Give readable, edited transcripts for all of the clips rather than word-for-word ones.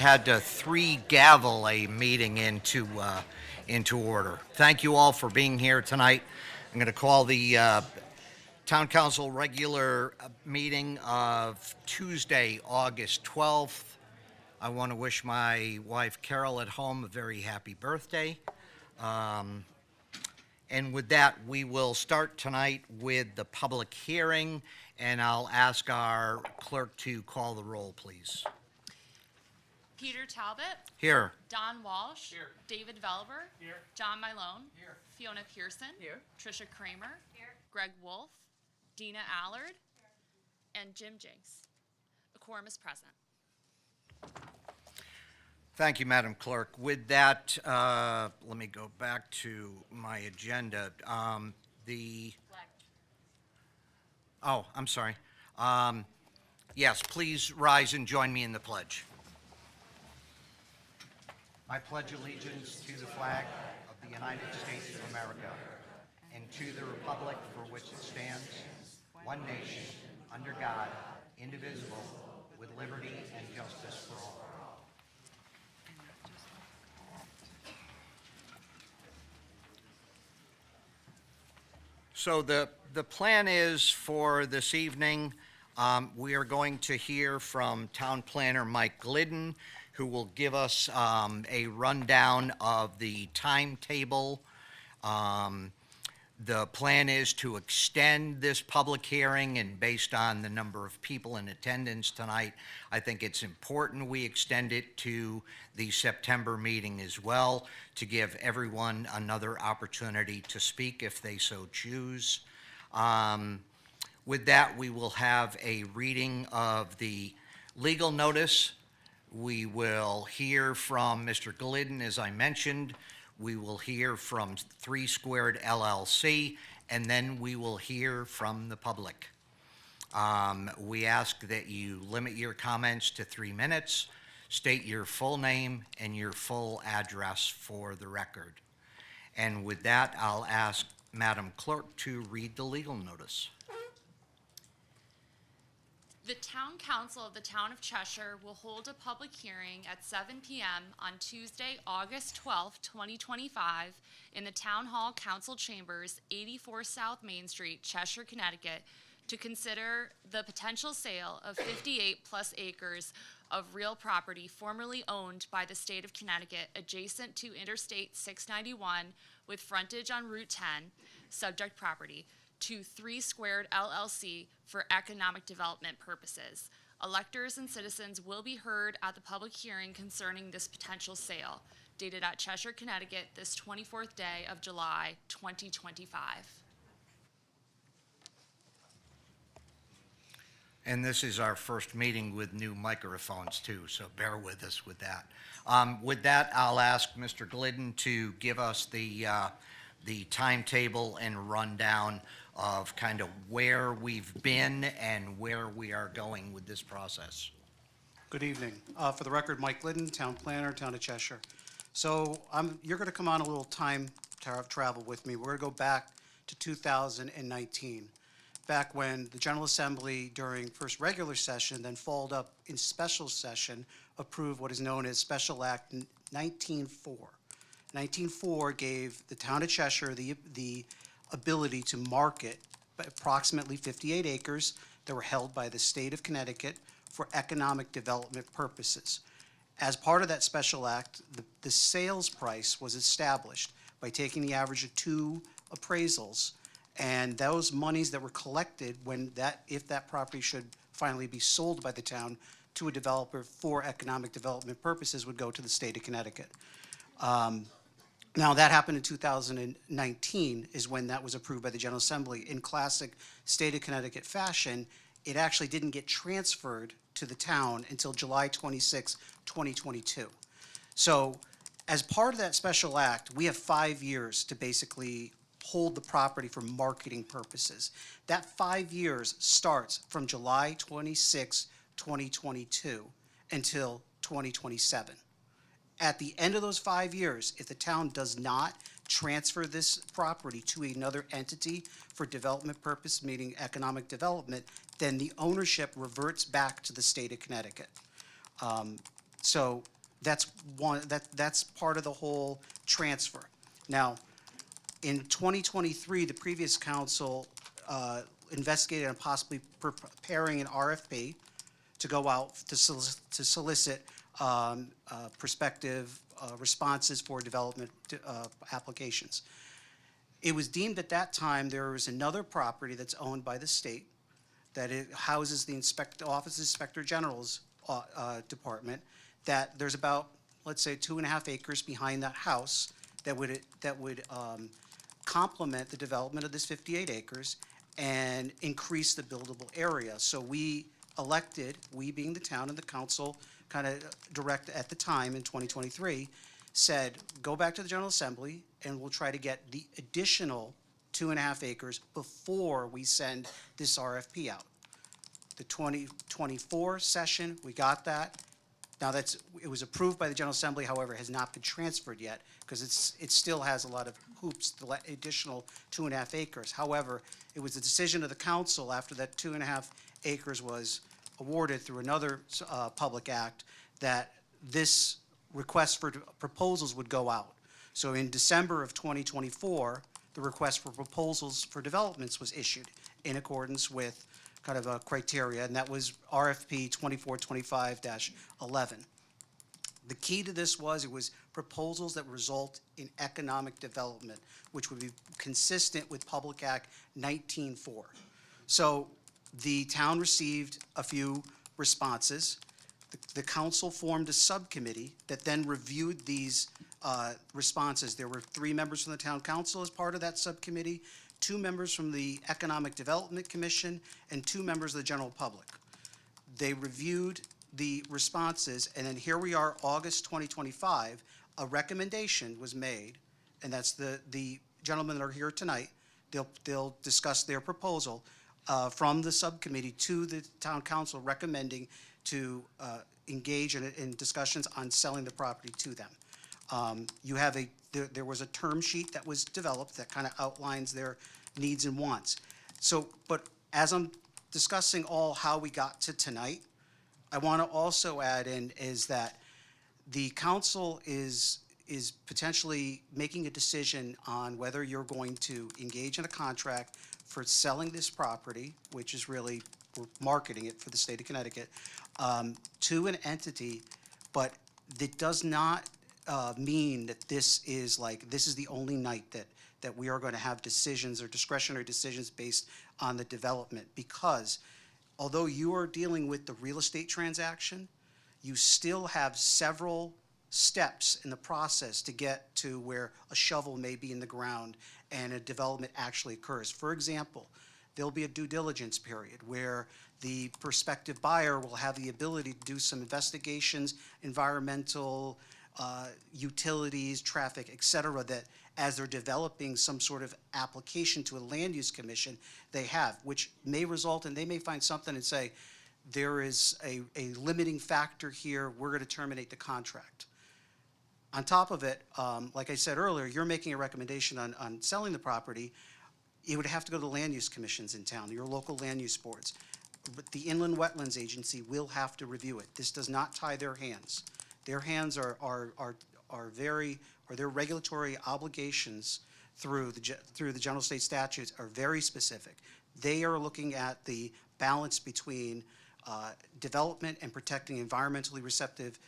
Had to gavel a meeting into order. Thank you all for being here tonight. I'm going to call the Town Council regular meeting of Tuesday, August 12th. I want to wish my wife Carol at home a very happy birthday. And with that, we will start tonight with the public hearing, and I'll ask our clerk to call the roll, please. Peter Talbot. Here. Don Walsh. Here. David Velver. Here. John Mylone. Here. Fiona Pearson. Here. Tricia Kramer. Here. Greg Wolf. Dina Allard. And Jim Jinks. The quorum is present. Thank you, Madam Clerk. With that, let me go back to my agenda. Oh, I'm sorry. Yes, please rise and join me in the pledge. I pledge allegiance to the flag of the United States of America and to the republic for which it stands, one nation, under God, indivisible, with liberty and justice for all. So the plan is for this evening, we are going to hear from Town Planner Mike Glidden, who will give us a rundown of the timetable. The plan is to extend this public hearing, and based on the number of people in attendance tonight, I think it's important we extend it to the September meeting as well, to give everyone another opportunity to speak if they so choose. With that, we will have a reading of the legal notice. We will hear from Mr. Glidden, as I mentioned. We will hear from 3 Squared LLC, and then we will hear from the public. We ask that you limit your comments to 3 minutes, state your full name and your full address for the record. And with that, I'll ask Madam Clerk to read the legal notice. The Town Council of the Town of Cheshire will hold a public hearing at 7 p.m. on Tuesday, August 12, 2025, in the Town Hall Council Chambers, 84 South Main Street, Cheshire, Connecticut, to consider the potential sale of 58+ acres of real property formerly owned by the state of Connecticut adjacent to Interstate 691 with frontage on Route 10, subject property, to 3 Squared LLC for economic development purposes. Electors and citizens will be heard at the public hearing concerning this potential sale, dated at Cheshire, Connecticut, this 24th day of July, 2025. And this is our first meeting with new microphones too, so bear with us with that. With that, I'll ask Mr. Glidden to give us the timetable and rundown of kind of where we've been and where we are going with this process. Good evening. For the record, Mike Glidden, Town Planner, Town of Cheshire. So you're going to come on a little time travel with me. We're going to go back to 2019, back when the General Assembly, during first regular session, then followed up in special session, approved what is known as Special Act 19-4. 19-4 gave the Town of Cheshire the ability to market approximately 58 acres that were held by the state of Connecticut for economic development purposes. As part of that special act, the sales price was established by taking the average of 2 appraisals, and those monies that were collected if that property should finally be sold by the town to a developer for economic development purposes would go to the state of Connecticut. Now, that happened in 2019 is when that was approved by the General Assembly. In classic state of Connecticut fashion, it actually didn't get transferred to the town until July 26, 2022. So as part of that special act, we have 5 years to basically hold the property for marketing purposes. That 5 years starts from July 26, 2022 until 2027. At the end of those 5 years, if the town does not transfer this property to another entity for development purpose, meaning economic development, then the ownership reverts back to the state of Connecticut. So that's that's part of the whole transfer. Now, in 2023, the previous council investigated on possibly preparing an RFP to go out to solicit prospective responses for development applications. It was deemed at that time there was another property that's owned by the state, that it houses the Office of Inspector General's department, that there's about, let's say, 2.5 acres behind that house that would complement the development of this 58 acres and increase the buildable area. So we elected, we being the town and the council, kind of direct at the time in 2023, said, go back to the General Assembly and we'll try to get the additional 2.5 acres before we send this RFP out. The 2024 session, we got that. Now it was approved by the General Assembly, however, it has not been transferred yet because it still has a lot of hoops, the additional 2.5 acres. However, it was the decision of the council after that 2.5 acres was awarded through another public act that this request for proposals would go out. So in December of 2024, the request for proposals for developments was issued in accordance with kind of a criteria, and that was RFP 2425-11. The key to this was it was proposals that result in economic development, which would be consistent with Public Act 19.4. So the town received a few responses. The council formed a subcommittee that then reviewed these responses. There were 3 members from the town council as part of that subcommittee, 2 members from the Economic Development Commission, and 2 members of the general public. They reviewed the responses, and then here we are, August 2025, a recommendation was made, and that's the gentlemen that are here tonight. They'll discuss their proposal from the subcommittee to the town council recommending to engage in discussions on selling the property to them. You have there was a term sheet that was developed that kind of outlines their needs and wants. So, but as I'm discussing how we got to tonight, I want to also add in is that the council is potentially making a decision on whether you're going to engage in a contract for selling this property, which is really, we're marketing it for the state of Connecticut, to an entity, but it does not mean that this is the only night that we are going to have decisions or discretionary decisions based on the development, because although you are dealing with the real estate transaction, you still have several steps in the process to get to where a shovel may be in the ground and a development actually occurs. For example, there'll be a due diligence period where the prospective buyer will have the ability to do some investigations, environmental, utilities, traffic, et cetera, that as they're developing some sort of application to a land use commission, they have, which may result in, they may find something and say, there is a limiting factor here, we're going to terminate the contract. On top of it, like I said earlier, you're making a recommendation on selling the property. It would have to go to the land use commissions in town, your local land use boards. But the Inland Wetlands Agency will have to review it. This does not tie their hands. Their hands are their regulatory obligations through the general state statutes are very specific. They are looking at the balance between development and protecting environmentally receptive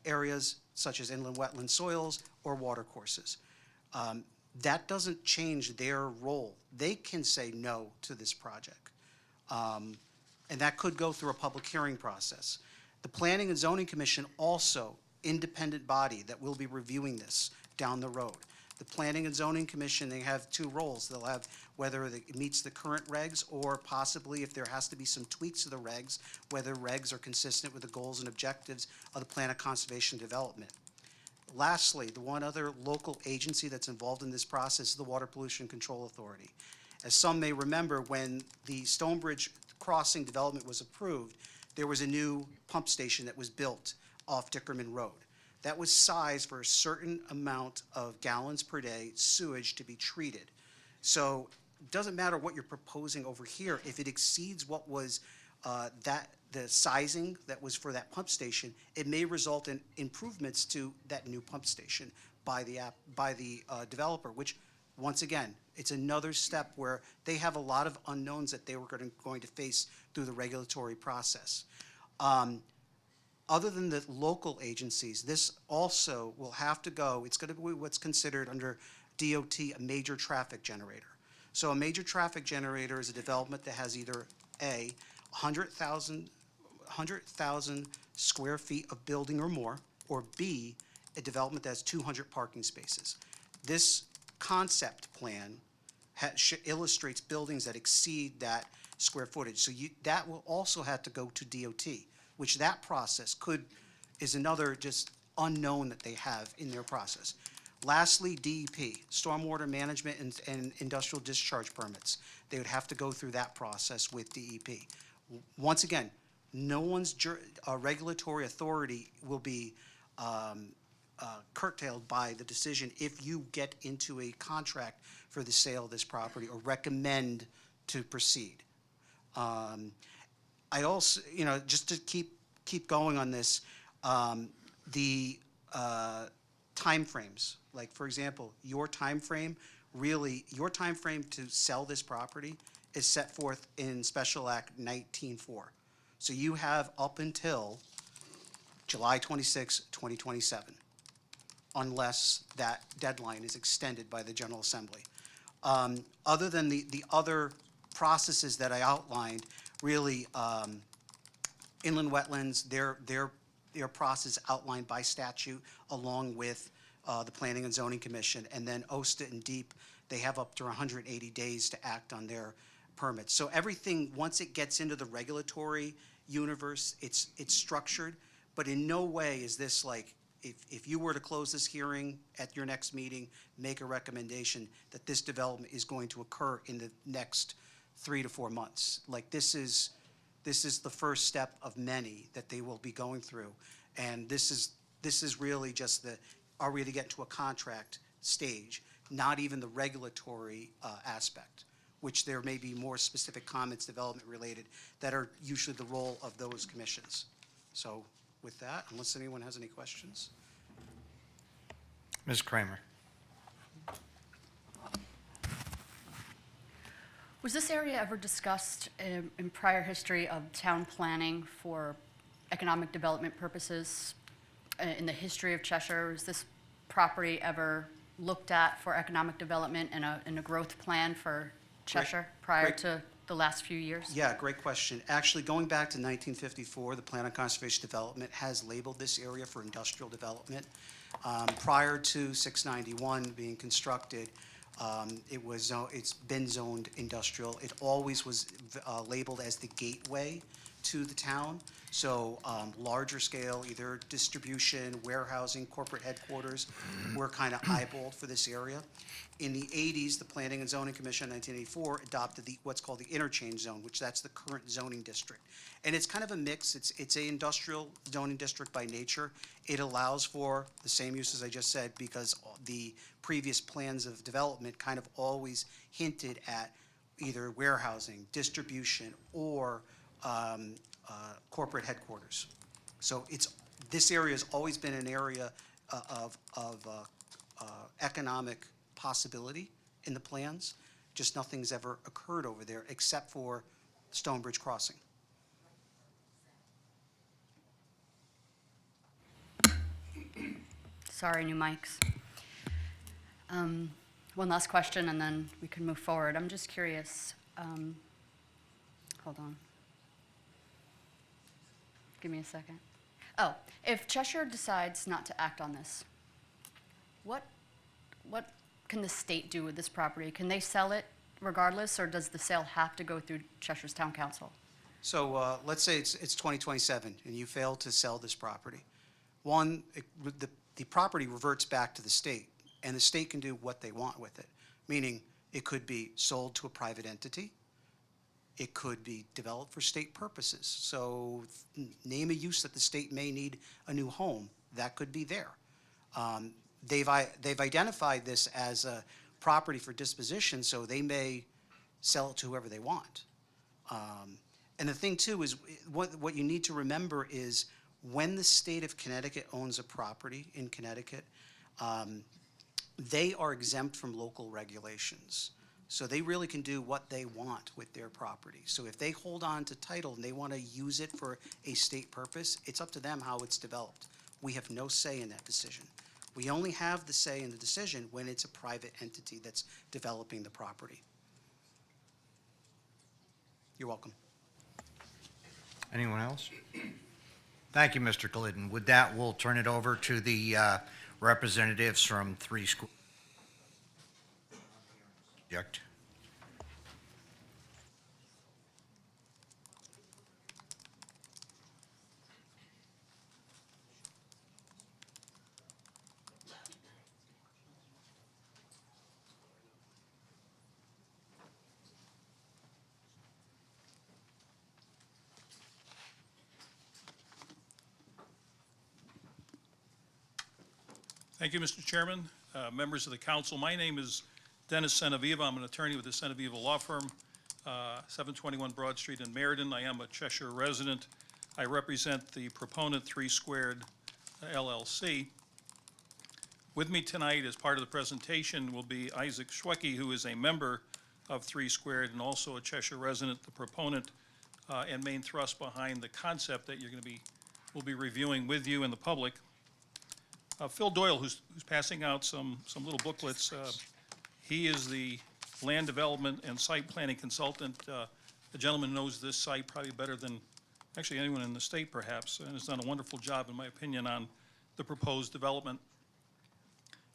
areas such as inland wetland soils or watercourses. That doesn't change their role. They can say no to this project. And that could go through a public hearing process. The Planning and Zoning Commission also independent body that will be reviewing this down the road. The Planning and Zoning Commission, they have 2 roles. They'll have whether it meets the current regs or possibly if there has to be some tweaks to the regs, whether regs are consistent with the goals and objectives of the Plan of Conservation Development. Lastly, the one other local agency that's involved in this process is the Water Pollution Control Authority. As some may remember, when the Stonebridge Crossing development was approved, there was a new pump station that was built off Dickerman Road. That was sized for a certain amount of gallons per day sewage to be treated. So it doesn't matter what you're proposing over here. If it exceeds what was that the sizing that was for that pump station, it may result in improvements to that new pump station by the developer, which, once again, it's another step where they have a lot of unknowns that they were going to face through the regulatory process. Other than the local agencies, this also will have to go, it's going to be what's considered under DOT a major traffic generator. So a major traffic generator is a development that has either A, 100,000 square feet of building or more, or B, a development that has 200 parking spaces. This concept plan illustrates buildings that exceed that square footage. So that will also have to go to DOT, which that process is another just unknown that they have in their process. Lastly, DEP, stormwater management and industrial discharge permits. They would have to go through that process with DEP. Once again, no one's regulatory authority will be curtailed by the decision if you get into a contract for the sale of this property or recommend to proceed. I also, just to keep going on this, the timeframes, like for example, your timeframe to sell this property is set forth in Special Act 19-4. So you have up until July 26, 2027, unless that deadline is extended by the General Assembly. Other than the other processes that I outlined, really, inland wetlands, their process outlined by statute along with the Planning and Zoning Commission, and then OSTA and DEEP, they have up to 180 days to act on their permits. So everything, once it gets into the regulatory universe, it's structured, but in no way is this like, if you were to close this hearing at your next meeting, make a recommendation that this development is going to occur in the next 3 to 4 months. Like this is the first step of many that they will be going through. And this is really just are we to get to a contract stage, not even the regulatory aspect, which there may be more specific comments, development related, that are usually the role of those commissions. So with that, unless anyone has any questions. Ms. Kramer? Was this area ever discussed in prior history of town planning for economic development purposes in the history of Cheshire? Was this property ever looked at for economic development and a growth plan for Cheshire prior to the last few years? Yeah, great question. Actually, going back to 1954, the Plan on Conservation Development has labeled this area for industrial development. Prior to 691 being constructed, it's been zoned industrial. It always was labeled as the gateway to the town. So larger scale, either distribution, warehousing, corporate headquarters were kind of eyeballed for this area. In the 80s, the Planning and Zoning Commission in 1984 adopted what's called the interchange zone, which that's the current zoning district. And it's kind of a mix. It's a industrial zoning district by nature. It allows for the same uses I just said because the previous plans of development kind of always hinted at either warehousing, distribution, or corporate headquarters. So this area has always been an area of economic possibility in the plans. Just nothing's ever occurred over there except for Stonebridge Crossing. Sorry, new mics. One last question, and then we can move forward. I'm just curious. Hold on. Give me a second. Oh, if Cheshire decides not to act on this, what can the state do with this property? Can they sell it regardless, or does the sale have to go through Cheshire's Town Council? So let's say it's 2027 and you fail to sell this property. One, the property reverts back to the state, and the state can do what they want with it, meaning it could be sold to a private entity. It could be developed for state purposes. So name a use that the state may need a new home, that could be there. They've identified this as a property for disposition, so they may sell it to whoever they want. And the thing too is, what you need to remember is when the state of Connecticut owns a property in Connecticut, they are exempt from local regulations. So they really can do what they want with their property. So if they hold on to title and they want to use it for a state purpose, it's up to them how it's developed. We have no say in that decision. We only have the say in the decision when it's a private entity that's developing the property. You're welcome. Anyone else? Thank you, Mr. Glidden. With that, we'll turn it over to the representatives from Three Square. Thank you, Mr. Chairman, members of the council. My name is Dennis Senaviva. I'm an attorney with the Senaviva Law Firm, 721 Broad Street in Meriden. I am a Cheshire resident. I represent the proponent 3 Squared LLC. With me tonight as part of the presentation will be Isaac Schwecke, who is a member of 3 Squared and also a Cheshire resident, the proponent and main thrust behind the concept that we'll be reviewing with you and the public. Phil Doyle, who's passing out some little booklets, he is the land development and site planning consultant. The gentleman knows this site probably better than actually anyone in the state perhaps, and has done a wonderful job, in my opinion, on the proposed development.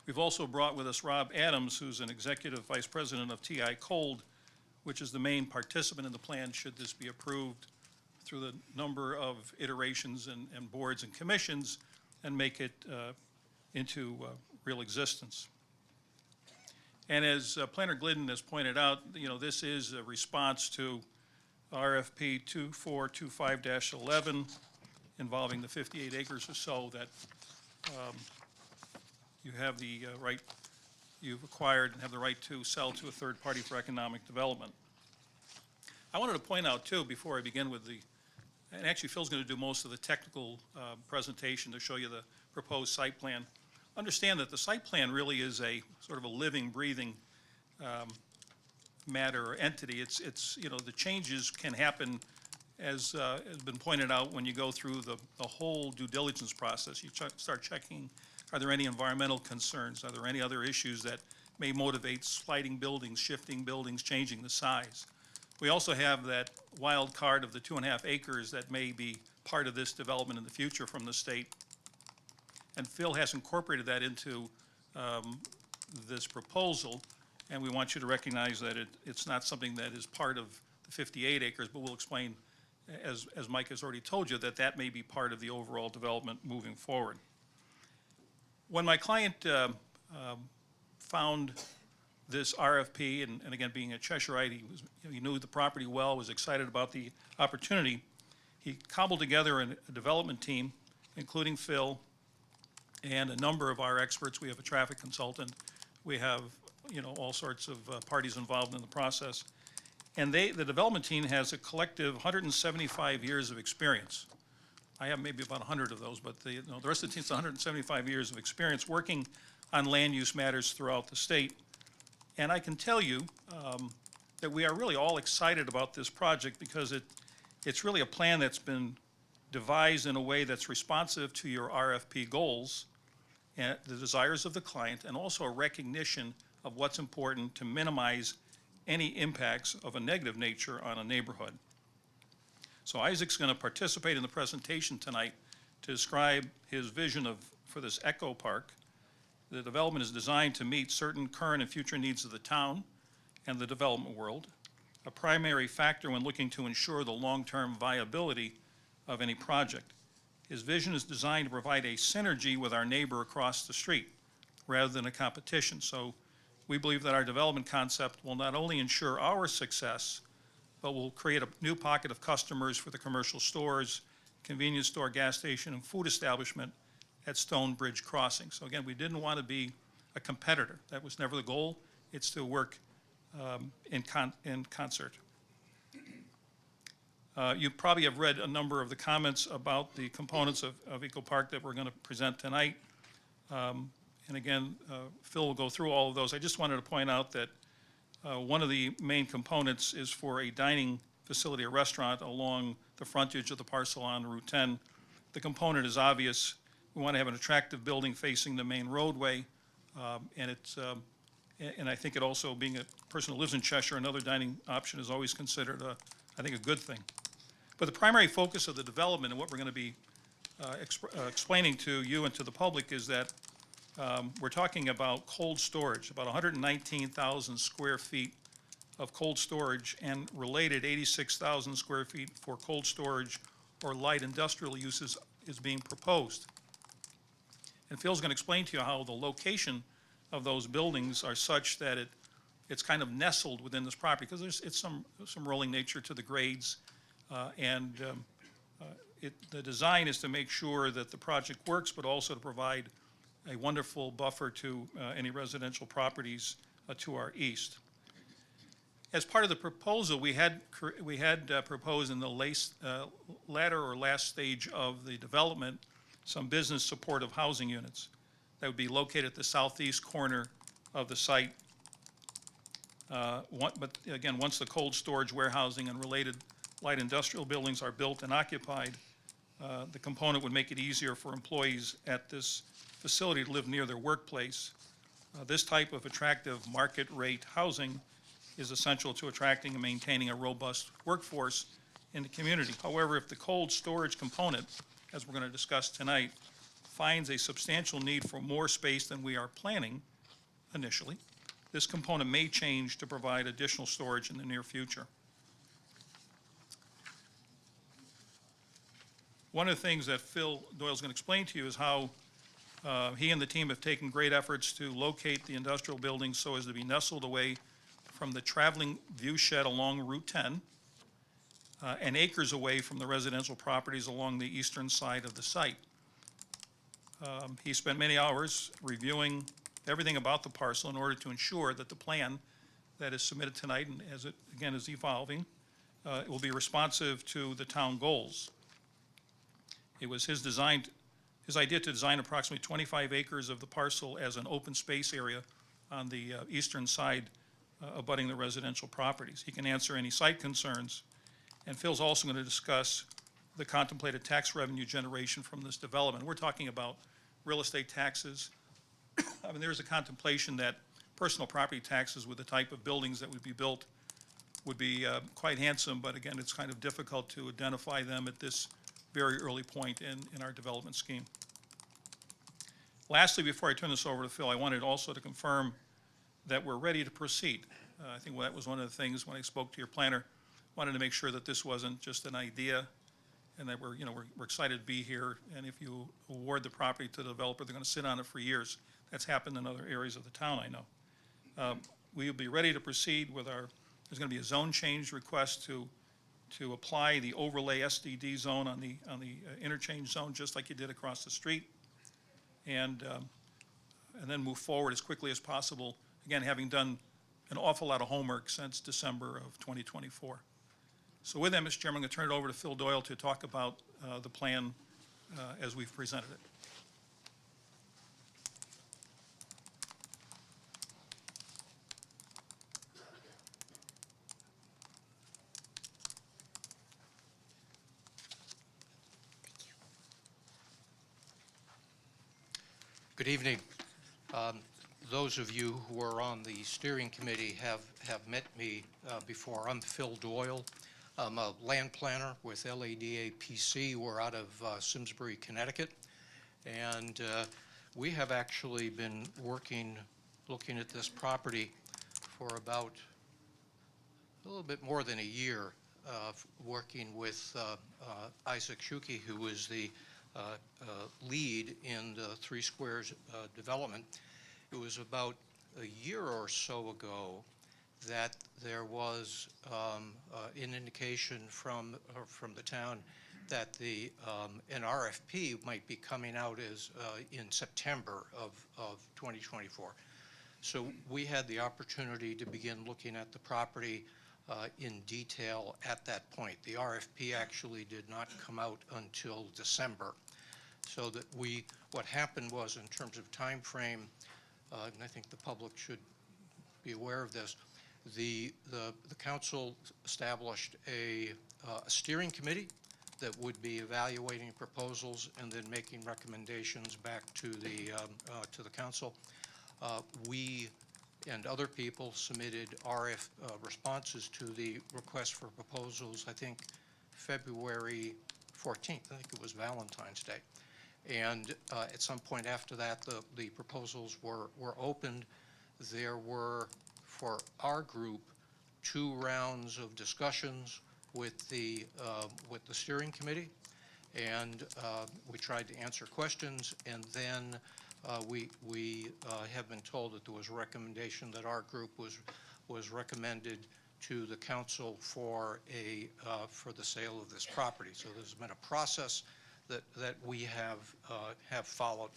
We've also brought with us Rob Adams, who's an executive vice president of TI Cold, which is the main participant in the plan should this be approved through the number of iterations and boards and commissions and make it into real existence. And as Planner Glidden has pointed out, this is a response to RFP 2425-11 involving the 58 acres or so that you have the you've acquired and have the right to sell to a third party for economic development. I wanted to point out too, before I begin with and actually Phil's going to do most of the technical presentation to show you the proposed site plan. Understand that the site plan really is a sort of a living, breathing matter or entity. It's the changes can happen, as has been pointed out, when you go through the whole due diligence process. You start checking, are there any environmental concerns? Are there any other issues that may motivate sliding buildings, shifting buildings, changing the size? We also have that wild card of the 2.5 acres that may be part of this development in the future from the state. And Phil has incorporated that into this proposal, and we want you to recognize that it's not something that is part of the 58 acres, but we'll explain, as Mike has already told you, that may be part of the overall development moving forward. When my client found this RFP, and again, being a Cheshireite, he knew the property well, was excited about the opportunity. He cobbled together a development team, including Phil and a number of our experts. We have a traffic consultant. We have, all sorts of parties involved in the process. And the development team has a collective 175 years of experience. I have maybe about 100 of those, but the rest of the team's 175 years of experience working on land use matters throughout the state. And I can tell you that we are really all excited about this project because it's really a plan that's been devised in a way that's responsive to your RFP goals and the desires of the client, and also a recognition of what's important to minimize any impacts of a negative nature on a neighborhood. So Isaac's going to participate in the presentation tonight to describe his vision for this Echo Park. The development is designed to meet certain current and future needs of the town and the development world, a primary factor when looking to ensure the long-term viability of any project. His vision is designed to provide a synergy with our neighbor across the street rather than a competition. So we believe that our development concept will not only ensure our success, but will create a new pocket of customers for the commercial stores, convenience store, gas station, and food establishment at Stonebridge Crossing. So again, we didn't want to be a competitor. That was never the goal. It's to work in concert. You probably have read a number of the comments about the components of Eco Park that we're going to present tonight. And again, Phil will go through all of those. I just wanted to point out that one of the main components is for a dining facility, a restaurant along the frontage of the parcel on Route 10. The component is obvious. We want to have an attractive building facing the main roadway, and I think it also, being a person who lives in Cheshire, another dining option is always considered, I think, a good thing. But the primary focus of the development and what we're going to be explaining to you and to the public is that we're talking about cold storage, about 119,000 square feet of cold storage and related 86,000 square feet for cold storage or light industrial uses is being proposed. And Phil's going to explain to you how the location of those buildings are such that it's kind of nestled within this property, because it's some rolling nature to the grades. The design is to make sure that the project works, but also to provide a wonderful buffer to any residential properties to our east. As part of the proposal, we had proposed in the latter or last stage of the development some business supportive housing units that would be located at the southeast corner of the site. But again, once the cold storage, warehousing, and related light industrial buildings are built and occupied, the component would make it easier for employees at this facility to live near their workplace. This type of attractive market rate housing is essential to attracting and maintaining a robust workforce in the community. However, if the cold storage component, as we're going to discuss tonight, finds a substantial need for more space than we are planning initially, this component may change to provide additional storage in the near future. One of the things that Phil Doyle is going to explain to you is how he and the team have taken great efforts to locate the industrial buildings so as to be nestled away from the traveling view shed along Route 10 and acres away from the residential properties along the eastern side of the site. He spent many hours reviewing everything about the parcel in order to ensure that the plan that is submitted tonight, and as it again is evolving, it will be responsive to the town goals. It was his idea to design approximately 25 acres of the parcel as an open space area on the eastern side abutting the residential properties. He can answer any site concerns, and Phil's also going to discuss the contemplated tax revenue generation from this development. We're talking about real estate taxes. I mean, there's a contemplation that personal property taxes with the type of buildings that would be built would be quite handsome, but again, it's kind of difficult to identify them at this very early point in our development scheme. Lastly, before I turn this over to Phil, I wanted also to confirm that we're ready to proceed. I think that was one of the things when I spoke to your planner, wanted to make sure that this wasn't just an idea and that we're excited to be here. And if you award the property to the developer, they're going to sit on it for years. That's happened in other areas of the town, I know. We'll be ready to proceed with there's going to be a zone change request to apply the overlay SDD zone on the interchange zone, just like you did across the street, and then move forward as quickly as possible, again, having done an awful lot of homework since December of 2024. So with that, Mr. Chairman, I'm going to turn it over to Phil Doyle to talk about the plan as we've presented it. Good evening. Those of you who are on the steering committee have met me before. I'm Phil Doyle. I'm a land planner with LADA PC. We're out of Simsbury, Connecticut. And we have actually been looking at this property for about a little bit more than a year, working with Isaac Schuke, who was the lead in the Three Squares development. It was about a year or so ago that there was an indication from the town that an RFP might be coming out in September of 2024. So we had the opportunity to begin looking at the property in detail at that point. The RFP actually did not come out until December. So that what happened was, in terms of time frame, and I think the public should be aware of this, the council established a steering committee that would be evaluating proposals and then making recommendations back to the council. We and other people submitted responses to the request for proposals, I think February 14th. I think it was Valentine's Day. And at some point after that, the proposals were opened. There were, for our group, 2 rounds of discussions with the steering committee, and we tried to answer questions, and then we have been told that there was a recommendation that our group was recommended to the council for the sale of this property. So there's been a process that we have followed.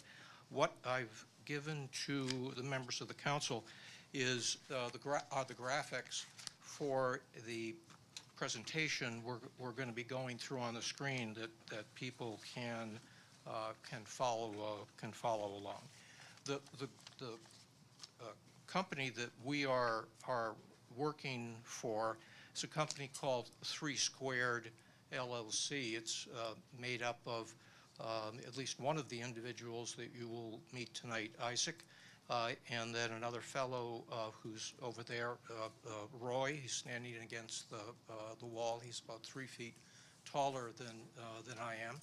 What I've given to the members of the council is the graphics for the presentation we're going to be going through on the screen that people can follow along. The company that we are working for is a company called 3 Squared LLC. It's made up of at least one of the individuals that you will meet tonight, Isaac, and then another fellow who's over there, Roy. He's standing against the wall. He's about 3 feet taller than I am,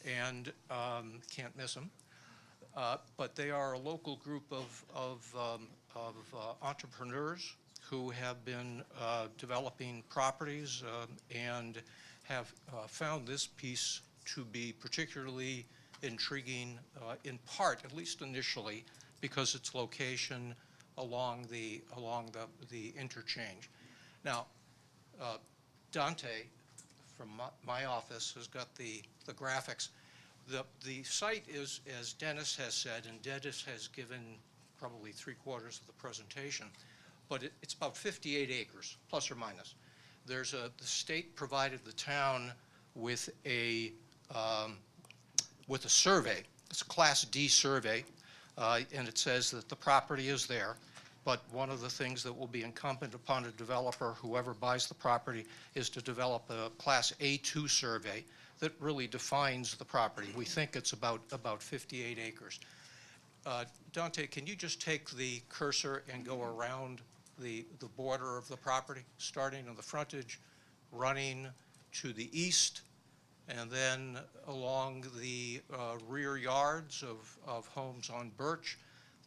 and can't miss him. But they are a local group of entrepreneurs who have been developing properties and have found this piece to be particularly intriguing, in part, at least initially, because its location along the interchange. Now, Dante from my office has got the graphics. The site is, as Dennis has said, and Dennis has given probably 3/4 of the presentation, but it's about 58 acres, plus or minus. The state provided the town with a survey. It's a Class D survey, and it says that the property is there. But one of the things that will be incumbent upon a developer, whoever buys the property, is to develop a Class A2 survey that really defines the property. We think it's about 58 acres. Dante, can you just take the cursor and go around the border of the property, starting on the frontage, running to the east, and then along the rear yards of homes on Birch.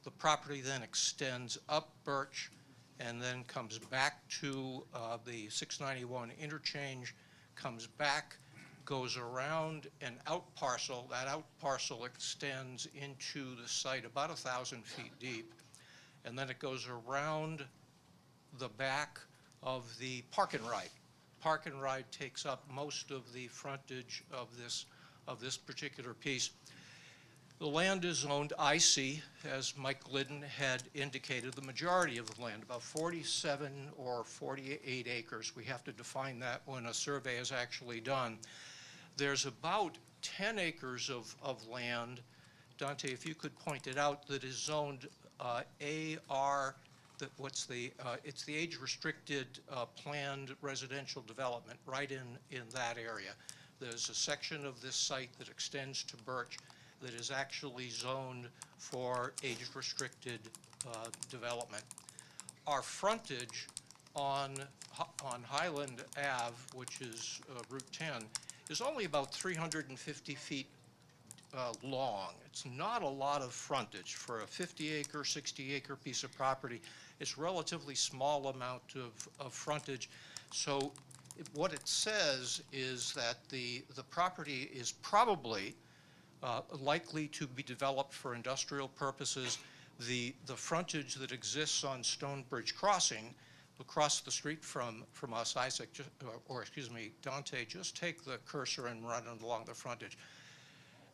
The property then extends up Birch and then comes back to the 691 interchange, comes back, goes around an out parcel. That out parcel extends into the site about 1,000 feet deep, and then it goes around the back of the Park and Ride. Park and Ride takes up most of the frontage of this particular piece. The land is owned IC, as Mike Glidden had indicated, the majority of the land, about 47 or 48 acres. We have to define that when a survey is actually done. There's about 10 acres of land, Dante, if you could point it out, that is zoned AR, it's the age-restricted planned residential development right in that area. There's a section of this site that extends to Birch that is actually zoned for age-restricted development. Our frontage on Highland Ave, which is Route 10, is only about 350 feet long. It's not a lot of frontage for a 50-acre, 60-acre piece of property. It's a relatively small amount of frontage. So what it says is that the property is probably likely to be developed for industrial purposes. The frontage that exists on Stonebridge Crossing, across the street from us, Isaac, or excuse me, Dante, just take the cursor and run it along the frontage.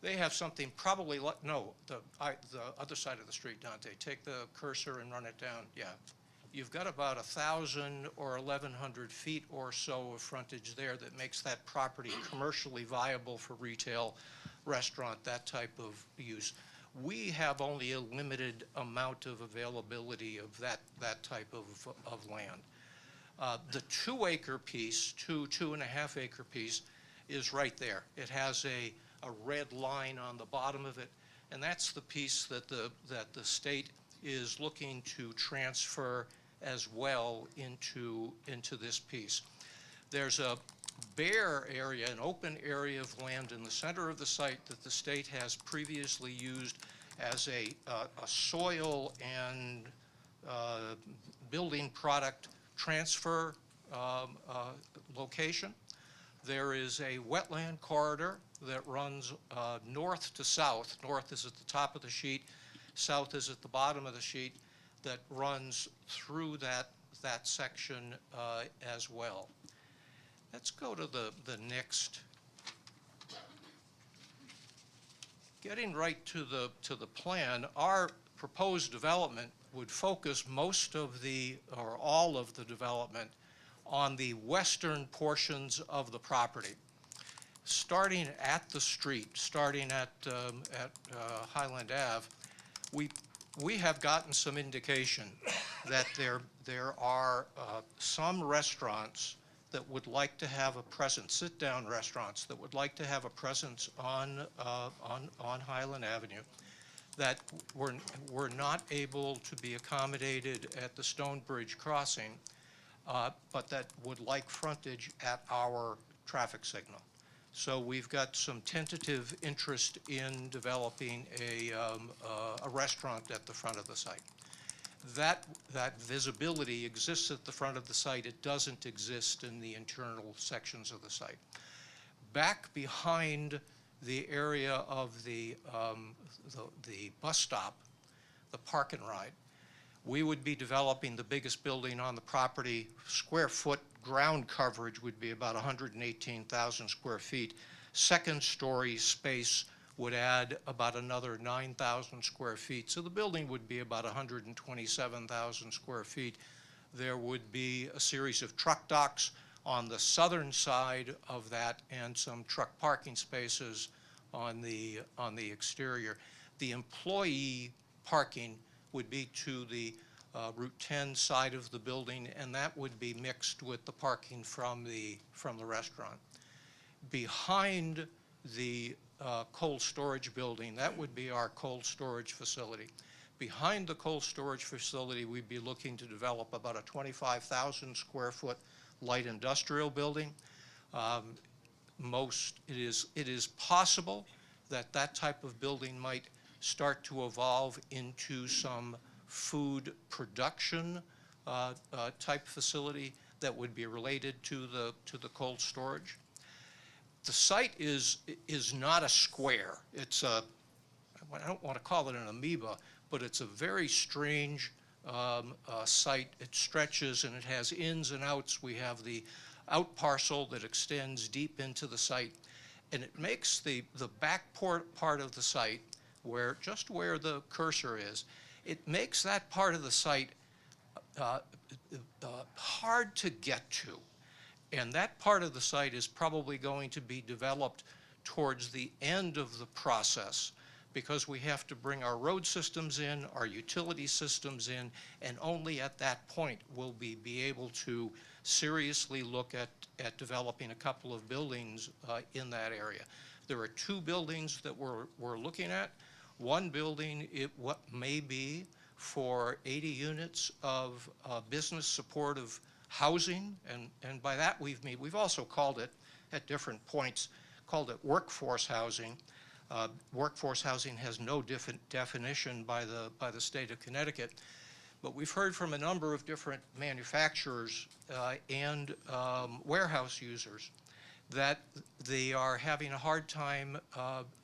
They have something probably, no, the other side of the street, Dante. Take the cursor and run it down, yeah. you've got about 1,000 or 1,100 feet or so of frontage there that makes that property commercially viable for retail, restaurant, that type of use. We have only a limited amount of availability of that type of land. The 2-acre piece, 2.5 acre piece is right there. It has a red line on the bottom of it, and that's the piece that the state is looking to transfer as well into this piece. There's a bare area, an open area of land in the center of the site that the state has previously used as a soil and building product transfer location. There is a wetland corridor that runs north to south. North is at the top of the sheet, south is at the bottom of the sheet, that runs through that section as well. Let's go to the next. Getting right to the plan, our proposed development would focus most of the, or all of the development on the western portions of the property. Starting at the street, starting at Highland Ave, we have gotten some indication that there are some restaurants that would like to have a presence, sit-down restaurants that would like to have a presence on Highland Avenue that were not able to be accommodated at the Stonebridge crossing, but that would like frontage at our traffic signal. So we've got some tentative interest in developing a restaurant at the front of the site. That visibility exists at the front of the site. It doesn't exist in the internal sections of the site. Back behind the area of the bus stop, the park and ride, we would be developing the biggest building on the property. Square foot ground coverage would be about 118,000 square feet. Second story space would add about another 9,000 square feet. So the building would be about 127,000 square feet. There would be a series of truck docks on the southern side of that and some truck parking spaces on the exterior. The employee parking would be to the Route 10 side of the building, and that would be mixed with the parking from the restaurant. Behind the cold storage building, that would be our cold storage facility. Behind the cold storage facility, we'd be looking to develop about a 25,000 square foot light industrial building. It is possible that type of building might start to evolve into some food production type facility that would be related to the cold storage. The site is not a square. It's I don't want to call it an amoeba, but it's a very strange site. It stretches and it has ins and outs. We have the out parcel that extends deep into the site, and it makes the back part of the site, just where the cursor is, it makes that part of the site hard to get to. And that part of the site is probably going to be developed towards the end of the process, because we have to bring our road systems in, our utility systems in, and only at that point will we be able to seriously look at developing a couple of buildings in that area. There are 2 buildings that we're looking at. One building, what may be for 80 units of business supportive housing, and by that we've also called it, at different points, called it workforce housing. Workforce housing has no different definition by the state of Connecticut, but we've heard from a number of different manufacturers and warehouse users that they are having a hard time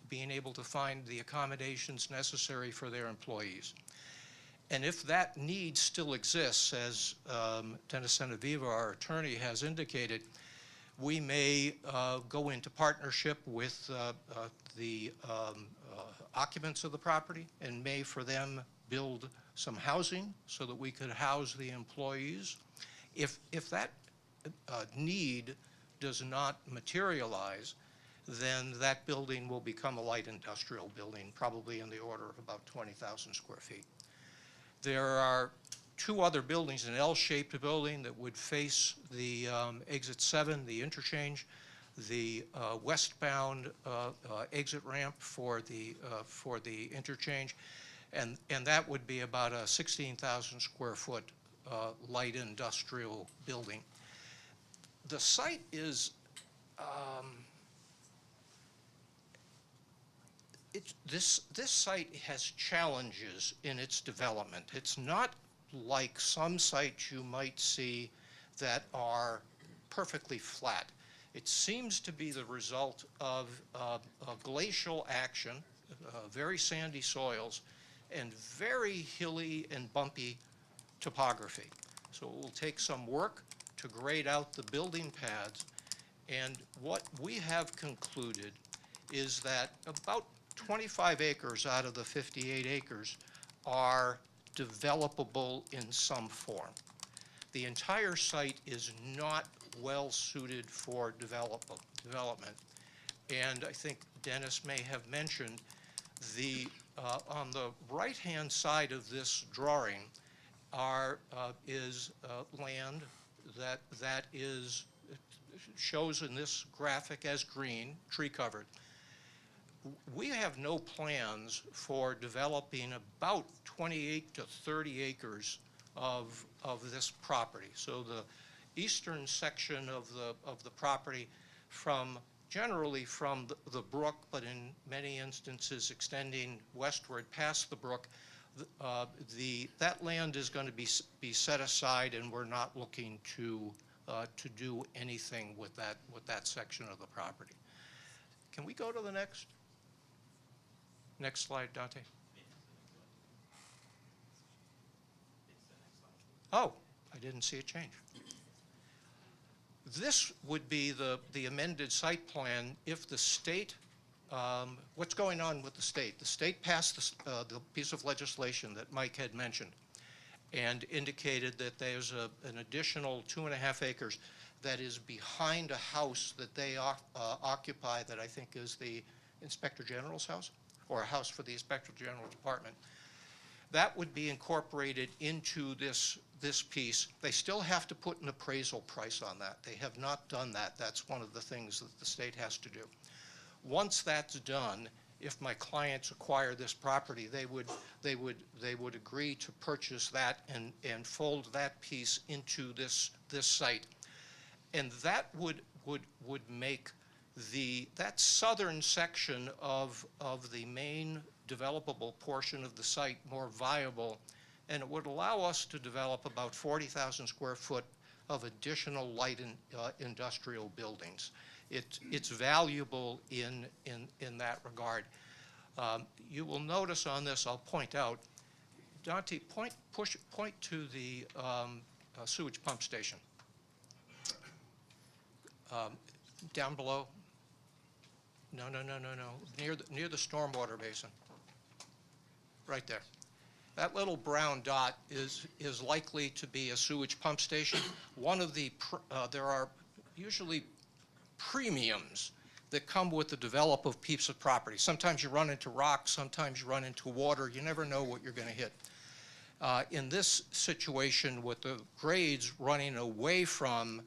being able to find the accommodations necessary for their employees. And if that need still exists, as Dennis Senaviva, our attorney, has indicated, we may go into partnership with the occupants of the property and may for them build some housing so that we could house the employees. If that need does not materialize, then that building will become a light industrial building, probably in the order of about 20,000 square feet. There are two other buildings, an L-shaped building that would face the exit 7, the interchange, the westbound exit ramp for the interchange, and that would be about a 16,000 square foot light industrial building. The site is this site has challenges in its development. It's not like some sites you might see that are perfectly flat. It seems to be the result of a glacial action, very sandy soils, and very hilly and bumpy topography. So it will take some work to grade out the building pads. And what we have concluded is that about 25 acres out of the 58 acres are developable in some form. The entire site is not well suited for development. And I think Dennis may have mentioned on the right-hand side of this drawing is land that shows in this graphic as green, tree covered. We have no plans for developing about 28 to 30 acres of this property. So the eastern section of the property generally from the brook, but in many instances extending westward past the brook, that land is going to be set aside, and we're not looking to do anything with that section of the property. Can we go to the next slide, Dante? Oh, I didn't see it change. This would be the amended site plan if the state, what's going on with the state? The state passed the piece of legislation that Mike had mentioned and indicated that there's an additional 2.5 acres that is behind a house that they occupy that I think is the Inspector General's house, or a house for the Inspector General Department. That would be incorporated into this piece. They still have to put an appraisal price on that. They have not done that. That's one of the things that the state has to do. Once that's done, if my clients acquire this property, they would agree to purchase that and fold that piece into this site. And that would make that southern section of the main developable portion of the site more viable, and it would allow us to develop about 40,000 square foot of additional light industrial buildings. It's valuable in that regard. You will notice on this, I'll point out, Dante, point to the sewage pump station. Down below. No. Near the stormwater basin. Right there. That little brown dot is likely to be a sewage pump station. One of there are usually premiums that come with the develop of piece of property. Sometimes you run into rocks, sometimes you run into water. You never know what you're going to hit. In this situation, with the grades running away from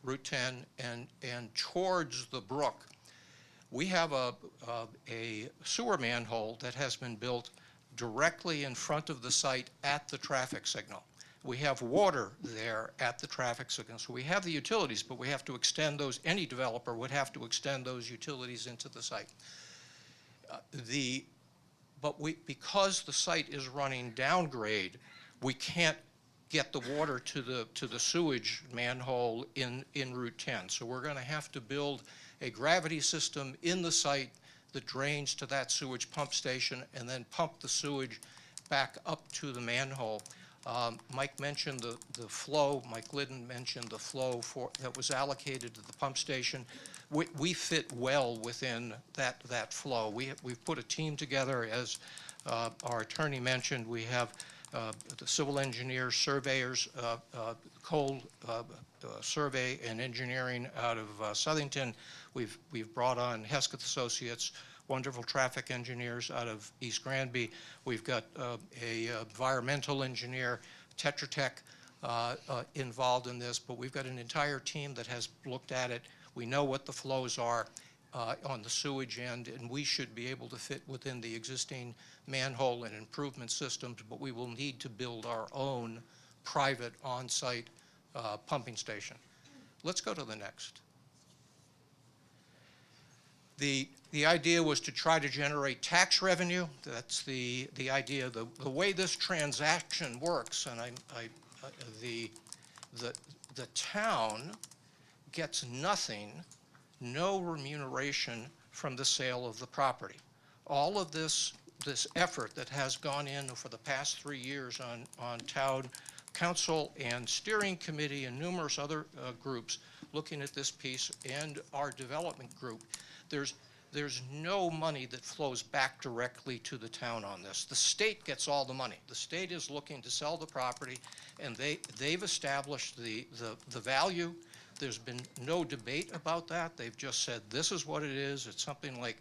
Route 10 and towards the brook, we have a sewer manhole that has been built directly in front of the site at the traffic signal. We have water there at the traffic signal. So we have the utilities, but we have to extend those. Any developer would have to extend those utilities into the site. Because the site is running downgrade, we can't get the water to the sewage manhole in Route 10. So we're going to have to build a gravity system in the site that drains to that sewage pump station and then pump the sewage back up to the manhole. Mike mentioned the flow. Mike Liddon mentioned the flow that was allocated to the pump station. We fit well within that flow. We've put a team together, as our attorney mentioned, we have the civil engineers, surveyors, coal survey and engineering out of Southington. We've brought on Hesketh Associates, wonderful traffic engineers out of East Granby. We've got a environmental engineer, Tetra Tech, involved in this, but we've got an entire team that has looked at it. We know what the flows are on the sewage end, and we should be able to fit within the existing manhole and improvement systems, but we will need to build our own private on-site pumping station. Let's go to the next. The idea was to try to generate tax revenue. That's the idea. The way this transaction works, and the town gets nothing, no remuneration from the sale of the property. All of this effort that has gone in for the past 3 years on town council and steering committee and numerous other groups looking at this piece, and our development group, there's no money that flows back directly to the town on this. The state gets all the money. The state is looking to sell the property, and they've established the value. There's been no debate about that. They've just said, this is what it is. It's something like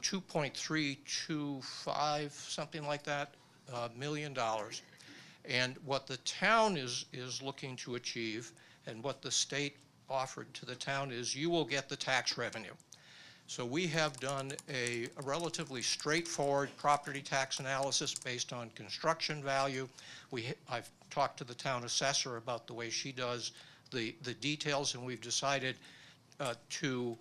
2.325, something like that, $1 million. And what the town is looking to achieve, and what the state offered to the town, is you will get the tax revenue. So we have done a relatively straightforward property tax analysis based on construction value. I've talked to the town assessor about the way she does the details, and we've decided to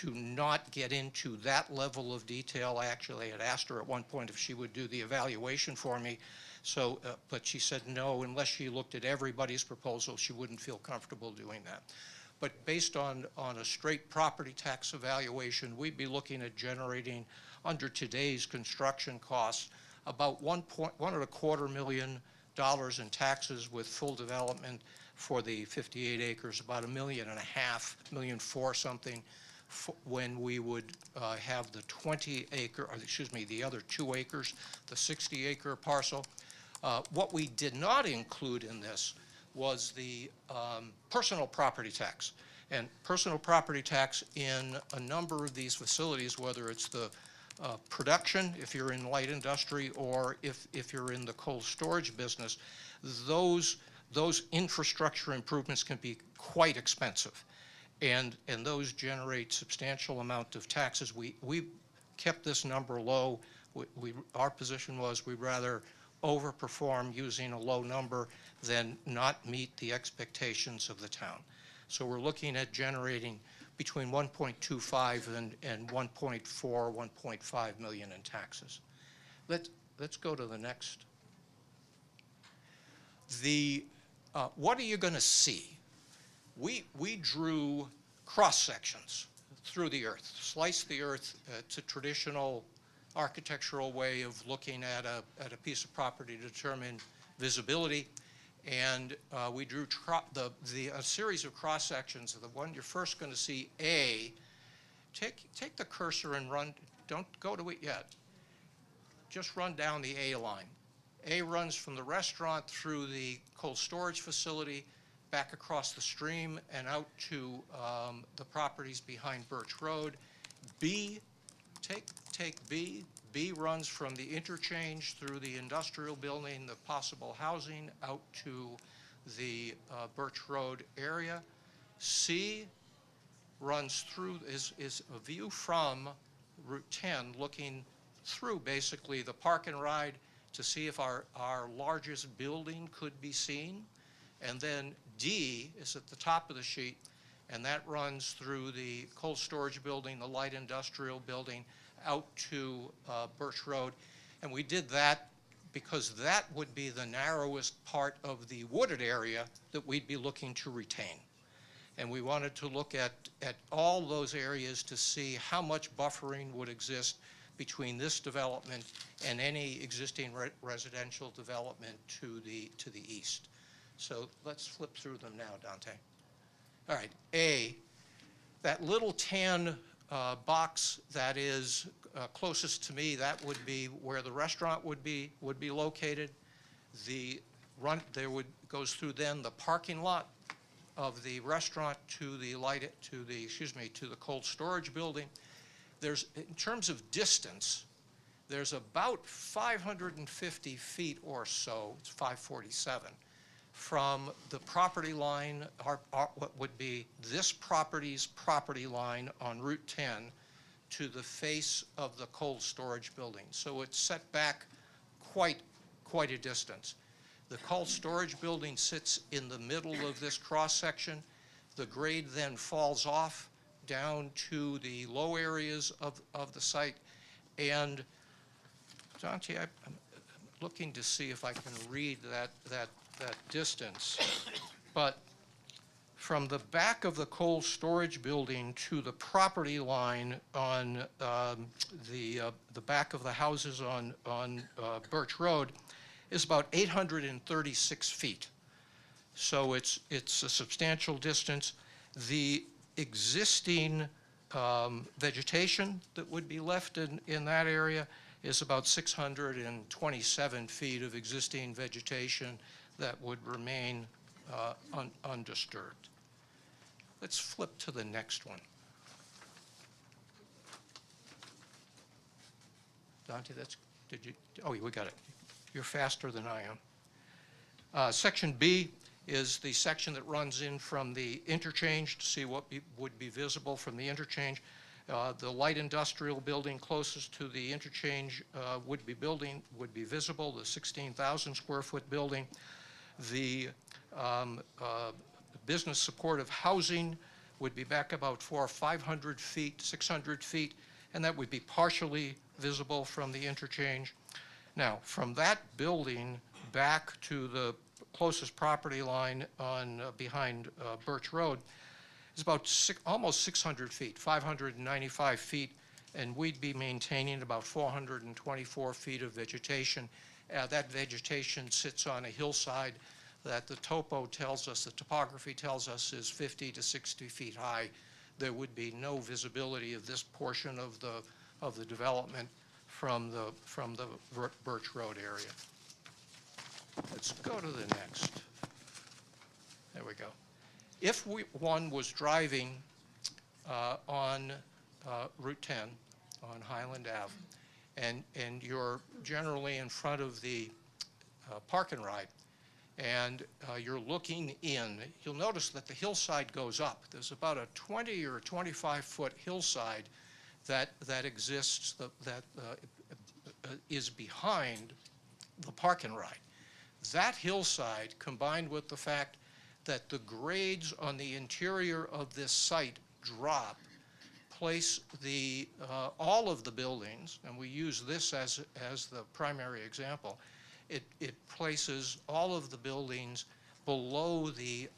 not get into that level of detail. I actually had asked her at one point if she would do the evaluation for me. So, but she said no, unless she looked at everybody's proposal, she wouldn't feel comfortable doing that. But based on a straight property tax evaluation, we'd be looking at generating, under today's construction costs, about $1.25 million in taxes with full development for the 58 acres, about $1.5 million, $1.4 million something, when we would have the 20-acre, or excuse me, the other 2 acres, the 60-acre parcel. What we did not include in this was the personal property tax. And personal property tax in a number of these facilities, whether it's the production, if you're in light industry, or if you're in the cold storage business, those infrastructure improvements can be quite expensive. And those generate substantial amount of taxes. We kept this number low. Our position was we'd rather overperform using a low number than not meet the expectations of the town. So we're looking at generating between 1.25 and 1.4, 1.5 million in taxes. Let's go to the next. What are you going to see? We drew cross sections through the earth, sliced the earth. It's a traditional architectural way of looking at a piece of property to determine visibility. And we drew a series of cross sections. The one you're first going to see, A, take the cursor and run, don't go to it yet. Just run down the A line. A runs from the restaurant through the cold storage facility, back across the stream and out to the properties behind Birch Road. B, take B. B runs from the interchange through the industrial building, the possible housing, out to the Birch Road area. C runs through, is a view from Route 10 looking through basically the park and ride to see if our largest building could be seen. And then D is at the top of the sheet, and that runs through the cold storage building, the light industrial building, out to Birch Road. And we did that because that would be the narrowest part of the wooded area that we'd be looking to retain. And we wanted to look at all those areas to see how much buffering would exist between this development and any existing residential development to the east. So let's flip through them now, Dante. All right, A, that little tan box that is closest to me, that would be where the restaurant would be located. Goes through then the parking lot of the restaurant to the cold storage building. In terms of distance, there's about 550 feet or so, it's 547, from the property line, what would be this property's property line on Route 10 to the face of the cold storage building. So it's set back quite a distance. The cold storage building sits in the middle of this cross-section. The grade then falls off down to the low areas of the site. And Dante, I'm looking to see if I can read that distance. But from the back of the cold storage building to the property line on the back of the houses on Birch Road is about 836 feet. So it's a substantial distance. The existing vegetation that would be left in that area is about 627 feet of existing vegetation that would remain undisturbed. Let's flip to the next one. Dante, we got it. You're faster than I am. Section B is the section that runs in from the interchange to see what would be visible from the interchange. The light industrial building closest to the interchange would be visible, the 16,000 square foot building. The business supportive housing would be back about 500 feet, 600 feet, and that would be partially visible from the interchange. Now, from that building back to the closest property line behind Birch Road is about almost 600 feet, 595 feet, and we'd be maintaining about 424 feet of vegetation. That vegetation sits on a hillside that the topography tells us is 50 to 60 feet high. There would be no visibility of this portion of the development from the Birch Road area. Let's go to the next. There we go. If one was driving on Route 10 on Highland Ave, and you're generally in front of the park and ride, and you're looking in, you'll notice that the hillside goes up. There's about a 20 or 25 foot hillside that exists, that is behind the park and ride. That hillside, combined with the fact that the grades on the interior of this site drop, place all of the buildings, and we use this as the primary example, it places all of the buildings below the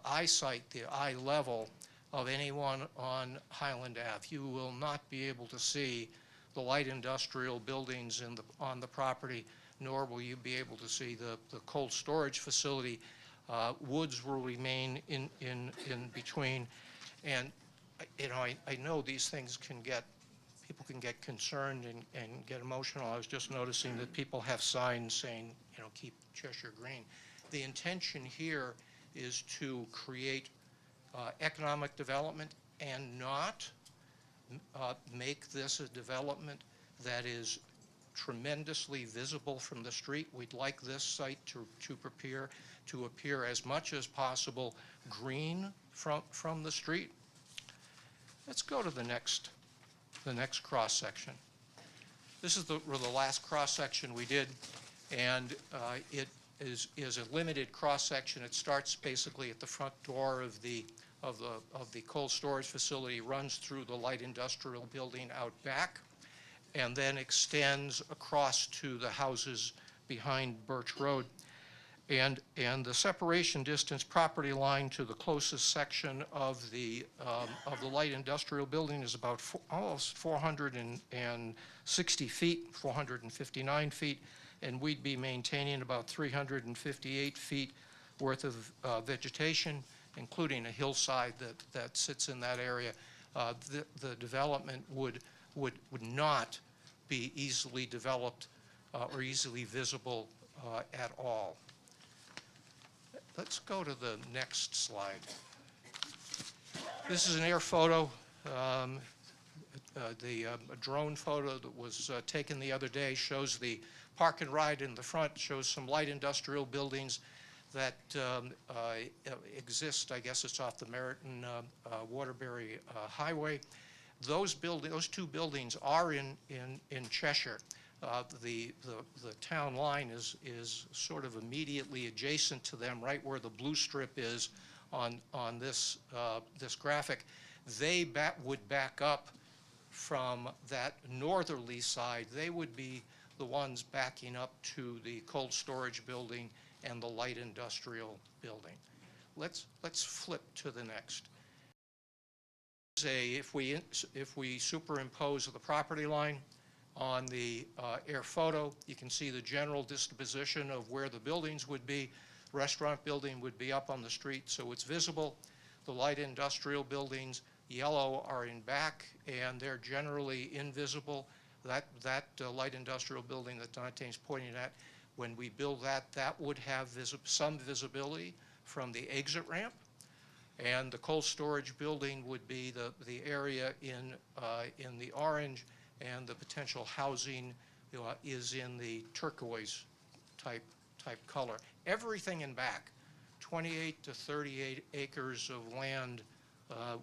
eyesight, the eye level of anyone on Highland Ave. You will not be able to see the light industrial buildings on the property, nor will you be able to see the cold storage facility. Woods will remain in between. And I know these things people can get concerned and get emotional. I was just noticing that people have signs saying, keep Cheshire green. The intention here is to create economic development and not make this a development that is tremendously visible from the street. We'd like this site to appear as much as possible green from the street. Let's go to the next cross-section. This is the last cross-section we did, and it is a limited cross-section. It starts basically at the front door of the cold storage facility, runs through the light industrial building out back, and then extends across to the houses behind Birch Road. And the separation distance property line to the closest section of the light industrial building is about almost 460 feet, 459 feet, and we'd be maintaining about 358 feet worth of vegetation, including a hillside that sits in that area. The development would would not be easily developed or easily visible at all. Let's go to the next slide. This is an air photo, a drone photo that was taken the other day, shows the park and ride in the front, shows some light industrial buildings that exist. I guess it's off the Meriton Waterbury Highway. Those two buildings are in Cheshire. The town line is sort of immediately adjacent to them, right where the blue strip is on this graphic. They would back up from that northerly side. They would be the ones backing up to the cold storage building and the light industrial building. Let's flip to the next. If we superimpose the property line on the air photo, you can see the general disposition of where the buildings would be. Restaurant building would be up on the street, so it's visible. The light industrial buildings, yellow, are in back, and they're generally invisible. That light industrial building that Dante's pointing at, when we build that, that would have some visibility from the exit ramp. And the cold storage building would be the area in the orange, and the potential housing is in the turquoise type color. Everything in back, 28 to 38 acres of land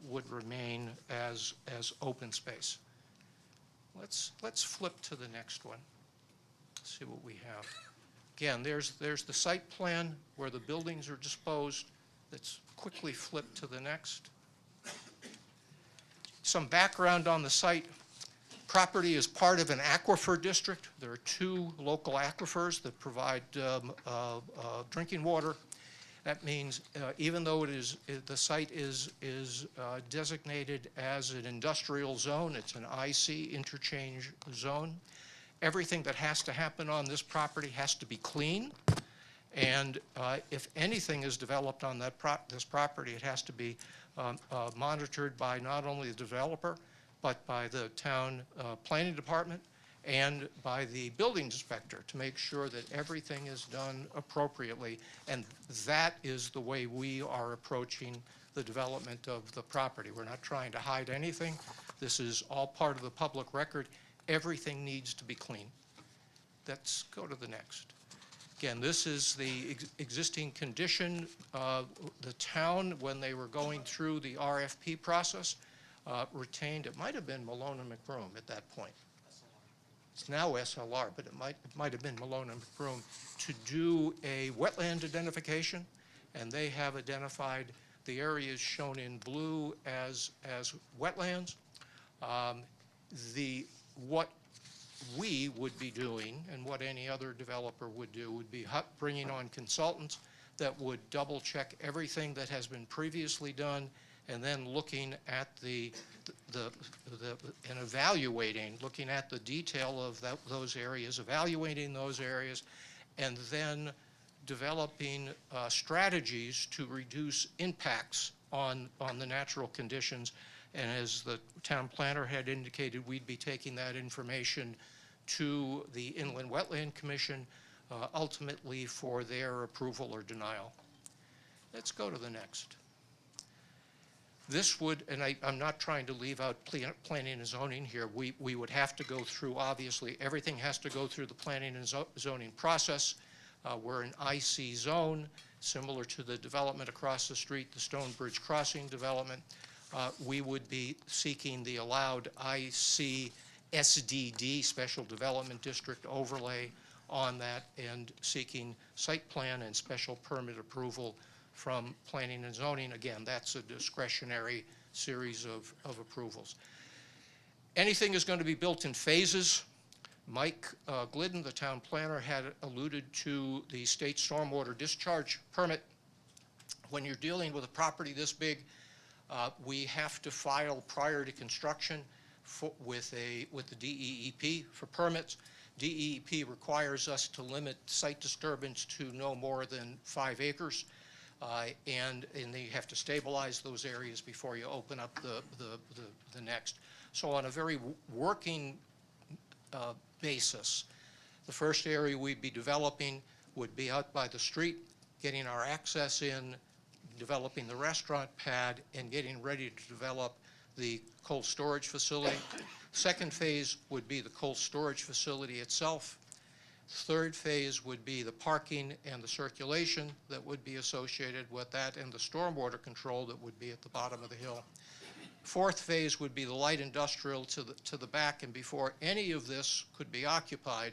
would remain as open space. Let's flip to the next one. Let's see what we have. Again, there's the site plan where the buildings are disposed. Let's quickly flip to the next. Some background on the site. Property is part of an aquifer district. There are 2 local aquifers that provide drinking water. That means even though the site is designated as an industrial zone, it's an IC, interchange zone. Everything that has to happen on this property has to be clean. And if anything is developed on this property, it has to be monitored by not only the developer, but by the town planning department and by the building inspector to make sure that everything is done appropriately. And that is the way we are approaching the development of the property. We're not trying to hide anything. This is all part of the public record. Everything needs to be clean. Let's go to the next. Again, this is the existing condition. The town, when they were going through the RFP process, retained, it might have been Malone and McBroom at that point. It's now SLR, but it might have been Malone and McBroom to do a wetland identification, and they have identified the areas shown in blue as wetlands. What we would be doing, and what any other developer would do, would be bringing on consultants that would double check everything that has been previously done, and then looking at and evaluating, looking at the detail of those areas, evaluating those areas, and then developing strategies to reduce impacts on the natural conditions. And as the town planner had indicated, we'd be taking that information to the Inland Wetland Commission, ultimately for their approval or denial. Let's go to the next. This would, and I'm not trying to leave out planning and zoning here, we would have to go through, obviously, everything has to go through the planning and zoning process. We're an IC zone, similar to the development across the street, the Stonebridge Crossing development. We would be seeking the allowed IC SDD, Special Development District overlay on that, and seeking site plan and special permit approval from planning and zoning. Again, that's a discretionary series of approvals. Anything is going to be built in phases. Mike Glidden, the town planner, had alluded to the state stormwater discharge permit. When you're dealing with a property this big, we have to file prior to construction with the DEEP for permits. DEEP requires us to limit site disturbance to no more than 5 acres. And you have to stabilize those areas before you open up the next. So on a very working basis, the first area we'd be developing would be out by the street, getting our access in, developing the restaurant pad, and getting ready to develop the cold storage facility. Second phase would be the cold storage facility itself. Third phase would be the parking and the circulation that would be associated with that, and the stormwater control that would be at the bottom of the hill. Fourth phase would be the light industrial to the back, and before any of this could be occupied,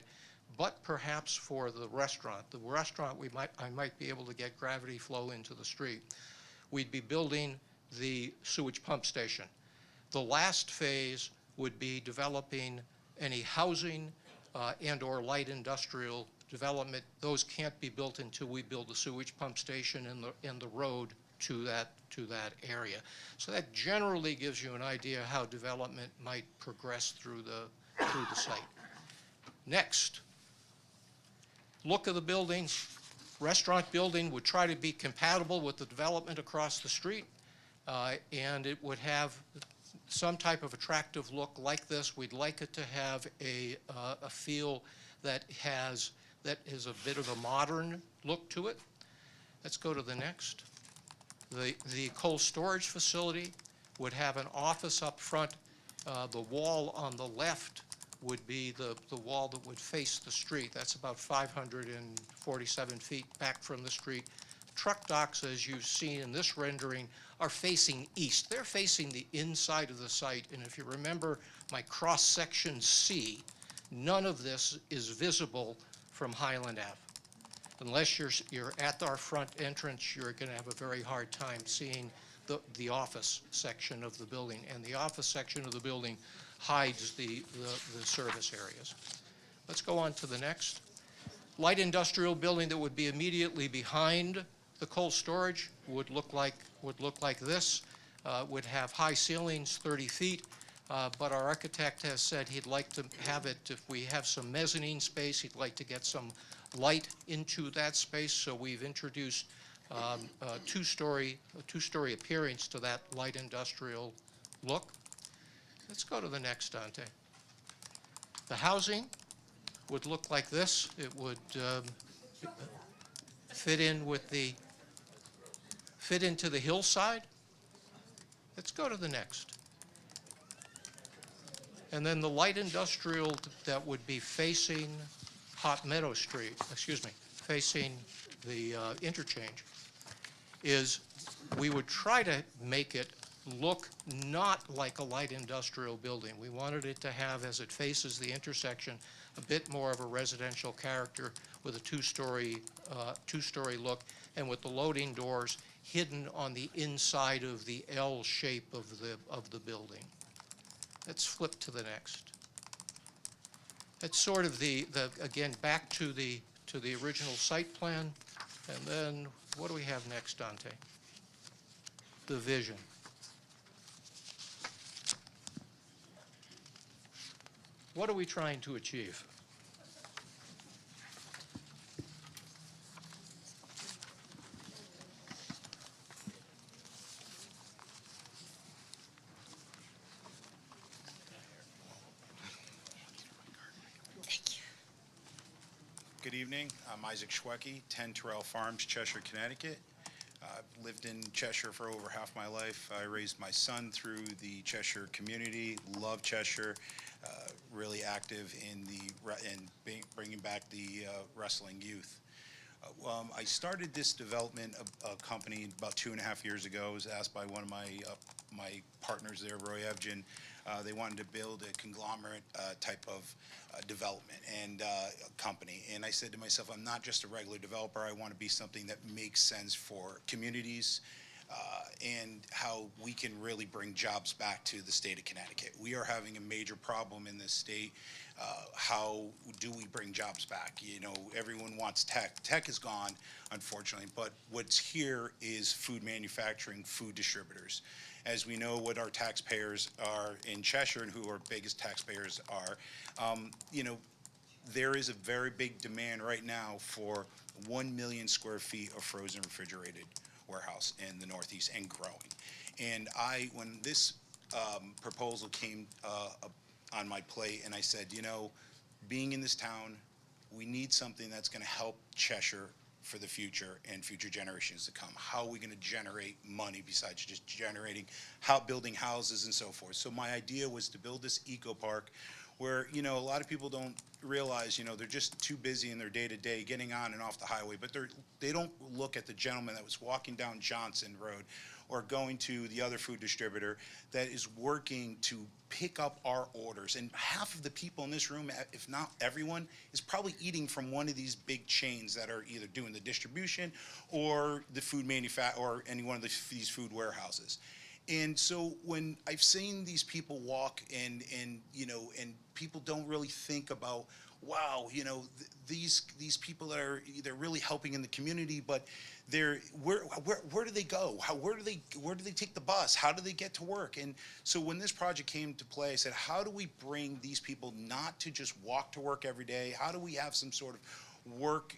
but perhaps for the restaurant. The restaurant, I might be able to get gravity flow into the street. We'd be building the sewage pump station. The last phase would be developing any housing and/or light industrial development. Those can't be built until we build the sewage pump station and the road to that area. So that generally gives you an idea how development might progress through the site. Next, look of the building. Restaurant building would try to be compatible with the development across the street, and it would have some type of attractive look like this. We'd like it to have a feel that is a bit of a modern look to it. Let's go to the next. The cold storage facility would have an office up front. The wall on the left would be the wall that would face the street. That's about 547 feet back from the street. Truck docks, as you've seen in this rendering, are facing east. They're facing the inside of the site, and if you remember my cross-section C, none of this is visible from Highland Ave. Unless you're at our front entrance, you're going to have a very hard time seeing the office section of the building, and the office section of the building hides the service areas. Let's go on to the next. Light industrial building that would be immediately behind the cold storage would look like this. Would have high ceilings, 30 feet, but our architect has said he'd like to have it, if we have some mezzanine space, he'd like to get some light into that space, so we've introduced a two-story appearance to that light industrial look. Let's go to the next, Dante. The housing would look like this. It would fit into the hillside. Let's go to the next. And then the light industrial that would be facing Hot Meadow Street, facing the interchange, is we would try to make it look not like a light industrial building. We wanted it to have, as it faces the intersection, a bit more of a residential character with a two-story look, and with the loading doors hidden on the inside of the L shape of the building. Let's flip to the next. That's sort of again, back to the original site plan. And then what do we have next, Dante? The vision. What are we trying to achieve? Good evening. I'm Isaac Schwecke, 10 Terrell Farms, Cheshire, Connecticut. Lived in Cheshire for over half my life. I raised my son through the Cheshire community, love Cheshire, really active in bringing back the wrestling youth. I started this development company about 2.5 years ago. I was asked by one of my partners there, Roy Evgen. They wanted to build a conglomerate type of development and company. And I said to myself, I'm not just a regular developer. I want to be something that makes sense for communities and how we can really bring jobs back to the state of Connecticut. We are having a major problem in this state. How do we bring jobs back? You know, everyone wants tech. Tech is gone, unfortunately, but what's here is food manufacturing, food distributors. As we know what our taxpayers are in Cheshire and who our biggest taxpayers are, you know, there is a very big demand right now for 1 million square feet of frozen refrigerated warehouse in the Northeast and growing. And when this proposal came on my plate, and I said, you know, being in this town, we need something that's going to help Cheshire for the future and future generations to come. How are we going to generate money besides just building houses and so forth? So my idea was to build this eco park where, you know, a lot of people don't realize, you know, they're just too busy in their day-to-day getting on and off the highway, but they don't look at the gentleman that was walking down Johnson Road or going to the other food distributor that is working to pick up our orders. And half of the people in this room, if not everyone, is probably eating from one of these big chains that are either doing the distribution or the food or any one of these food warehouses. And so when I've seen these people walk and you know, and people don't really think about, wow, you know, these people they're really helping in the community, but where do they go? Where do they take the bus? How do they get to work? And so when this project came to play, I said, how do we bring these people not to just walk to work every day? How do we have some sort of work,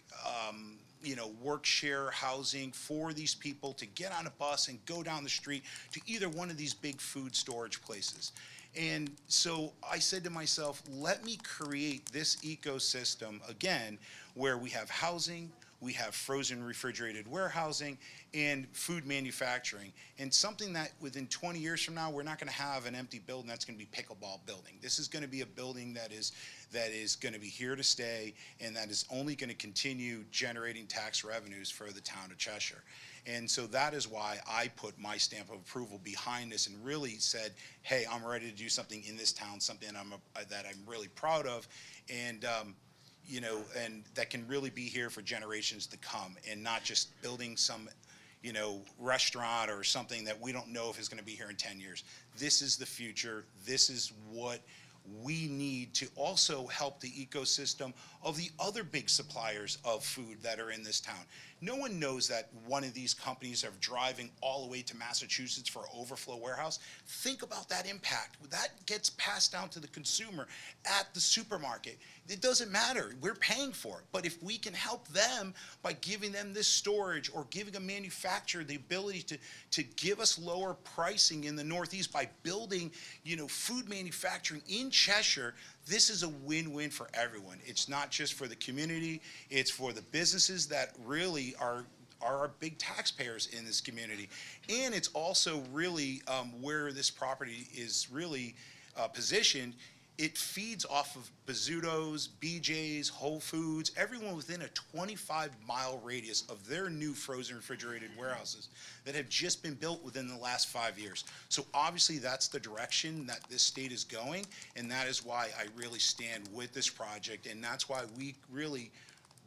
you know, work share housing for these people to get on a bus and go down the street to either one of these big food storage places? And so I said to myself, let me create this ecosystem again, where we have housing, we have frozen refrigerated warehousing, and food manufacturing. And something that within 20 years from now, we're not gonna have an empty building that's gonna be pickleball building. This is gonna be a building that is gonna be here to stay, and that is only gonna continue generating tax revenues for the town of Cheshire. And so that is why I put my stamp of approval behind this and really said, hey, I'm ready to do something in this town, something that I'm really proud of, and you know, and that can really be here for generations to come, and not just building some, you know, restaurant or something that we don't know if is going to be here in 10 years. This is the future. This is what we need to also help the ecosystem of the other big suppliers of food that are in this town. No one knows that one of these companies are driving all the way to Massachusetts for an overflow warehouse. Think about that impact. That gets passed down to the consumer at the supermarket. It doesn't matter. We're paying for it. But if we can help them by giving them this storage or giving a manufacturer the ability to give us lower pricing in the Northeast by building, you know, food manufacturing in Cheshire, this is a win-win for everyone. It's not just for the community, it's for the businesses that really are our big taxpayers in this community. And it's also really where this property is really positioned. It feeds off of Bizzuto's, BJ's, Whole Foods, everyone within a 25-mile radius of their new frozen refrigerated warehouses that have just been built within the last 5 years. So obviously that's the direction that this state is going, and that is why I really stand with this project, and that's why we really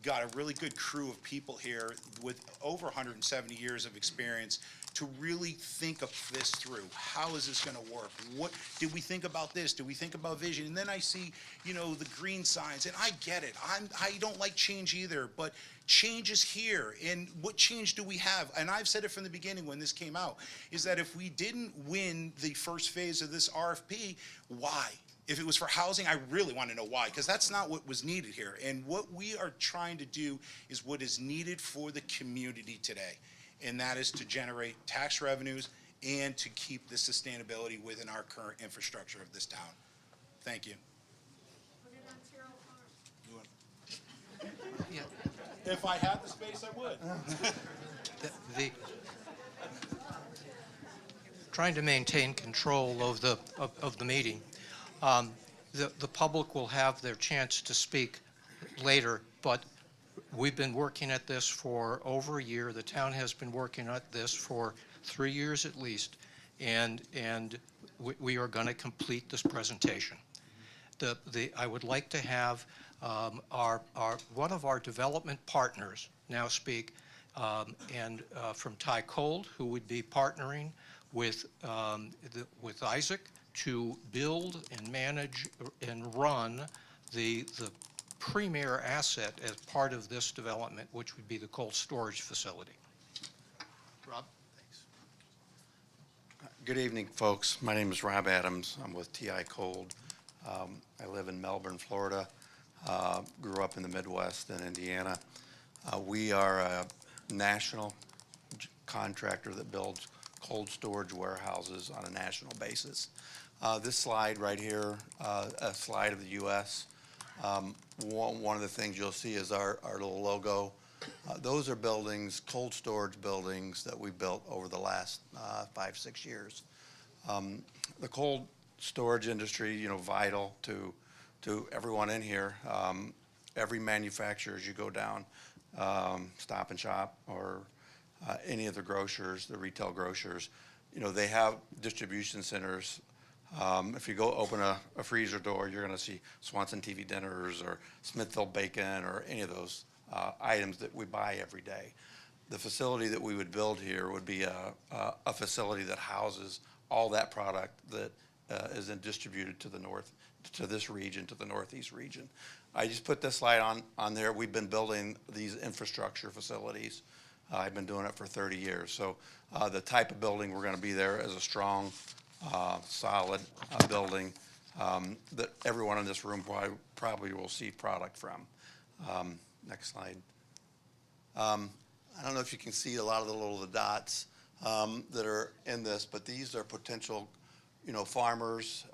got a really good crew of people here with over 170 years of experience to really think of this through. How is this gonna work? What, did we think about this? Did we think about vision? And then I see, you know, the green signs, and I get it. I don't like change either, but change is here. And what change do we have? And I've said it from the beginning when this came out, is that if we didn't win the first phase of this RFP, why? If it was for housing, I really want to know why, because that's not what was needed here. And what we are trying to do is what is needed for the community today, and that is to generate tax revenues and to keep the sustainability within our current infrastructure of this town. Thank you. Yeah, If I had the space, I would. the trying to maintain control of the meeting. The public will have their chance to speak later, but we've been working at this for over a year. The town has been working at this for 3 years at least, and we are going to complete this presentation. I would like to have one of our development partners now speak, and from Ty Cold, who would be partnering with Isaac to build and manage and run the premier asset as part of this development, which would be the cold storage facility. Rob? Good evening, folks. My name is Rob Adams. I'm with TI Cold. I live in Melbourne, Florida. Grew up in the Midwest and Indiana. We are a national contractor that builds cold storage warehouses on a national basis. This slide right here, a slide of the U.S. One of the things you'll see is our little logo. Those are buildings, cold storage buildings that we built over the last 5-6 years. The cold storage industry, you know, vital to everyone in here. Every manufacturer, as you go down, Stop and Shop or any of the grocers, the retail grocers, you know, they have distribution centers. If you go open a freezer door, you're going to see Swanson TV Dinners or Smithfield Bacon or any of those items that we buy every day. The facility that we would build here would be a facility that houses all that product that is then distributed to the north, to this region, to the northeast region. I just put this slide on there. We've been building these infrastructure facilities. I've been doing it for 30 years. So the type of building we're going to be there is a strong, solid building that everyone in this room probably will see product from. Next slide. I don't know if you can see a lot of the little dots that are in this, but these are potential, you know, farmers,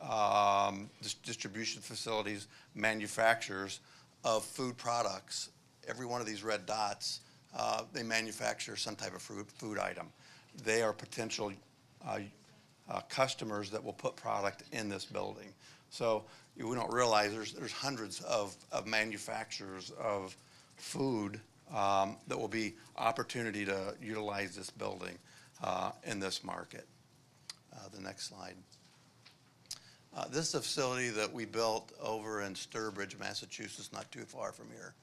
distribution facilities, manufacturers of food products. Every one of these red dots, they manufacture some type of food item. They are potential customers that will put product in this building. So we don't realize there's hundreds of manufacturers of food that will be opportunity to utilize this building in this market. The next slide. This is a facility that we built over in Sturbridge, Massachusetts, not too far from here.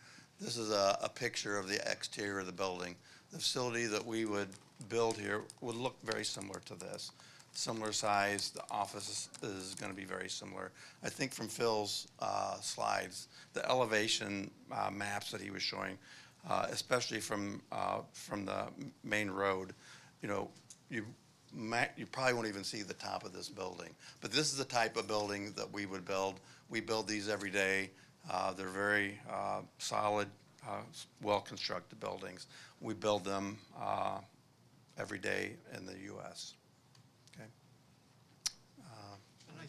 This is a picture of the exterior of the building. The facility that we would build here would look very similar to this. Similar size, the office is going to be very similar. I think from Phil's slides, the elevation maps that he was showing, especially from the main road, you know, you probably won't even see the top of this building. But this is the type of building that we would build. We build these every day. They're very solid, well-constructed buildings. We build them every day in the U.S. Okay. And I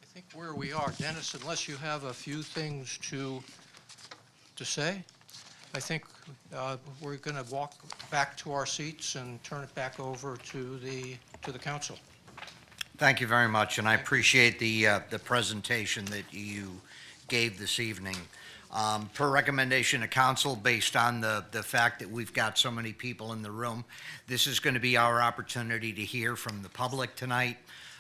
think where we are, Dennis, unless you have a few things to say, I think we're going to walk back to our seats and turn it back over to the council. Thank you very much, and I appreciate the presentation that you gave this evening. Per recommendation of council, based on the fact that we've got so many people in the room, this is going to be our opportunity to hear from the public tonight.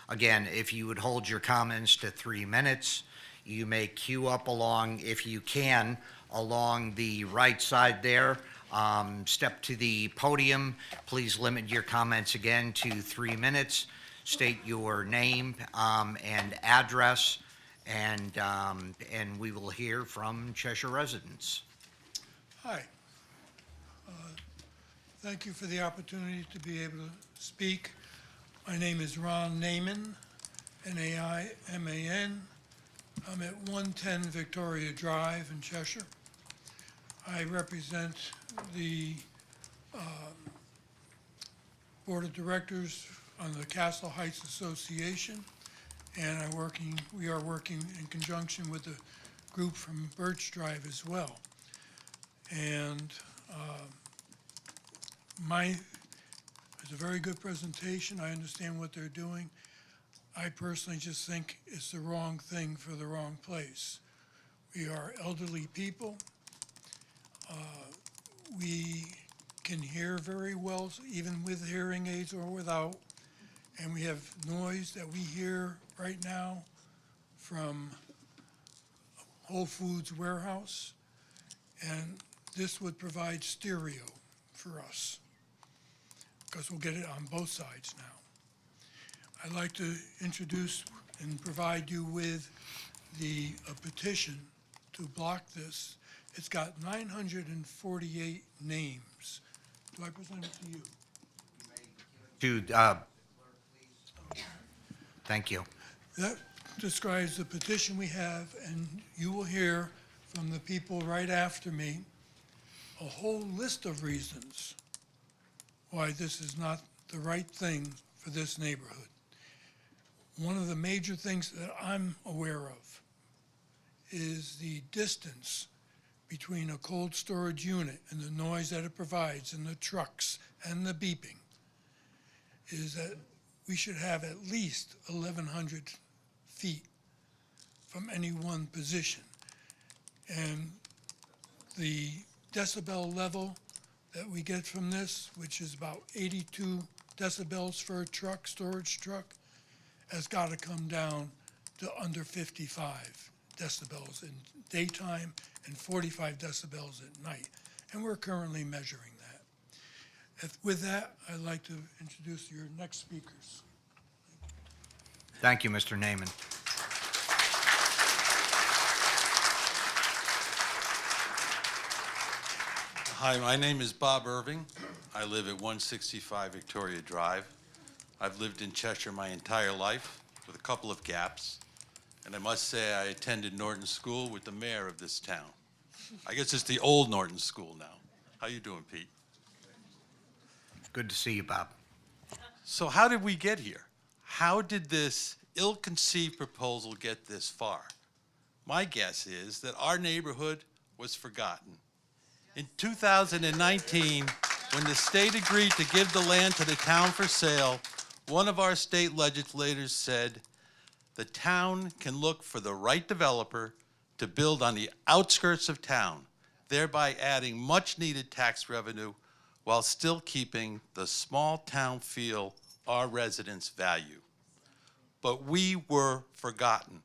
Again, if you would hold your comments to 3 minutes, you may queue up along, if you can, along the right side there. Step to the podium. Please limit your comments again to 3 minutes. State your name and address, and we will hear from Cheshire residents. Hi. Thank you for the opportunity to be able to speak. My name is Ron Naiman, N-A-I-M-A-N. I'm at 110 Victoria Drive in Cheshire. I represent the Board of Directors on the Castle Heights Association, and we are working in conjunction with the group from Birch Drive as well. And it's a very good presentation. I understand what they're doing. I personally just think it's the wrong thing for the wrong place. We are elderly people. We can hear very well, even with hearing aids or without. And we have noise that we hear right now from Whole Foods warehouse. And this would provide stereo for us, because we'll get it on both sides now. I'd like to introduce and provide you with a petition to block this. It's got 948 names. Do I present it to you? Thank you. That describes the petition we have, and you will hear from the people right after me a whole list of reasons why this is not the right thing for this neighborhood. One of the major things that I'm aware of is the distance between a cold storage unit and the noise that it provides and the trucks and the beeping, is that we should have at least 1,100 feet from any one position. And the decibel level that we get from this, which is about 82 decibels for a truck, storage truck, has got to come down to under 55 decibels in daytime and 45 decibels at night. And we're currently measuring that. With that, I'd like to introduce your next speakers. Thank you, Mr. Naaman. Hi, my name is Bob Irving. I live at 165 Victoria Drive. I've lived in Cheshire my entire life with a couple of gaps. And I must say I attended Norton School with the mayor of this town. I guess it's the old Norton School now. How you doing, Pete? Good to see you, Bob. So how did we get here? How did this ill-conceived proposal get this far? My guess is that our neighborhood was forgotten. In 2019, when the state agreed to give the land to the town for sale, one of our state legislators said, the town can look for the right developer to build on the outskirts of town, thereby adding much-needed tax revenue while still keeping the small town feel our residents value. But we were forgotten.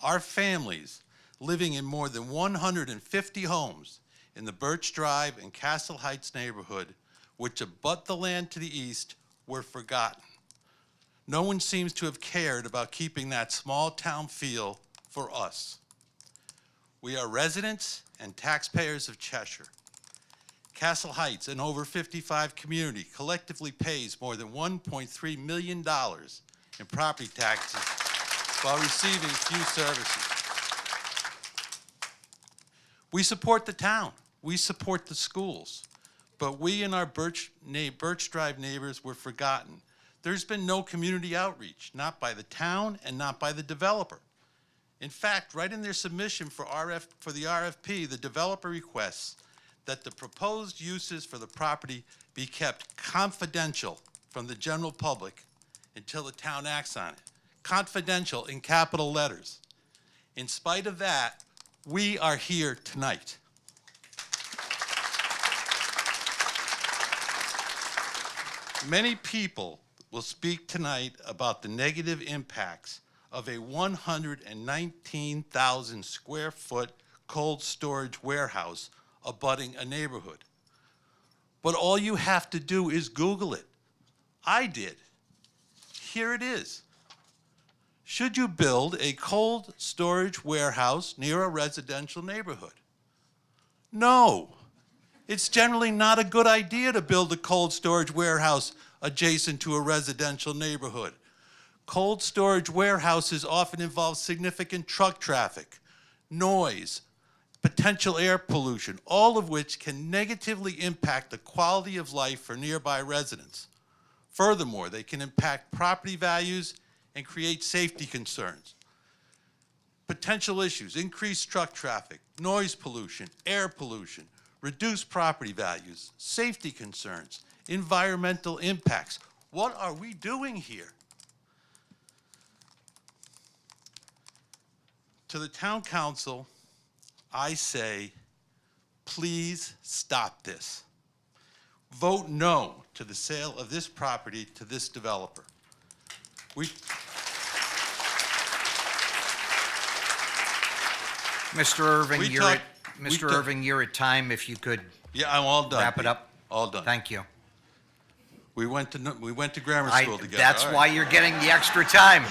Our families living in more than 150 homes in the Birch Drive and Castle Heights neighborhood, which abut the land to the east, were forgotten. No one seems to have cared about keeping that small town feel for us. We are residents and taxpayers of Cheshire. Castle Heights, an over 55 community, collectively pays more than $1.3 million in property taxes while receiving few services. We support the town. We support the schools. But we and our Birch Drive neighbors were forgotten. There's been no community outreach, not by the town and not by the developer. In fact, right in their submission for the RFP, the developer requests that the proposed uses for the property be kept confidential from the general public until the town acts on it. Confidential in capital letters. In spite of that, we are here tonight. Many people will speak tonight about the negative impacts of a 119,000 square foot cold storage warehouse abutting a neighborhood. But all you have to do is Google it. I did. Here it is. Should you build a cold storage warehouse near a residential neighborhood? No. It's generally not a good idea to build a cold storage warehouse adjacent to a residential neighborhood. Cold storage warehouses often involve significant truck traffic, noise, potential air pollution, all of which can negatively impact the quality of life for nearby residents. Furthermore, they can impact property values and create safety concerns. Potential issues: increased truck traffic, noise pollution, air pollution, reduced property values, safety concerns, environmental impacts. What are we doing here? To the town council, I say, please stop this. Vote no to the sale of this property to this developer. Mr. Irving, We you're talk- at, we Mr. talk- Irving, you're at time. If you could Yeah, I'm all done. wrap it Pete. up. All done. Thank you. We went to grammar I- school together. That's All why right. you're getting the extra time.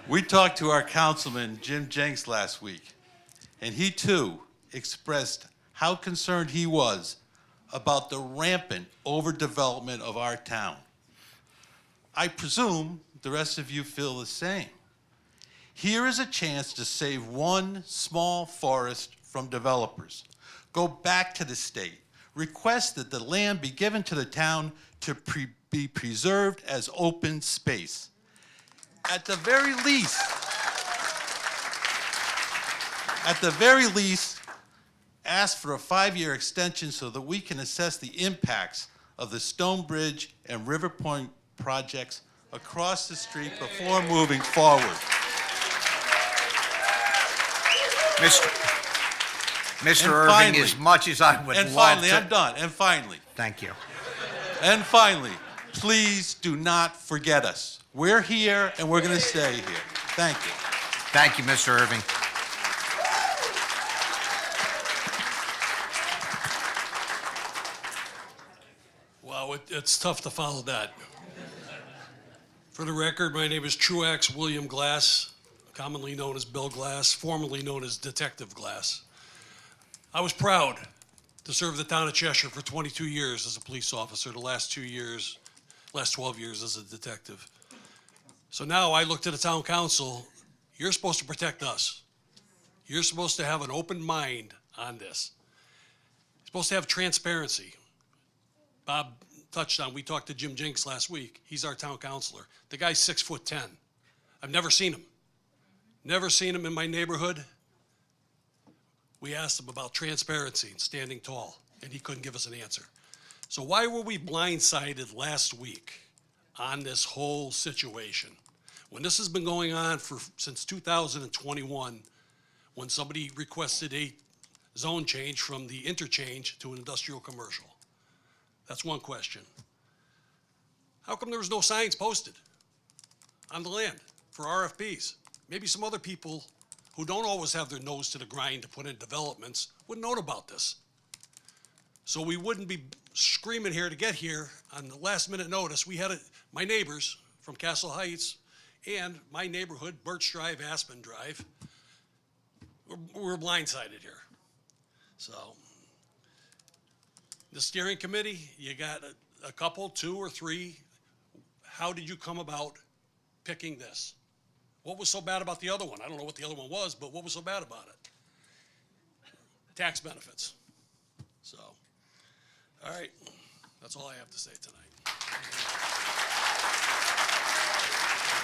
We talked to our councilman, Jim Jenks, last week, and he too expressed how concerned he was about the rampant overdevelopment of our town. I presume the rest of you feel the same. Here is a chance to save one small forest from developers. Go back to the state, request that the land be given to the town to be preserved as open space. At the very least, ask for a 5-year extension so that we can assess the impacts of the Stonebridge and River Point projects across the street before moving forward. Mr. And Irving, finally- as much as I would And love finally, to. I'm done, and finally, Thank you. please do not forget us. We're here and we're going to stay here. Thank you. Thank you, Mr. Irving. Wow, it's tough to follow that. For the record, my name is Truax William Glass, commonly known as Bill Glass, formerly known as Detective Glass. I was proud to serve the town of Cheshire for 22 years as a police officer, the last 12 years as a detective. So now I look to the town council, you're supposed to protect us. You're supposed to have an open mind on this. You're supposed to have transparency. Bob touched on, we talked to Jim Jinks last week. He's our town councilor. The guy's 6'10". I've never seen him. Never seen him in my neighborhood. We asked him about transparency and standing tall, and he couldn't give us an answer. So why were we blindsided last week on this whole situation? When this has been going on since 2021, when somebody requested a zone change from the interchange to an industrial commercial. That's one question. How come there was no signs posted on the land for RFPs? Maybe some other people who don't always have their nose to the grind to put in developments would know about this. So we wouldn't be screaming here to get here on the last minute notice. We had my neighbors from Castle Heights and my neighborhood, Birch Drive, Aspen Drive, we're blindsided here. So the steering committee, you got a couple, 2 or 3. How did you come about picking this? What was so bad about the other one? I don't know what the other one was, but what was so bad about it? Tax benefits. So, all right, that's all I have to say tonight.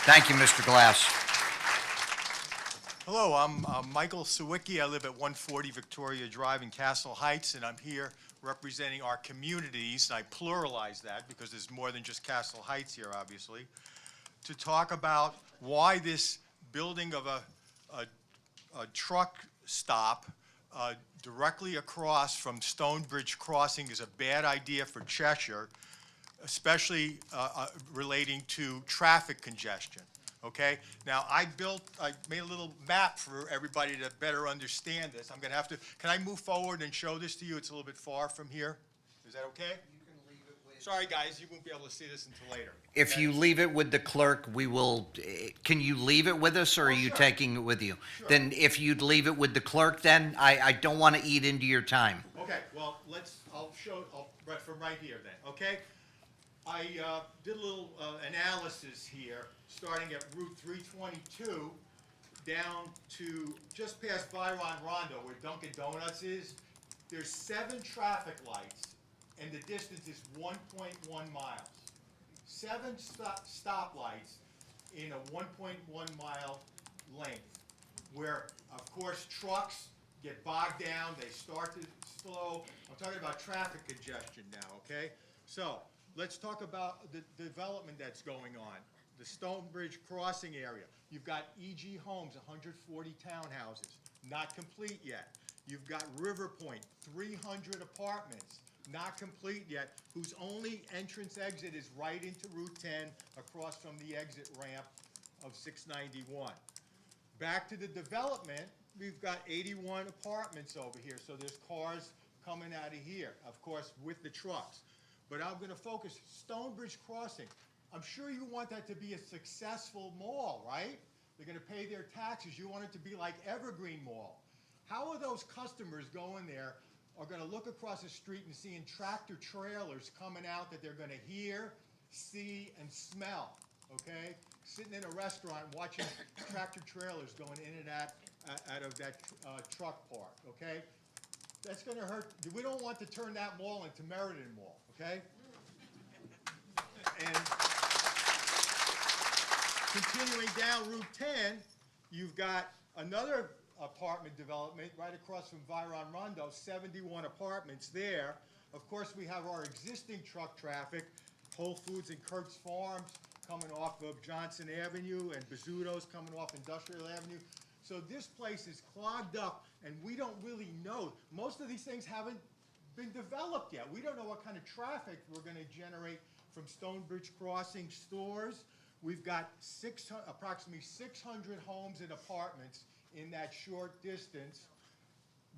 Thank you, Mr. Glass. Hello, I'm Michael Sawicki. I live at 140 Victoria Drive in Castle Heights, and I'm here representing our communities, and I pluralize that because there's more than just Castle Heights here, obviously, to talk about why this building of a truck stop directly across from Stonebridge Crossing is a bad idea for Cheshire, especially relating to traffic congestion. Okay? Now, I made a little map for everybody to better understand this. I'm going to have to, can I move forward and show this to you? It's a little bit far from here. Is that okay? You can leave it with. Sorry, guys, you won't be able to see this until later. If you leave it with the clerk, we will, can you leave it with us, or are you taking it with you? Sure. Then if you'd leave it with the clerk, then I don't want to eat into your time. Okay, well, I'll right from right here then, okay? I did a little analysis here, starting at Route 322 down to just past Byron Rondo, where Dunkin' Donuts is. There's 7 traffic lights, and the distance is 1.1 miles. 7 stoplights in a 1.1 mile length, where, of course, trucks get bogged down, they start to slow. I'm talking about traffic congestion now, okay? So, let's talk about the development that's going on. The Stonebridge Crossing area. You've got E.G. Homes, 140 townhouses, not complete yet. You've got River Point, 300 apartments, not complete yet, whose only entrance exit is right into Route 10 across from the exit ramp of 691. Back to the development, we've got 81 apartments over here, so there's cars coming out of here, of course, with the trucks. But I'm going to focus Stonebridge Crossing. I'm sure you want that to be a successful mall, right? They're going to pay their taxes. You want it to be like Evergreen Mall. How are those customers going there are going to look across the street and seeing tractor trailers coming out that they're going to hear, see, and smell, okay? Sitting in a restaurant watching tractor trailers going in and out of that truck park, okay? That's gonna hurt. We don't want to turn that mall into Meriden Mall, okay? And continuing down Route 10, you've got another apartment development right across from Viron Rondo, 71 apartments there. Of course, we have our existing truck traffic, Whole Foods and Kurt's Farms coming off of Johnson Avenue and Bizzuto's coming off Industrial Avenue. So this place is clogged up, and we don't really know. Most of these things haven't been developed yet. We don't know what kind of traffic we're gonna generate from Stonebridge Crossing stores. We've got approximately 600 homes and apartments in that short distance,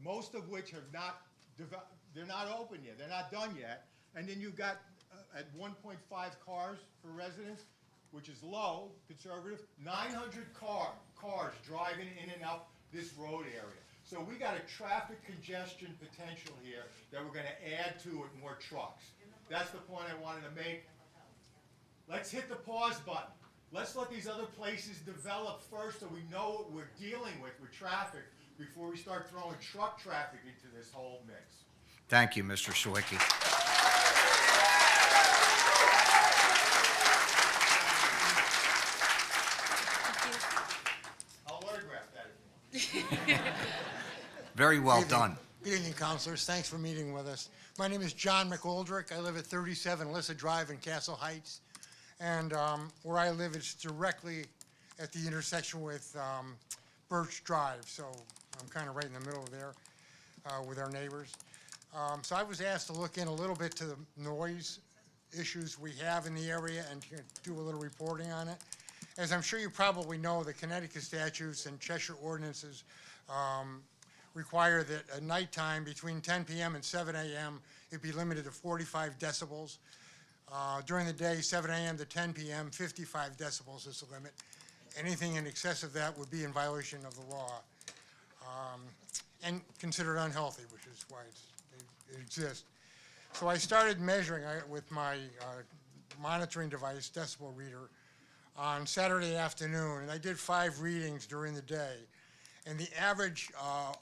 most of which have not they're not open yet, they're not done yet. And then you've got at 1.5 cars per residence, which is low, conservative, 900 cars driving in and out this road area. So we got a traffic congestion potential here that we're gonna add to it more trucks. That's the point I wanted to make. Let's hit the pause button. Let's let these other places develop first so we know what we're dealing with traffic before we start throwing truck traffic into this whole mix. Thank you, Mr. Sawicki. I'll autograph that if you want. Very well done. Good evening, councilors. Thanks for meeting with us. My name is John McGoldrick. I live at 37 Alyssa Drive in Castle Heights. And where I live is directly at the intersection with Birch Drive. So I'm kind of right in the middle of there with our neighbors. So I was asked to look in a little bit to the noise issues we have in the area and to do a little reporting on it. As I'm sure you probably know, the Connecticut statutes and Cheshire ordinances require that at nighttime between 10 p.m. and 7 a.m. it be limited to 45 decibels. During the day, 7 a.m. to 10 p.m., 55 decibels is the limit. Anything in excess of that would be in violation of the law and considered unhealthy, which is why it exists. So I started measuring with my monitoring device, decibel reader, on Saturday afternoon, and I did 5 readings during the day. And the average, I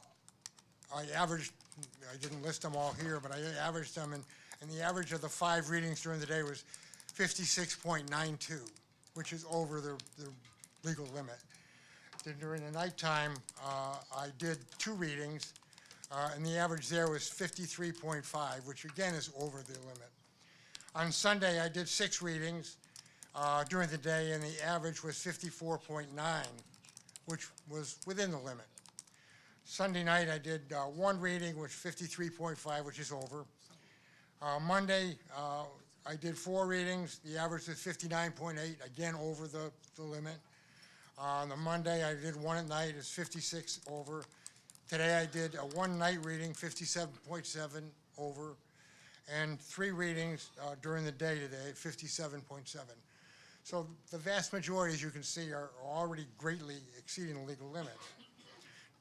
didn't list them all here, but I averaged them, and the average of the 5 readings during the day was 56.92, which is over the legal limit. Then during the nighttime, I did 2 readings, and the average there was 53.5, which again is over the limit. On Sunday, I did 6 readings during the day, and the average was 54.9, which was within the limit. Sunday night, I did 1 reading, which 53.5, which is over. Monday, I did 4 readings. The average was 59.8, again over the limit. On the Monday, I did 1 at night, it's 56 over. Today, I did a 1 night reading, 57.7 over, and 3 readings during the day today, 57.7. So the vast majority, as you can see, are already greatly exceeding the legal limits.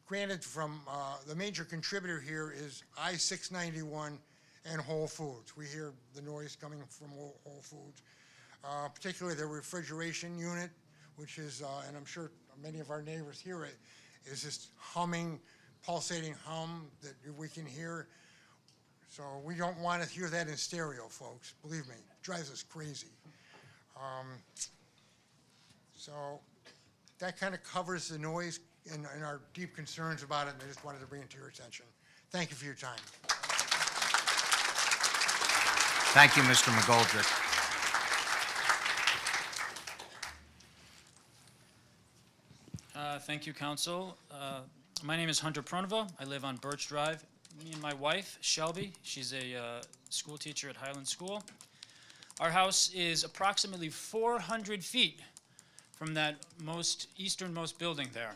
Granted, from the major contributor here is I-691 and Whole Foods. We hear the noise coming from Whole Foods, particularly their refrigeration unit, which is, and I'm sure many of our neighbors hear it, is this humming, pulsating hum that we can hear. So we don't want to hear that in stereo, folks. Believe me, it drives us crazy. So that kind of covers the noise and our deep concerns about it, and I just wanted to bring it to your attention. Thank you for your time. Thank you, Mr. McGoldrick. Thank you, Council. My name is Hunter Pronova. I live on Birch Drive. Me and my wife, Shelby, she's a school teacher at Highland School. Our house is approximately 400 feet from that easternmost building there.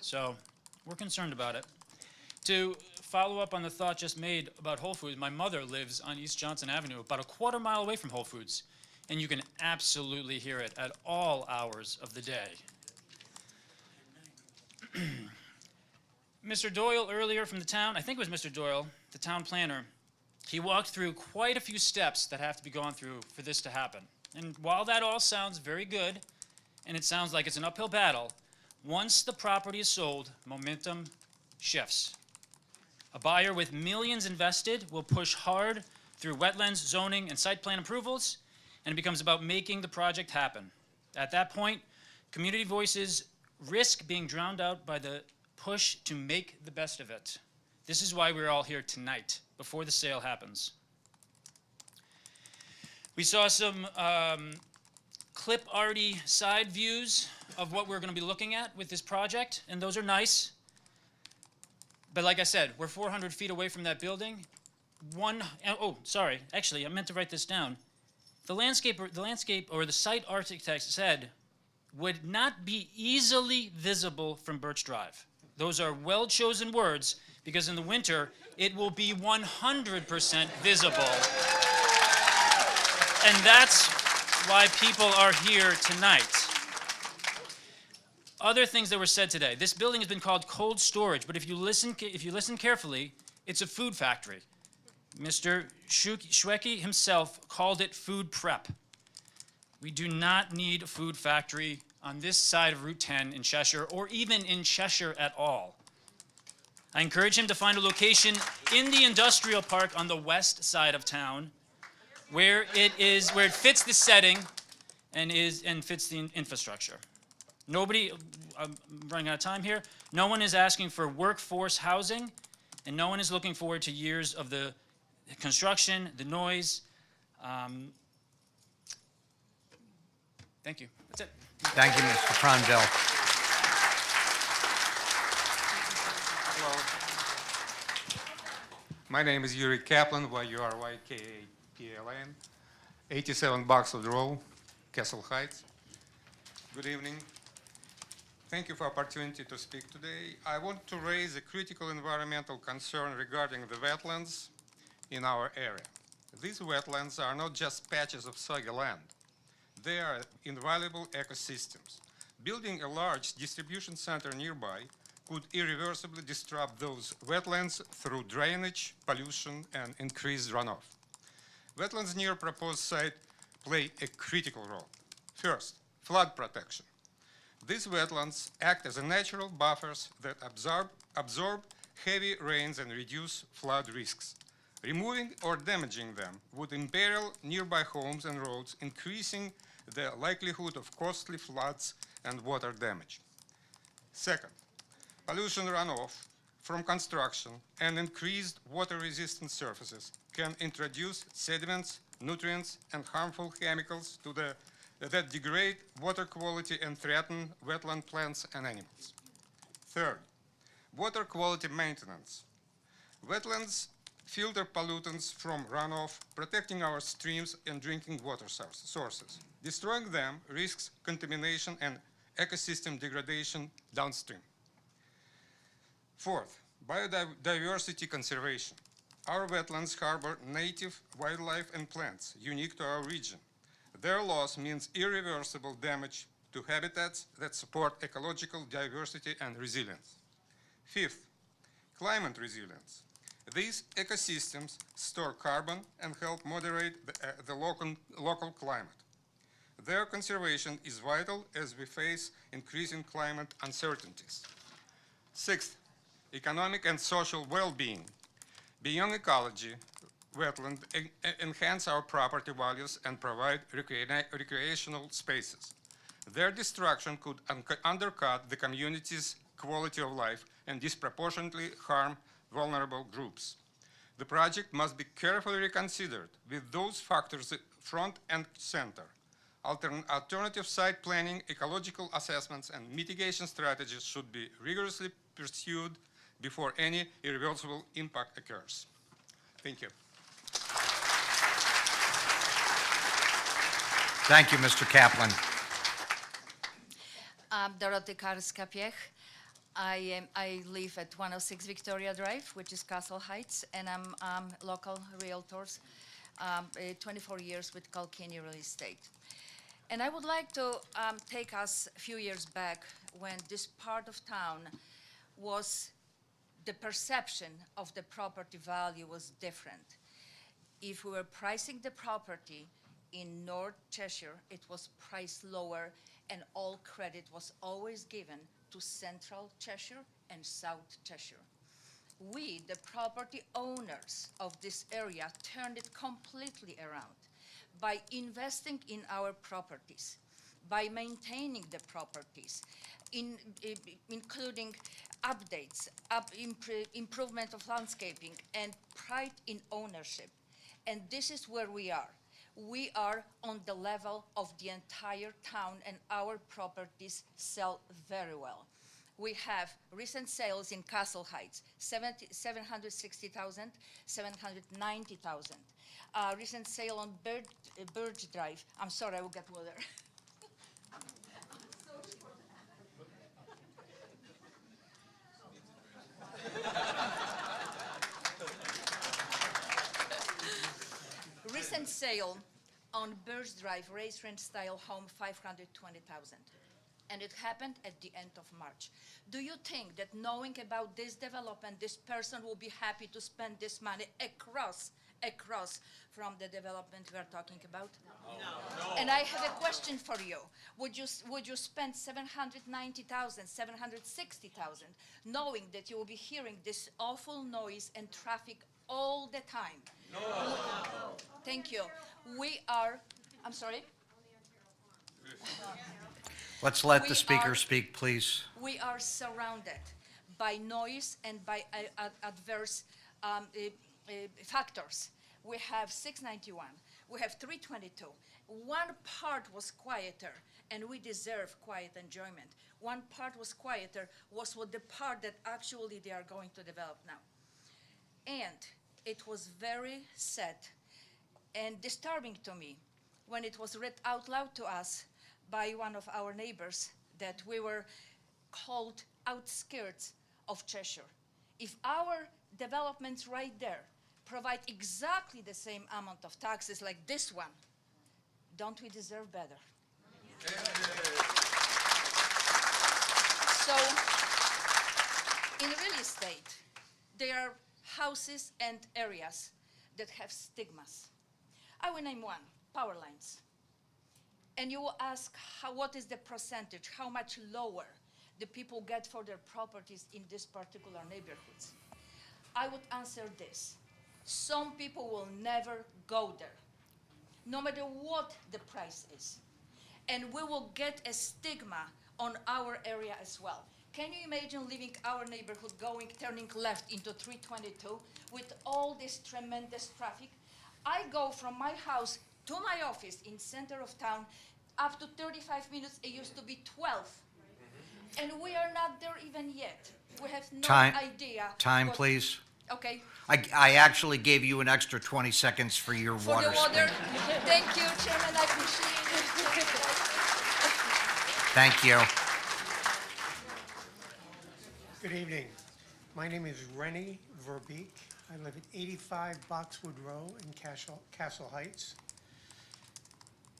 So we're concerned about it. To follow up on the thought just made about Whole Foods, my mother lives on East Johnson Avenue, about a quarter mile away from Whole Foods, and you can absolutely hear it at all hours of the day. Mr. Doyle earlier from the town, I think it was Mr. Doyle, the town planner, he walked through quite a few steps that have to be gone through for this to happen. And while that all sounds very good, and it sounds like it's an uphill battle, once the property is sold, momentum shifts. A buyer with millions invested will push hard through wetlands, zoning, and site plan approvals, and it becomes about making the project happen. At that point, community voices risk being drowned out by the push to make the best of it. This is why we're all here tonight, before the sale happens. We saw some clip arty side views of what we're going to be looking at with this project, and those are nice. But like I said, we're 400 feet away from that building. Sorry, actually, I meant to write this down. The landscape or the site architect said would not be easily visible from Birch Drive. Those are well-chosen words because in the winter, it will be 100% visible. And that's why people are here tonight. Other things that were said today. This building has been called cold storage, but if you listen carefully, it's a food factory. Mr. Schwecke himself called it food prep. We do not need a food factory on this side of Route 10 in Cheshire, or even in Cheshire at all. I encourage him to find a location in the industrial park on the west side of town where it fits the setting and fits the infrastructure. Nobody, I'm running out of time here, no one is asking for workforce housing, and no one is looking forward to years of the construction, the noise. Thank you. That's it. Thank you, Mr. Frondell. Hello. My name is Yuri Kaplan, Y-U-R-Y-K-A-P-L-A-N, 87 Boxwood Road, Castle Heights. Good evening. Thank you for the opportunity to speak today. I want to raise a critical environmental concern regarding the wetlands in our area. These wetlands are not just patches of soggy land. They are invaluable ecosystems. Building a large distribution center nearby could irreversibly disrupt those wetlands through drainage, pollution, and increased runoff. Wetlands near proposed site play a critical role. First, flood protection. These wetlands act as a natural buffers that absorb heavy rains and reduce flood risks. Removing or damaging them would imperil nearby homes and roads, increasing the likelihood of costly floods and water damage. Second, pollution runoff from construction and increased water-resistant surfaces can introduce sediments, nutrients, and harmful chemicals that degrade water quality and threaten wetland plants and animals. Third, water quality maintenance. Wetlands filter pollutants from runoff, protecting our streams and drinking water sources. Destroying them risks contamination and ecosystem degradation downstream. Fourth, biodiversity conservation. Our wetlands harbor native wildlife and plants unique to our region. Their loss means irreversible damage to habitats that support ecological diversity and resilience. Fifth, climate resilience. These ecosystems store carbon and help moderate the local climate. Their conservation is vital as we face increasing climate uncertainties. Sixth, economic and social well-being. Beyond ecology, wetlands enhance our property values and provide recreational spaces. Their destruction could undercut the community's quality of life and disproportionately harm vulnerable groups. The project must be carefully reconsidered with those factors front and center. Alternative site planning, ecological assessments, and mitigation strategies should be rigorously pursued before any irreversible impact occurs. Thank you. Thank you, Mr. Kaplan. I'm Dorothy Karska-Piech. I live at 106 Victoria Drive, which is Castle Heights, and I'm local realtors, 24 years with Kalkini Real Estate. And I would like to take us a few years back when this part of town was, the perception of the property value was different. If we were pricing the property in North Cheshire, it was priced lower, and all credit was always given to Central Cheshire and South Cheshire. we, the property owners of this area, turned it completely around by investing in our properties, by maintaining the properties, including updates, improvement of landscaping, and pride in ownership. And this is where we are. We are on the level of the entire town, and our properties sell very well. We have recent sales in Castle Heights, 760,000, 790,000. Recent sale on Birch Drive. I'm sorry, I will get water. Recent sale on Birch Drive, race rent style home, 520,000. And it happened at the end of March. Do you think that knowing about this development, this person will be happy to spend this money across from the development we are talking about? No. And I have a question for you. Would you spend 790,000, 760,000, knowing that you will be hearing this awful noise and traffic all the time? No. Thank you. We are, I'm sorry? Let's let We the speaker are- speak, please. We are surrounded by noise and by adverse factors. We have 691, we have 322. One part was quieter, and we deserve quiet enjoyment. One part was quieter, was what the part that actually they are going to develop now. And it was very sad and disturbing to me when it was read out loud to us by one of our neighbors that we were called outskirts of Cheshire. If our developments right there provide exactly the same amount of taxes like this one, don't we deserve better? So, in real estate, there are houses and areas that have stigmas. I will name one, power lines. And you will ask, what is the percentage, how much lower the people get for their properties in these particular neighborhoods? I would answer this. Some people will never go there, no matter what the price is. And we will get a stigma on our area as well. Can you imagine leaving our neighborhood turning left into 322 with all this tremendous traffic? I go from my house to my office in center of town up to 35 minutes. It used to be 12. And we are not there even yet. We have no idea. Time, please. Okay. I actually gave you an extra 20 seconds for your For water the water, speak. thank you, Chairman, I appreciate it. Thank you. Good evening. My name is Rennie Verbeek. I live at 85 Boxwood Row in Castle Heights.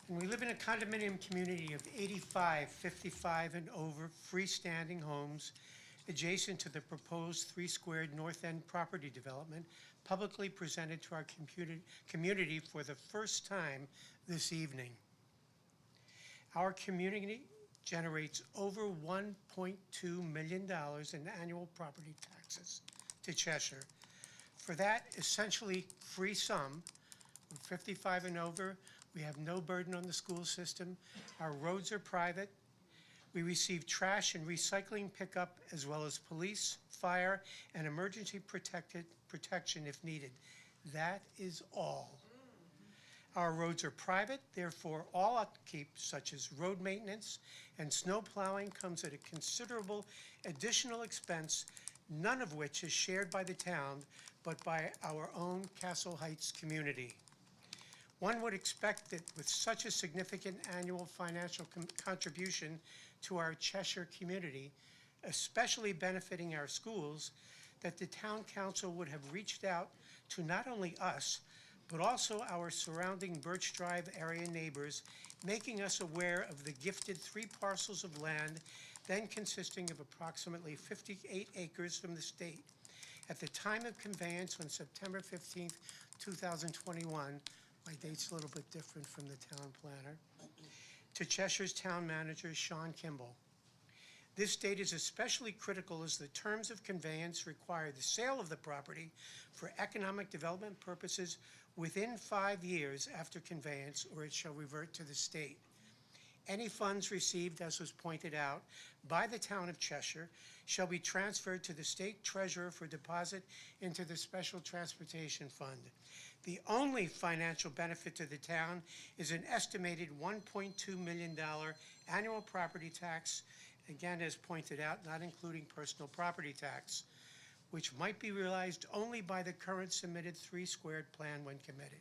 And we live in a condominium community of 85, 55 and over freestanding homes adjacent to the proposed 3-squared North End property development publicly presented to our community for the first time this evening. Our community generates over $1.2 million in annual property taxes to Cheshire. For that essentially free sum, with 55 and over, we have no burden on the school system. Our roads are private. We receive trash and recycling pickup, as well as police, fire, and emergency protection if needed. That is all. Our roads are private, therefore all upkeep, such as road maintenance and snow plowing, comes at a considerable additional expense, none of which is shared by the town, but by our own Castle Heights community. One would expect that with such a significant annual financial contribution to our Cheshire community, especially benefiting our schools, that the town council would have reached out to not only us, but also our surrounding Birch Drive area neighbors, making us aware of the gifted 3 parcels of land, then consisting of approximately 58 acres from the state. At the time of conveyance on September 15th, 2021, my date's a little bit different from the town planner, to Cheshire's town manager, Sean Kimball. This date is especially critical as the terms of conveyance require the sale of the property for economic development purposes within 5 years after conveyance, or it shall revert to the state. Any funds received, as was pointed out, by the town of Cheshire shall be transferred to the state treasurer for deposit into the Special Transportation Fund. The only financial benefit to the town is an estimated $1.2 million annual property tax, again, as pointed out, not including personal property tax, which might be realized only by the current submitted 3-squared plan when committed.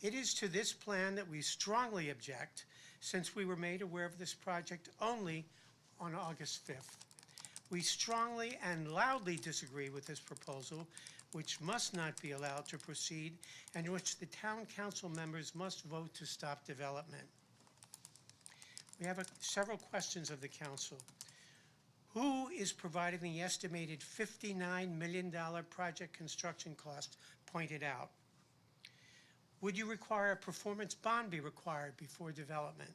It is to this plan that we strongly object, since we were made aware of this project only on August 5th. We strongly and loudly disagree with this proposal, which must not be allowed to proceed, and which the town council members must vote to stop development. We have several questions of the council. Who is providing the estimated $59 million project construction cost pointed out? Would you require a performance bond be required before development?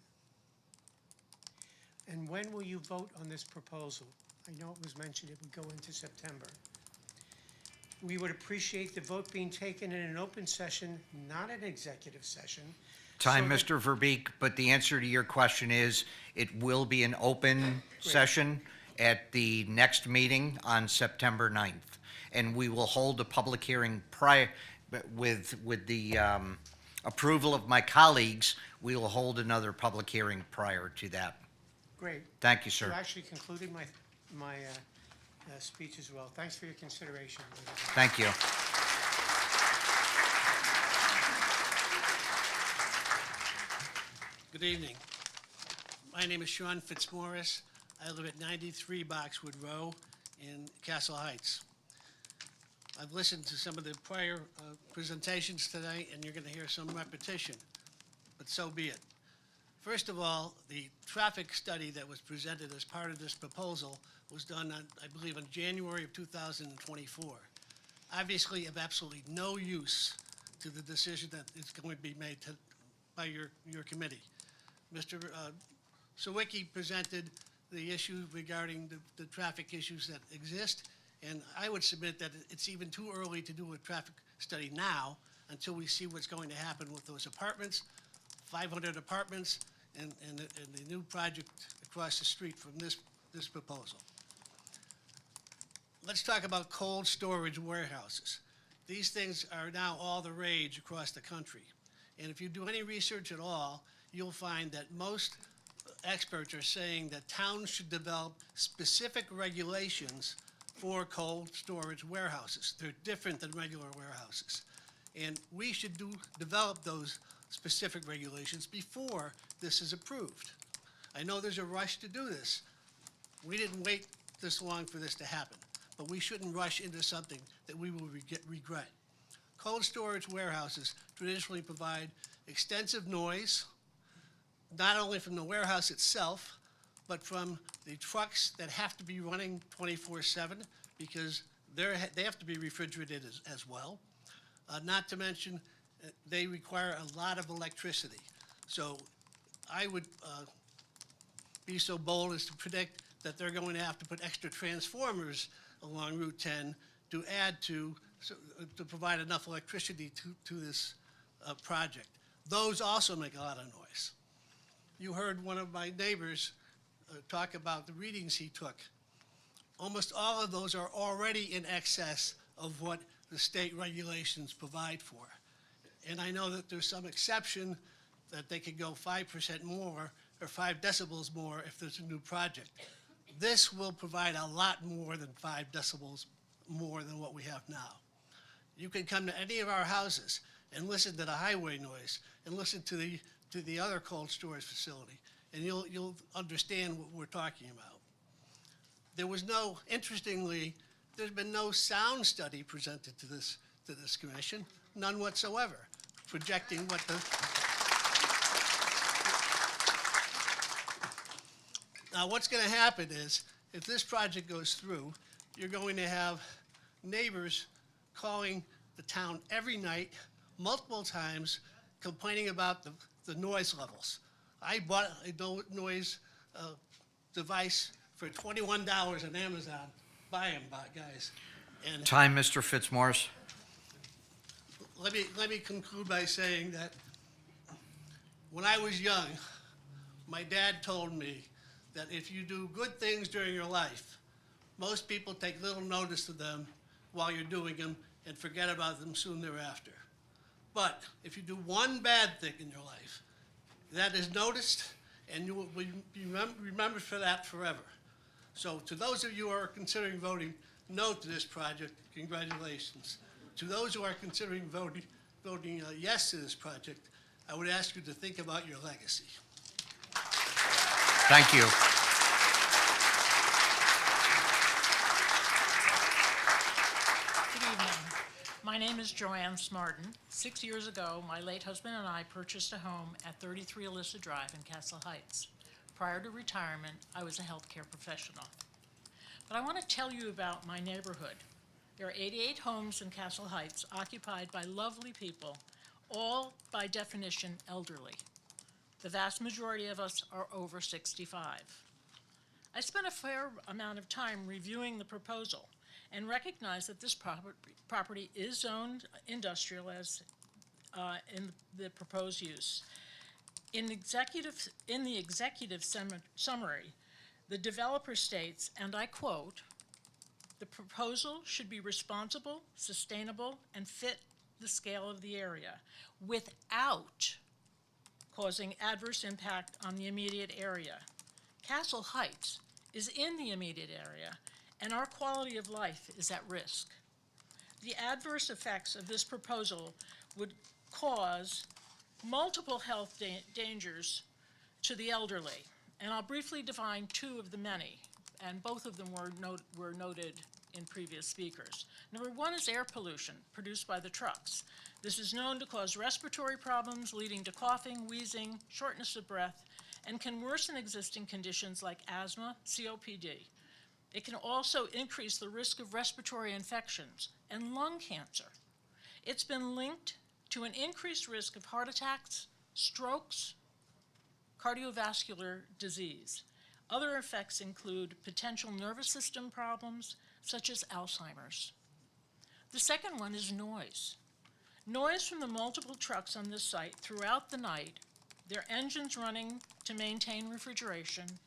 And when will you vote on this proposal? I know it was mentioned it would go into September. We would appreciate the vote being taken in an open session, not an executive session. Time, so that- Mr. Verbeek, but the answer to your question is, it will be an open session at the next meeting on September 9th. And we will hold a public hearing with the approval of my colleagues, we will hold another public hearing prior to that. Great. Thank you, sir. You're actually concluding my speech as well. Thanks for your consideration. Thank you. Good evening. My name is Sean Fitzmaurice. I live at 93 Boxwood Row in Castle Heights. I've listened to some of the prior presentations today, and you're going to hear some repetition, but so be it. First of all, the traffic study that was presented as part of this proposal was done, I believe, in January of 2024. Obviously, of absolutely no use to the decision that is going to be made by your committee. Mr. Sawicki presented the issue regarding the traffic issues that exist, and I would submit that it's even too early to do a traffic study now until we see what's going to happen with those apartments, 500 apartments, and the new project across the street from this proposal. Let's talk about cold storage warehouses. These things are now all the rage across the country. And if you do any research at all, you'll find that most experts are saying that towns should develop specific regulations for cold storage warehouses. They're different than regular warehouses. And we should develop those specific regulations before this is approved. I know there's a rush to do this. We didn't wait this long for this to happen, but we shouldn't rush into something that we will regret. Cold storage warehouses traditionally provide extensive noise, not only from the warehouse itself, but from the trucks that have to be running 24/7 because they have to be refrigerated as well. Not to mention, they require a lot of electricity. So I would be so bold as to predict that they're going to have to put extra transformers along Route 10 to add to provide enough electricity to this project. Those also make a lot of noise. You heard one of my neighbors talk about the readings he took. Almost all of those are already in excess of what the state regulations provide for. And I know that there's some exception that they could go 5% more or 5 decibels more if there's a new project. This will provide a lot more than 5 decibels more than what we have now. You can come to any of our houses and listen to the highway noise and listen to the other cold storage facility, and you'll understand what we're talking about. There was no, interestingly, there's been no sound study presented to this commission, none whatsoever, projecting what the. Now, what's going to happen is, if this project goes through, you're going to have neighbors calling the town every night, multiple times, complaining about the noise levels. I bought a noise device for $21 on Amazon. Buy them, guys. And Time, Mr. Fitzmaurice. let me conclude by saying that when I was young, my dad told me that if you do good things during your life, most people take little notice of them while you're doing them and forget about them soon thereafter. But if you do one bad thing in your life, that is noticed, and you will be remembered for that forever. So to those of you who are considering voting no to this project, congratulations. To those who are considering voting yes to this project, I would ask you to think about your legacy. Thank you. Good evening. My name is Joanne Smartin. 6 years ago, my late husband and I purchased a home at 33 Alyssa Drive in Castle Heights. Prior to retirement, I was a healthcare professional. But I want to tell you about my neighborhood. There are 88 homes in Castle Heights occupied by lovely people, all by definition elderly. The vast majority of us are over 65. I spent a fair amount of time reviewing the proposal and recognize that this property is zoned industrial as in the proposed use. In the executive summary, the developer states, and I quote, "The proposal should be responsible, sustainable, and fit the scale of the area without causing adverse impact on the immediate area." Castle Heights is in the immediate area, and our quality of life is at risk. The adverse effects of this proposal would cause multiple health dangers to the elderly, and I'll briefly define two of the many, and both of them were noted in previous speakers. Number one is air pollution produced by the trucks. This is known to cause respiratory problems leading to coughing, wheezing, shortness of breath, and can worsen existing conditions like asthma, COPD. It can also increase the risk of respiratory infections and lung cancer. It's been linked to an increased risk of heart attacks, strokes, cardiovascular disease. Other effects include potential nervous system problems such as Alzheimer's. The second one is noise. Noise from the multiple trucks on this site throughout the night, their engines running to maintain refrigeration,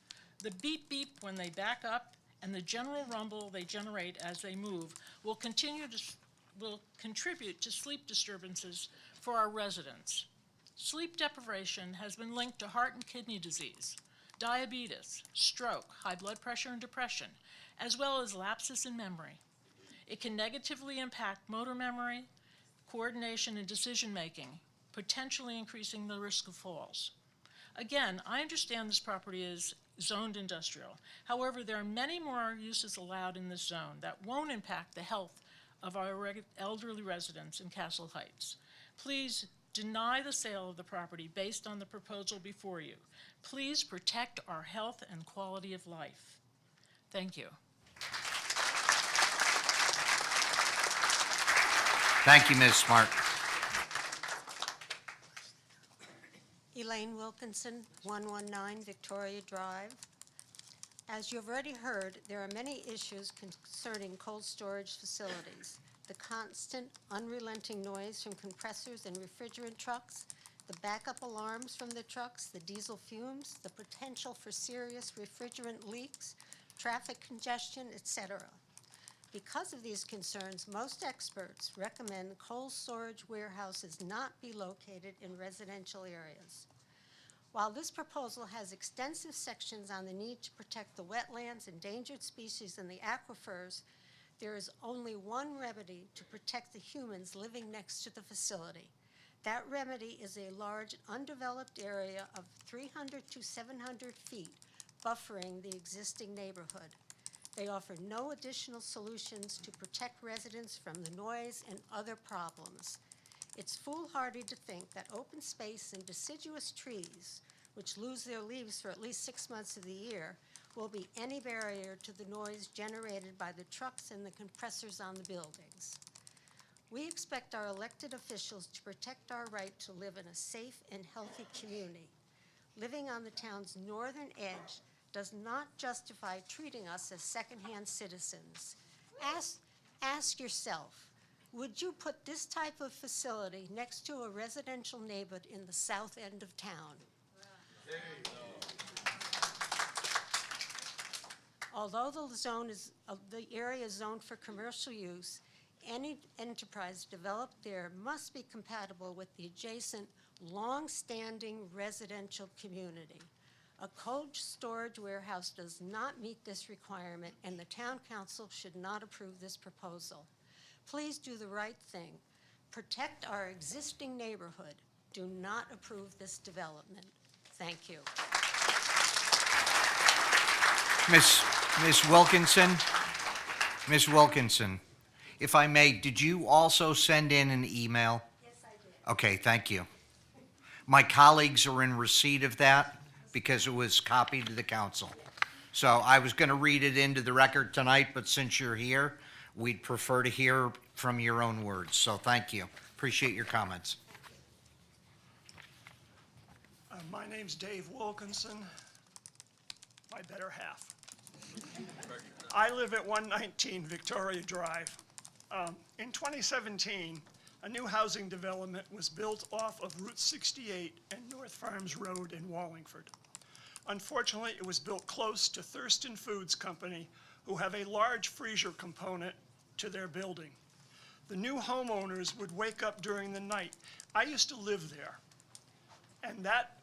the beep beep when they back up, and the general rumble they generate as they move will contribute to sleep disturbances for our residents. Sleep deprivation has been linked to heart and kidney disease, diabetes, stroke, high blood pressure, and depression, as well as lapses in memory. It can negatively impact motor memory, coordination, and decision-making, potentially increasing the risk of falls. Again, I understand this property is zoned industrial. However, there are many more uses allowed in this zone that won't impact the health of our elderly residents in Castle Heights. Please deny the sale of the property based on the proposal before you. Please protect our health and quality of life. Thank you. Thank you, Ms. Smart. Elaine Wilkinson, 119 Victoria Drive. As you have already heard, there are many issues concerning cold storage facilities. The constant, unrelenting noise from compressors and refrigerant trucks, the backup alarms from the trucks, the diesel fumes, the potential for serious refrigerant leaks, traffic congestion, etc. Because of these concerns, most experts recommend cold storage warehouses not be located in residential areas. While this proposal has extensive sections on the need to protect the wetlands, endangered species, and the aquifers, there is only one remedy to protect the humans living next to the facility. That remedy is a large undeveloped area of 300 to 700 feet buffering the existing neighborhood. They offer no additional solutions to protect residents from the noise and other problems. It's foolhardy to think that open space and deciduous trees, which lose their leaves for at least 6 months of the year, will be any barrier to the noise generated by the trucks and the compressors on the buildings. We expect our elected officials to protect our right to live in a safe and healthy community. Living on the town's northern edge, does not justify treating us as secondhand citizens. Ask yourself, would you put this type of facility next to a residential neighborhood in the south end of town? Although the area is zoned for commercial use, any enterprise developed there must be compatible with the adjacent long-standing residential community. A cold storage warehouse does not meet this requirement, and the town council should not approve this proposal. Please do the right thing. Protect our existing neighborhood. Do not approve this development. Thank you. Ms. Wilkinson? Ms. Wilkinson, if I may, did you also send in an email? Yes, I did. Okay, thank you. My colleagues are in receipt of that because it was copied to the council. So I was going to read it into the record tonight, but since you're here, we'd prefer to hear from your own words. So thank you. Appreciate your comments. My name's Dave Wilkinson, my better half. I live at 119 Victoria Drive. In 2017, a new housing development was built off of Route 68 and North Farms Road in Wallingford. Unfortunately, it was built close to Thurston Foods Company, who have a large freezer component to their building. The new homeowners would wake up during the night. I used to live there, and that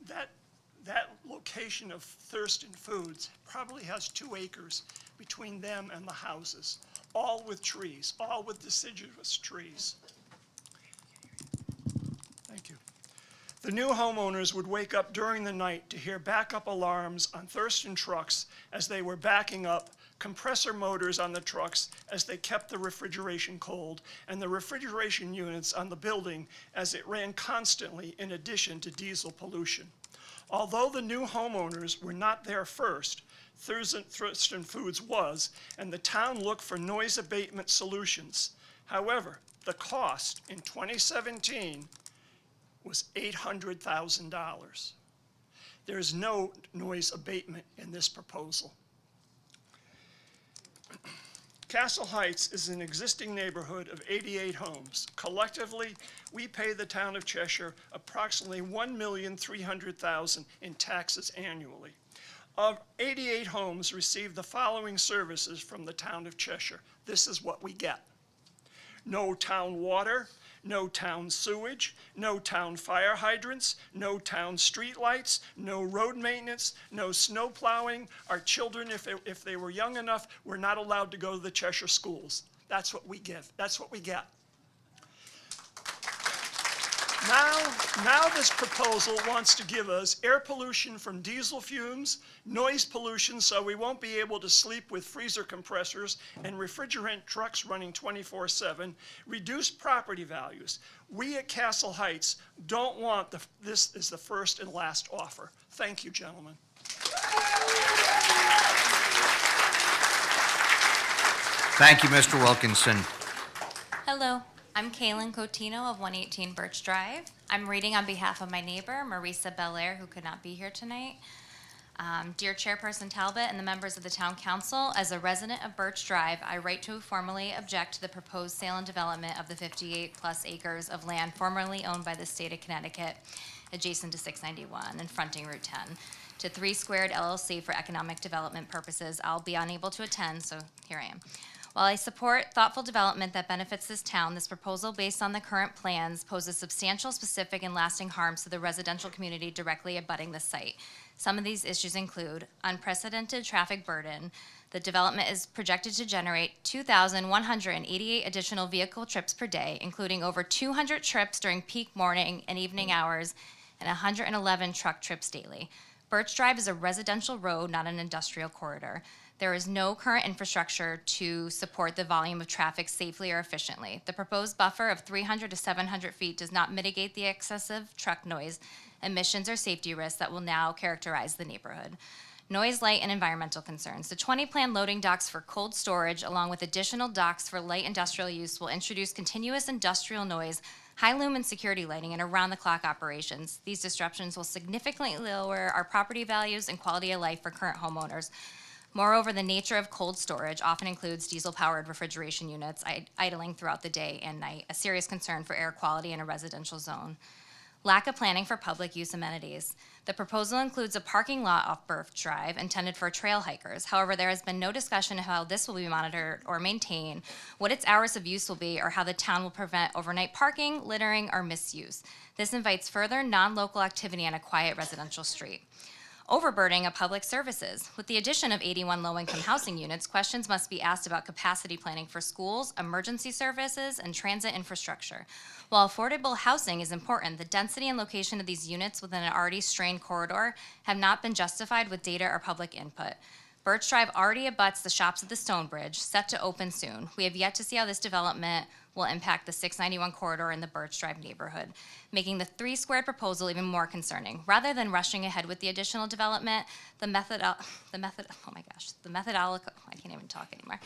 location of Thurston Foods probably has 2 acres between them and the houses, all with trees, all with deciduous trees. Thank you. The new homeowners would wake up during the night to hear backup alarms on Thurston trucks as they were backing up, compressor motors on the trucks as they kept the refrigeration cold, and the refrigeration units on the building as it ran constantly in addition to diesel pollution. Although the new homeowners were not there first, Thurston Foods was, and the town looked for noise abatement solutions. However, the cost in 2017 was $800,000. There is no noise abatement in this proposal. Castle Heights is an existing neighborhood of 88 homes. Collectively, we pay the town of Cheshire approximately $1,300,000 in taxes annually. Of 88 homes receive the following services from the town of Cheshire. This is what we get. No town water, no town sewage, no town fire hydrants, no town street lights, no road maintenance, no snow plowing. Our children, if they were young enough, were not allowed to go to the Cheshire schools. That's what we give. That's what we get. Now this proposal wants to give us air pollution from diesel fumes, noise pollution so we won't be able to sleep with freezer compressors and refrigerant trucks running 24/7, reduced property values. We at Castle Heights don't want this is the first and last offer. Thank you, gentlemen. Thank you, Mr. Wilkinson. Hello, I'm Kaylin Cotino of 118 Birch Drive. I'm reading on behalf of my neighbor, Marisa Belair, who could not be here tonight. Dear Chairperson Talbot and the members of the Town Council, as a resident of Birch Drive, I write to formally object to the proposed sale and development of the 58-plus acres of land formerly owned by the state of Connecticut, adjacent to 691 and fronting Route 10, to 3 Squared LLC for economic development purposes. I'll be unable to attend, so here I am. While I support thoughtful development that benefits this town, this proposal based on the current plans poses substantial, specific, and lasting harms to the residential community directly abutting the site. Some of these issues include unprecedented traffic burden. The development is projected to generate 2,188 additional vehicle trips per day, including over 200 trips during peak morning and evening hours, and 111 truck trips daily. Birch Drive is a residential road, not an industrial corridor. There is no current infrastructure to support the volume of traffic safely or efficiently. The proposed buffer of 300 to 700 feet does not mitigate the excessive truck noise, emissions, or safety risks that will now characterize the neighborhood. Noise, light, and environmental concerns. The 20 planned loading docks for cold storage, along with additional docks for light industrial use, will introduce continuous industrial noise, high lumen security lighting, and around-the-clock operations. These disruptions will significantly lower our property values and quality of life for current homeowners. Moreover, the nature of cold storage often includes diesel-powered refrigeration units idling throughout the day and night, a serious concern for air quality in a residential zone. Lack of planning for public use amenities. The proposal includes a parking lot off Birch Drive intended for trail hikers. However, there has been no discussion of how this will be monitored or maintained, what its hours of use will be, or how the town will prevent overnight parking, littering, or misuse. This invites further non-local activity on a quiet residential street. Overburdening of public services. With the addition of 81 low-income housing units, questions must be asked about capacity planning for schools, emergency services, and transit infrastructure. While affordable housing is important, the density and location of these units within an already strained corridor have not been justified with data or public input. Birch Drive already abuts the shops at the Stone Bridge, set to open soon. We have yet to see how this development will impact the 691 corridor in the Birch Drive neighborhood, making the 3 squared proposal even more concerning. Rather than rushing ahead with the additional development, I can't even talk anymore.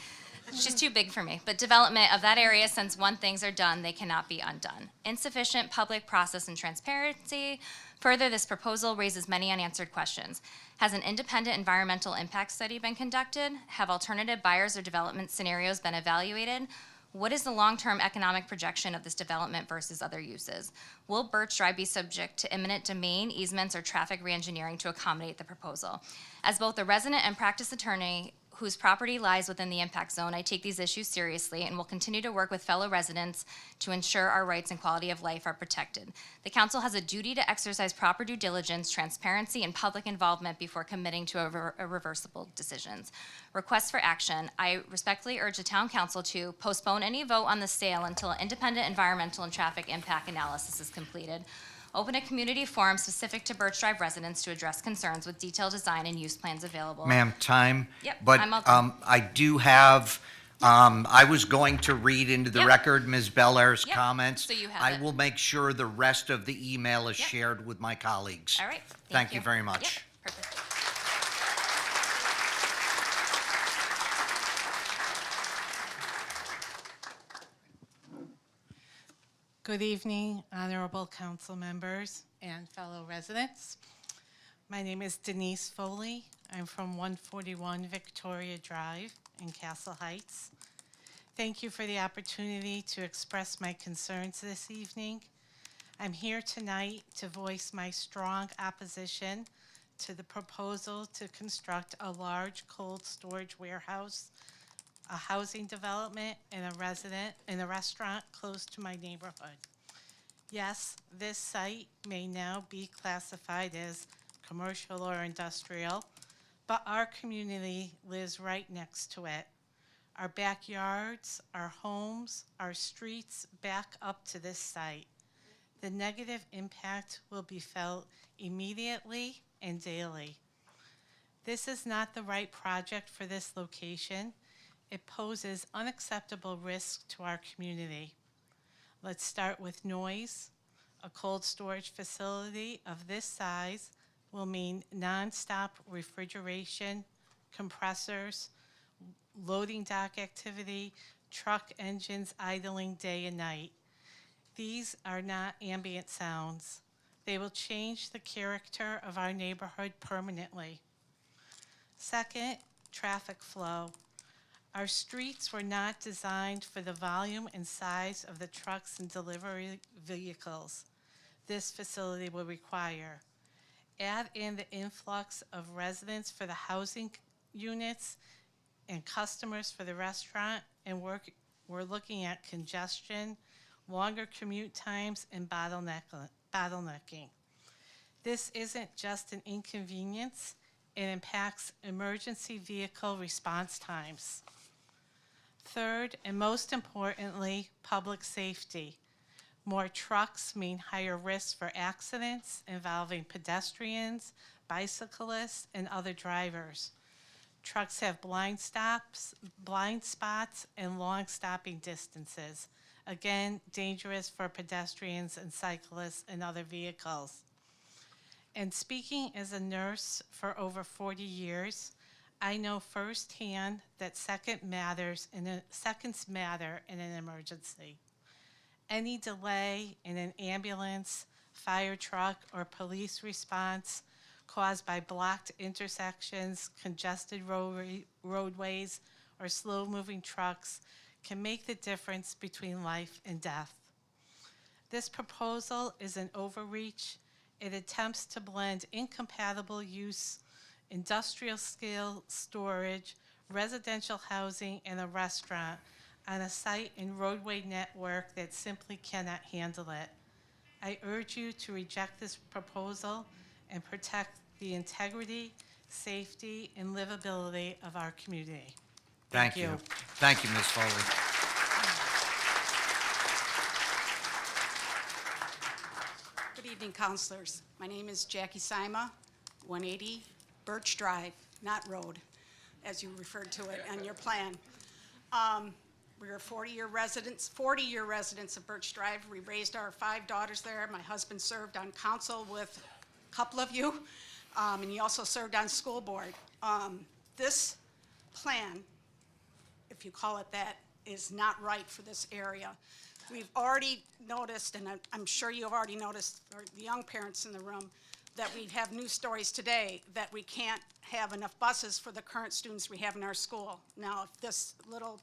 She's too big for me. But development of that area, since once things are done, they cannot be undone. Insufficient public process and transparency. Further, this proposal raises many unanswered questions. Has an independent environmental impact study been conducted? Have alternative buyers or development scenarios been evaluated? What is the long-term economic projection of this development versus other uses? Will Birch Drive be subject to eminent domain, easements, or traffic reengineering to accommodate the proposal? As both a resident and practice attorney whose property lies within the impact zone, I take these issues seriously and will continue to work with fellow residents to ensure our rights and quality of life are protected. The council has a duty to exercise proper due diligence, transparency, and public involvement before committing to irreversible decisions. Requests for action. I respectfully urge the town council to postpone any vote on the sale until an independent environmental and traffic impact analysis is completed. Open a community forum specific to Birch Drive residents to address concerns with detailed design and use plans available. Ma'am, time? Yep, But I'm all done. I do have, I was going to read into the Yep. record Ms. Belair's Yep, comments. so you have I it. will make sure the rest of the email is Yep. shared with my colleagues. All right. Thank you very much. Yep, perfect. Good evening, honorable council members and fellow residents. My name is Denise Foley. I'm from 141 Victoria Drive in Castle Heights. Thank you for the opportunity to express my concerns this evening. I'm here tonight to voice my strong opposition to the proposal to construct a large cold storage warehouse, a housing development, and a restaurant close to my neighborhood. Yes, this site may now be classified as commercial or industrial, but our community lives right next to it. Our backyards, our homes, our streets back up to this site. The negative impact will be felt immediately and daily. This is not the right project for this location. It poses unacceptable risk to our community. Let's start with noise. A cold storage facility of this size will mean nonstop refrigeration, compressors, loading dock activity, truck engines idling day and night. These are not ambient sounds. They will change the character of our neighborhood permanently. Second, traffic flow. Our streets were not designed for the volume and size of the trucks and delivery vehicles this facility will require. Add in the influx of residents for the housing units and customers for the restaurant, and we're looking at congestion, longer commute times, and bottlenecking. This isn't just an inconvenience, it impacts emergency vehicle response times. Third, and most importantly, public safety. More trucks mean higher risks for accidents involving pedestrians, bicyclists, and other drivers. Trucks have blind spots, and long stopping distances. Again, dangerous for pedestrians and cyclists and other vehicles. And speaking as a nurse for over 40 years, I know firsthand that seconds matter in an emergency. Any delay in an ambulance, fire truck, or police response caused by blocked intersections, congested roadways, or slow-moving trucks can make the difference between life and death. This proposal is an overreach. It attempts to blend incompatible use, industrial scale storage, residential housing, and a restaurant on a site and roadway network that simply cannot handle it. I urge you to reject this proposal and protect the integrity, safety, and livability of our community. Thank you. Thank you, Ms. Foley. Good evening, counselors. My name is Jackie Sima, 180 Birch Drive, not Road, as you referred to it on your plan. We are 40-year residents of Birch Drive. We raised our 5 daughters there. My husband served on council with a couple of you, and he also served on school board. This plan, if you call it that, is not right for this area. We've already noticed, and I'm sure you've already noticed, or the young parents in the room, that we have news stories today that we can't have enough buses for the current students we have in our school. Now, if this little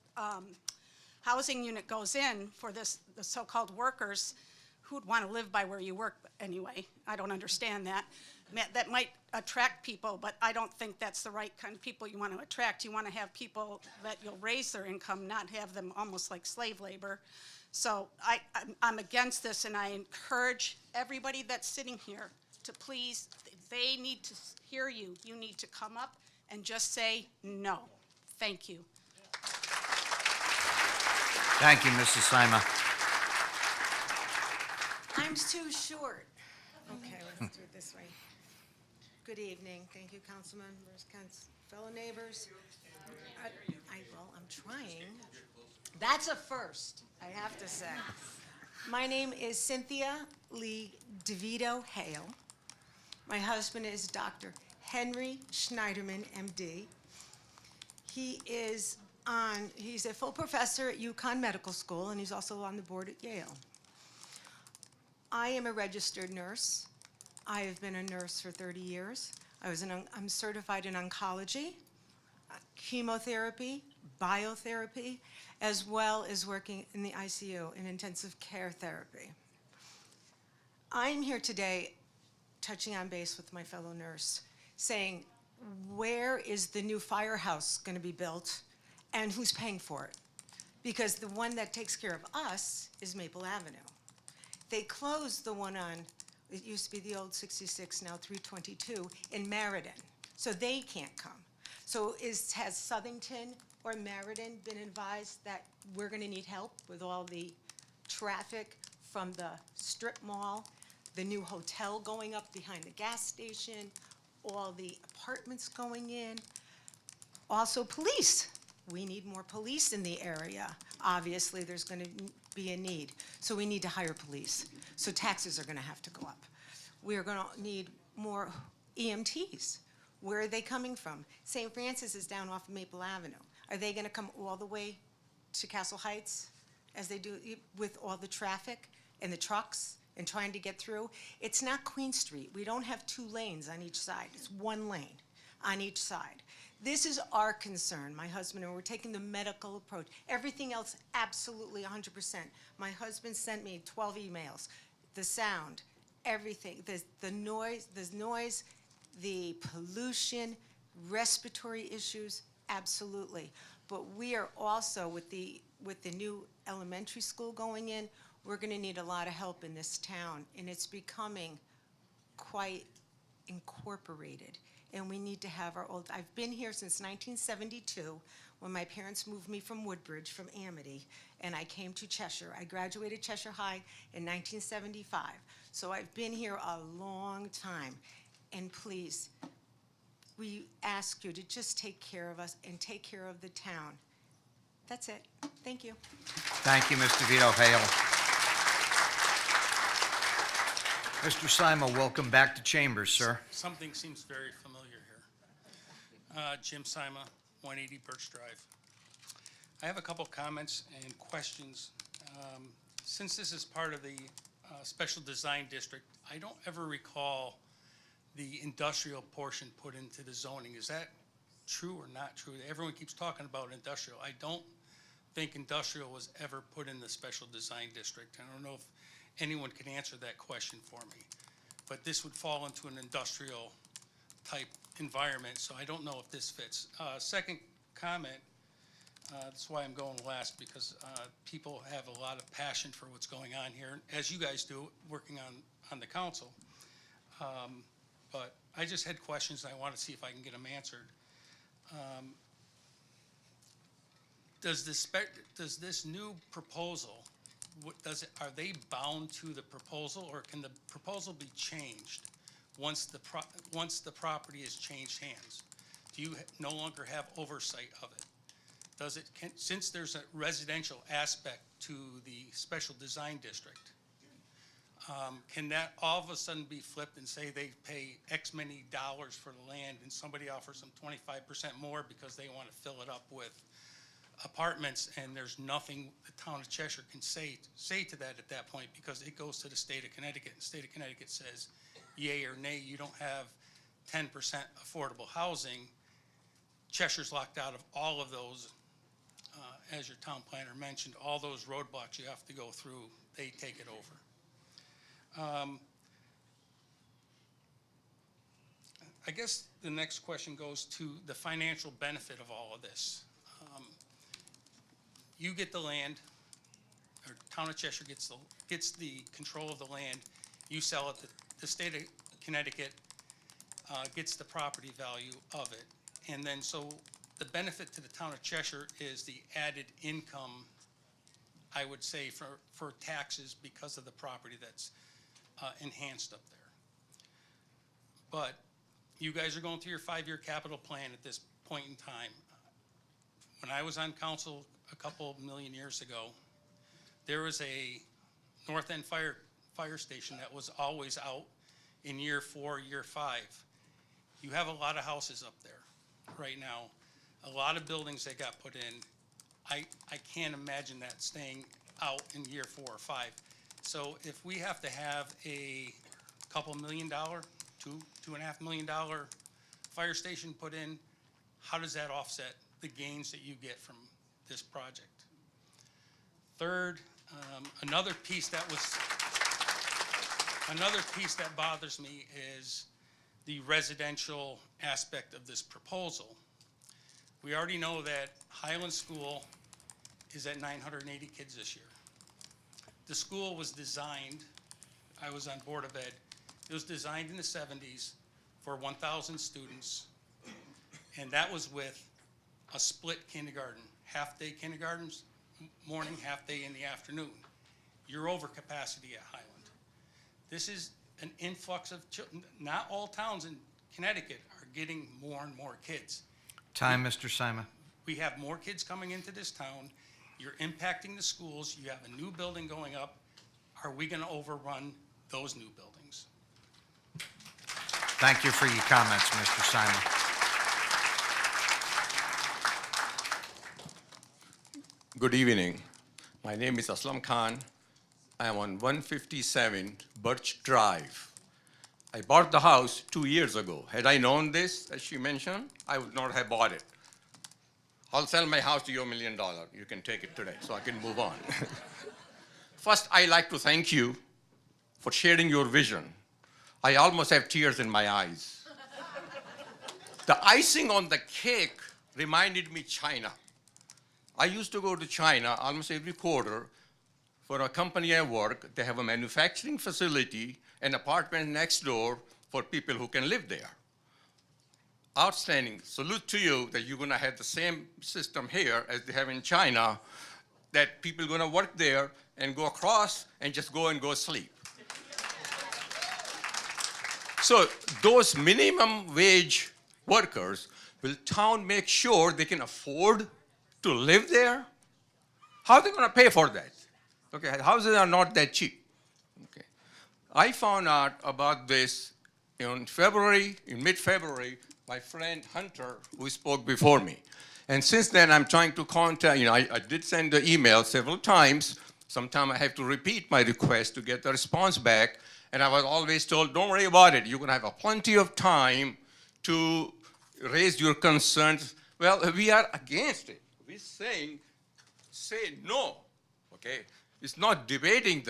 housing unit goes in for the so-called workers, who would want to live by where you work anyway? I don't understand that. That might attract people, but I don't think that's the right kind of people you want to attract. You want to have people that you'll raise their income, not have them almost like slave labor. So I'm against this, and I encourage everybody that's sitting here to please, they need to hear you. You need to come up and just say no. Thank you. Thank you, Mrs. Sima. I'm too short. Okay, let's do it this way. Good evening. Thank you, council members, fellow neighbors. I'm trying. That's a first, I have to say. My name is Cynthia Lee DeVito Hale. My husband is Dr. Henry Schneiderman, MD. He's a full professor at UConn Medical School, and he's also on the board at Yale. I am a registered nurse. I have been a nurse for 30 years. I'm certified in oncology, chemotherapy, biotherapy, as well as working in the ICU in intensive care therapy. I'm here today touching on base with my fellow nurse, saying, where is the new firehouse going to be built and who's paying for it? Because the one that takes care of us is Maple Avenue. They closed the one on, it used to be the old 66, now 322, in Meriden, so they can't come. So has Southington or Meriden been advised that we're going to need help with all the traffic from the strip mall, the new hotel going up behind the gas station, all the apartments going in? Also police. We need more police in the area. Obviously, there's going to be a need. So we need to hire police. So taxes are going to have to go up. We're going to need more EMTs. Where are they coming from? St. Francis is down off of Maple Avenue. Are they going to come all the way to Castle Heights as they do with all the traffic and the trucks and trying to get through? It's not Queen Street. We don't have 2 lanes on each side. It's 1 lane on each side. This is our concern, my husband, and we're taking the medical approach. Everything else, absolutely 100%. My husband sent me 12 emails. The sound, everything, the noise, the pollution, respiratory issues, absolutely. But we are also, with the new elementary school going in, we're going to need a lot of help in this town, and it's becoming quite incorporated. And we need to have I've been here since 1972, when my parents moved me from Woodbridge, from Amity, and I came to Cheshire. I graduated Cheshire High in 1975. So I've been here a long time. And please, we ask you to just take care of us and take care of the town. That's it. Thank you. Thank you, Ms. DeVito Hale. Mr. Sima, welcome back to Chambers, sir. Something seems very familiar here. Jim Sima, 180 Birch Drive. I have a couple comments and questions. Since this is part of the Special Design District, I don't ever recall the industrial portion put into the zoning. Is that true or not true? Everyone keeps talking about industrial. I don't think industrial was ever put in the Special Design District. I don't know if anyone can answer that question for me. But this would fall into an industrial type environment, so I don't know if this fits. Second comment, that's why I'm going last, because people have a lot of passion for what's going on here, as you guys do, working on the council. But I just had questions, and I want to see if I can get them answered. Does this new proposal, are they bound to the proposal, or can the proposal be changed once the property has changed hands? Do you no longer have oversight of it? Since there's a residential aspect to the Special Design District, can that all of a sudden be flipped and say they pay X many dollars for the land and somebody offers them 25% more because they want to fill it up with apartments, and there's nothing the town of Cheshire can say to that at that point, because it goes to the state of Connecticut, and the state of Connecticut says yay or nay, you don't have 10% affordable housing. Cheshire's locked out of all of those, as your town planner mentioned, all those roadblocks you have to go through, they take it over. I guess the next question goes to the financial benefit of all of this. You get the land, or town of Cheshire gets the control of the land, you sell it, the state of Connecticut gets the property value of it. And then so the benefit to the town of Cheshire is the added income, I would say, for taxes because of the property that's enhanced up there. But you guys are going through your 5-year capital plan at this point in time. When I was on council a couple million years ago, there was a North End fire station that was always out in year 4, year 5. You have a lot of houses up there right now, a lot of buildings that got put in. I can't imagine that staying out in year 4 or 5. So if we have to have a couple $1 million, $2.5 million fire station put in, how does that offset the gains that you get from this project? Third, another piece that bothers me is the residential aspect of this proposal. We already know that Highland School is at 980 kids this year. The school was designed, I was on Board of Ed, it was designed in the 70s for 1,000 students, and that was with a split kindergarten, half-day kindergartens, morning, half-day in the afternoon. You're over capacity at Highland. This is an influx of children. Not all towns in Connecticut are getting more and more kids. Time, Mr. Sima. We have more kids coming into this town. You're impacting the schools. You have a new building going up. Are we going to overrun those new buildings? Thank you for your comments, Mr. Sima. Good evening. My name is Aslam Khan. I am on 157 Birch Drive. I bought the house 2 years ago. Had I known this, as she mentioned, I would not have bought it. I'll sell my house to you $1 million. You can take it today, so I can move on. First, I'd like to thank you for sharing your vision. I almost have tears in my eyes. The icing on the cake reminded me China. I used to go to China almost every quarter for a company I work. They have a manufacturing facility, an apartment next door for people who can live there. Outstanding. Salute to you that you're going to have the same system here as they have in China, that people are going to work there and go across and just go sleep. So those minimum wage workers, will town make sure they can afford to live there? How are they going to pay for that? Okay, houses are not that cheap. Okay. I found out about this in mid-February, my friend Hunter, who spoke before me. And since then, I'm trying to contact, I did send the email several times. Sometimes I have to repeat my request to get the response back. And I was always told, don't worry about it. You're going to have plenty of time to raise your concerns. Well, we are against it. We're saying, say no, okay? It's not debating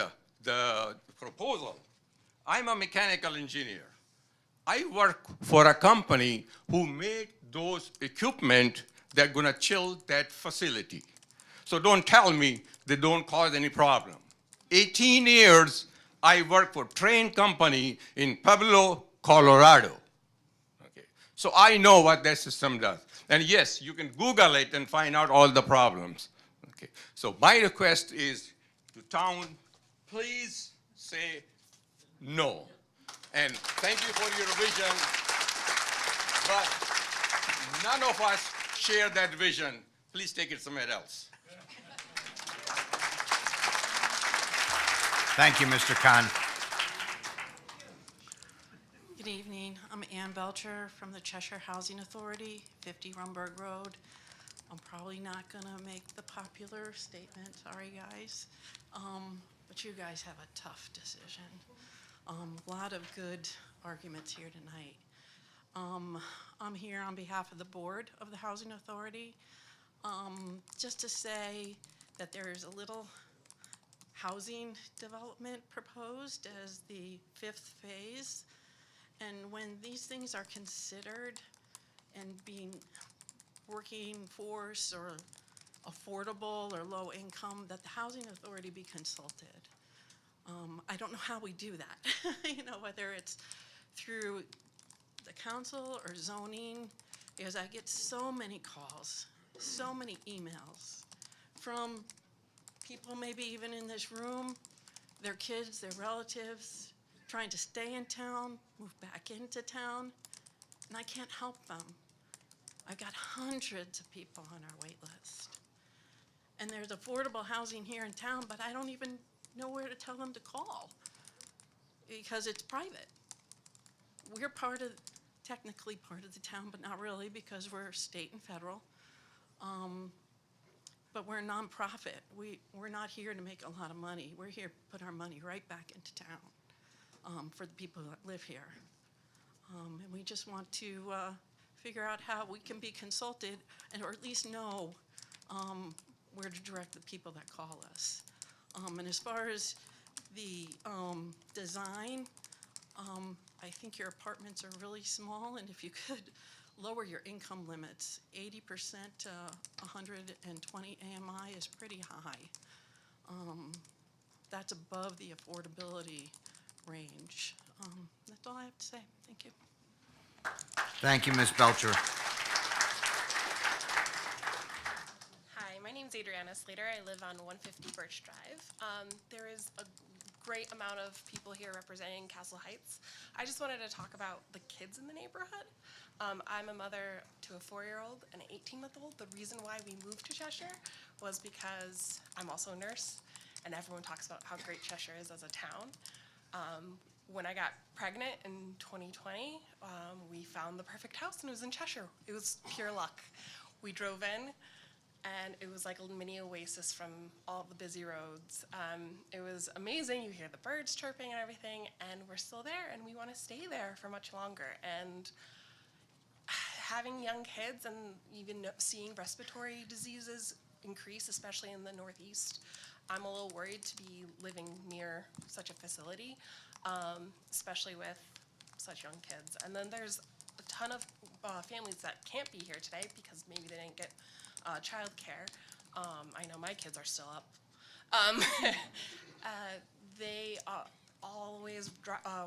the proposal. I'm a mechanical engineer. I work for a company who made those equipment that are gonna chill that facility. So don't tell me they don't cause any problem. 18 years, I worked for Train Company in Pueblo, Colorado. Okay. So I know what that system does. And yes, you can Google it and find out all the problems. Okay. So my request is to town, please say no. And thank you for your vision, but none of us share that vision. Please take it somewhere else. Thank you, Mr. Khan. Good evening. I'm Ann Belcher from the Cheshire Housing Authority, 50 Rumburg Road. I'm probably not going to make the popular statement, sorry guys, but you guys have a tough decision. A lot of good arguments here tonight. I'm here on behalf of the board of the Housing Authority, just to say that there is a little housing development proposed as the 5th phase. And when these things are considered and being working force or affordable or low income, that the Housing Authority be consulted. I don't know how we do that, whether it's through the council or zoning, because I get so many calls, so many emails from people maybe even in this room, their kids, their relatives, trying to stay in town, move back into town, and I can't help them. I've got hundreds of people on our wait list. And there's affordable housing here in town, but I don't even know where to tell them to call because it's private. We're technically part of the town, but not really because we're state and federal. But we're a nonprofit. We're not here to make a lot of money. We're here to put our money right back into town for the people that live here. And we just want to figure out how we can be consulted or at least know where to direct the people that call us. And as far as the design, I think your apartments are really small, and if you could lower your income limits, 80% 120 AMI is pretty high. That's above the affordability range. That's all I have to say. Thank you. Thank you, Ms. Belcher. Hi, my name's Adriana Slater. I live on 150 Birch Drive. There is a great amount of people here representing Castle Heights. I just wanted to talk about the kids in the neighborhood. I'm a mother to a 4-year-old and an 18-month-old. The reason why we moved to Cheshire was because I'm also a nurse, and everyone talks about how great Cheshire is as a town. When I got pregnant in 2020, we found the perfect house, and it was in Cheshire. It was pure luck. We drove in, and it was like a mini oasis from all the busy roads. It was amazing. You hear the birds chirping and everything, and we're still there, and we want to stay there for much longer. And having young kids and even seeing respiratory diseases increase, especially in the Northeast, I'm a little worried to be living near such a facility, especially with such young kids. And then there's a ton of families that can't be here today because maybe they didn't get childcare. I know my kids are still up. They are always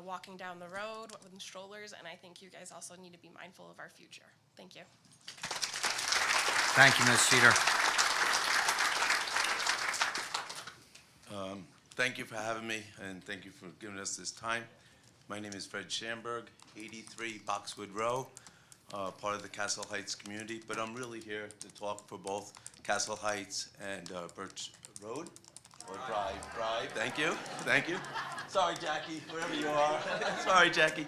walking down the road with strollers, and I think you guys also need to be mindful of our future. Thank you. Thank you, Ms. Cedar. Thank you for having me, and thank you for giving us this time. My name is Fred Schamberg, 83 Boxwood Row, part of the Castle Heights community, but I'm really here to talk for both Castle Heights and Birch Road, or Drive, thank you. Sorry, Jackie, wherever you are. Sorry, Jackie.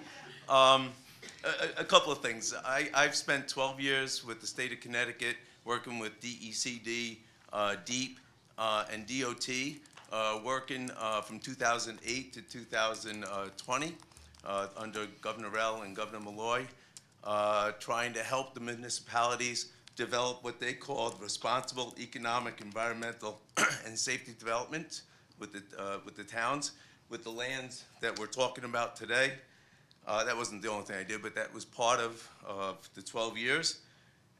A couple of things. I've spent 12 years with the state of Connecticut working with DECD, DEEP, and DOT, working from 2008 to 2020 under Governor Rell and Governor Malloy, trying to help the municipalities develop what they called responsible economic, environmental, and safety development with the towns, with the lands that we're talking about today. That wasn't the only thing I did, but that was part of the 12 years.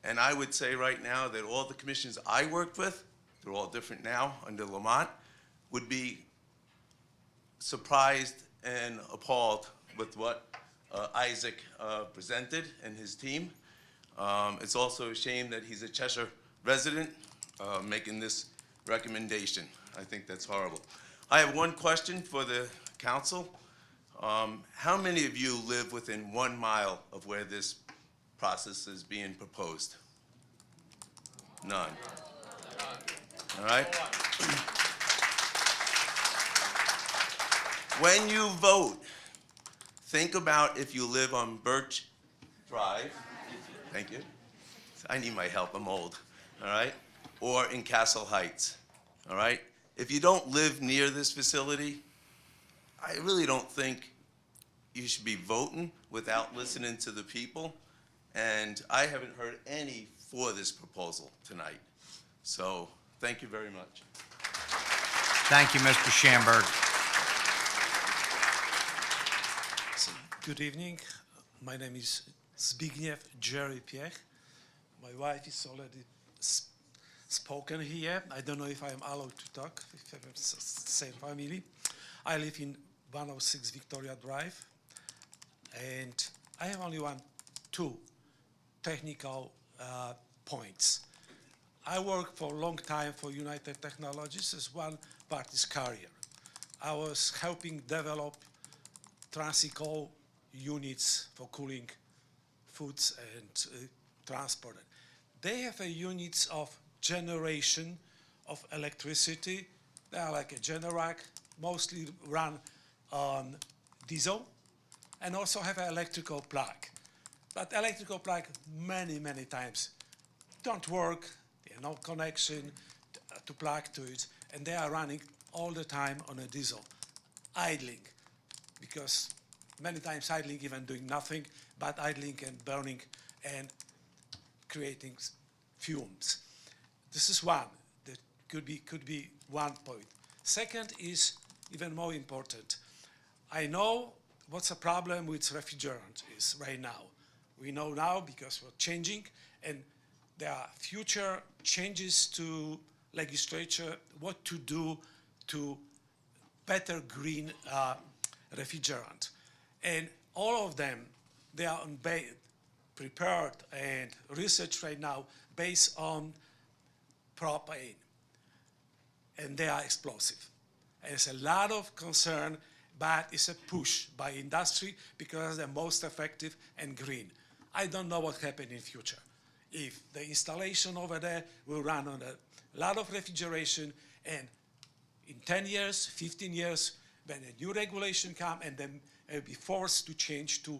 And I would say right now that all the commissions I worked with, they're all different now under Lamont, would be surprised and appalled with what Isaac presented and his team. It's also a shame that he's a Cheshire resident making this recommendation. I think that's horrible. I have one question for the council. How many of you live within 1 mile of where this process is being proposed? None. All right? When you vote, think about if you live on Birch Drive. Thank you. I need my help, I'm old. All right? Or in Castle Heights. All right? If you don't live near this facility, I really don't think you should be voting without listening to the people. And I haven't heard any for this proposal tonight. So, thank you very much. Thank you, Mr. Schamberg. Good evening. My name is Zbigniew Jerry Piech. My wife is already spoken here. I don't know if I am allowed to talk, if I'm same family. I live in 106 Victoria Drive, and I have only two technical points. I worked for a long time for United Technologies as one part is Carrier. I was helping develop Transico units for cooling foods and transport. They have a units of generation of electricity. They are like a Generac, mostly run on diesel, and also have an electrical plug. But electrical plug many times don't work, there's no connection to plug to it, and they are running all the time on a diesel, idling, because many times idling even doing nothing, but idling and burning and creating fumes. This is one that could be 1 point. Second is even more important. I know what's the problem with refrigerant is right now. We know now because we're changing, and there are future changes to legislature, what to do to better green refrigerant. And all of them, they are prepared and researched right now based on propane. And they are explosive. There's a lot of concern, but it's a push by industry because they're most effective and green. I don't know what happened in future. If the installation over there will run on a lot of refrigeration, and in 10 years, 15 years, when a new regulation come and then will be forced to change to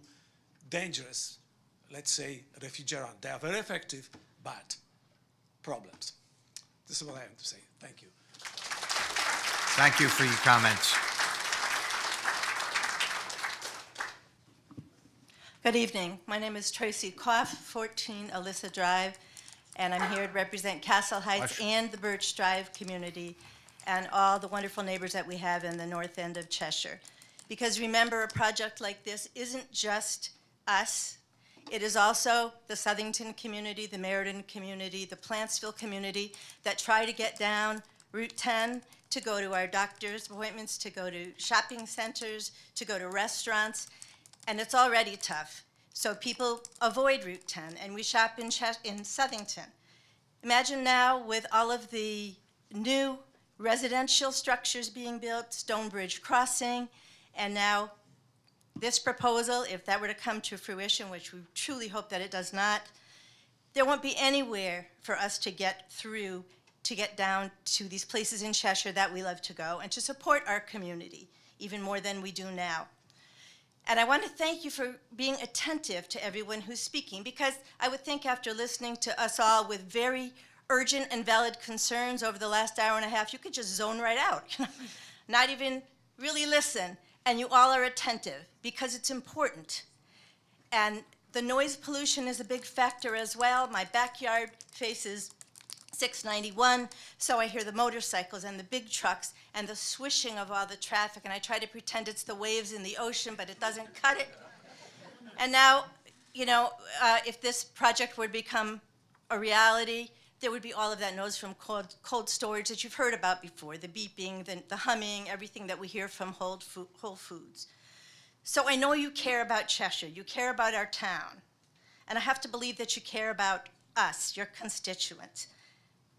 dangerous, let's say, refrigerant. They are very effective, but problems. This is what I have to say. Thank you. Thank you for your comments. Good evening. My name is Tracy Koff, 14 Alyssa Drive, and I'm here to represent Castle Heights and the Birch Drive community and all the wonderful neighbors that we have in the north end of Cheshire. Because remember, a project like this isn't just us. It is also the Southington community, the Meriden community, the Plantsville community that try to get down Route 10 to go to our doctor's appointments, to go to shopping centers, to go to restaurants, and it's already tough. So people avoid Route 10, and we shop in Southington. Imagine now with all of the new residential structures being built, Stonebridge Crossing, and now this proposal, if that were to come to fruition, which we truly hope that it does not, there won't be anywhere for us to get through, to get down to these places in Cheshire that we love to go and to support our community. even more than we do now. And I want to thank you for being attentive to everyone who's speaking, because I would think after listening to us all with very urgent and valid concerns over the last hour and a half, you could just zone right out, not even really listen. And you all are attentive because it's important. And the noise pollution is a big factor as well. My backyard faces 691, so I hear the motorcycles and the big trucks and the swishing of all the traffic, and I try to pretend it's the waves in the ocean, but it doesn't cut it. And now, you know, if this project were to become a reality, there would be all of that noise from cold storage that you've heard about before, the beeping, the humming, everything that we hear from Whole Foods. So I know you care about Cheshire, you care about our town, and I have to believe that you care about us, your constituents,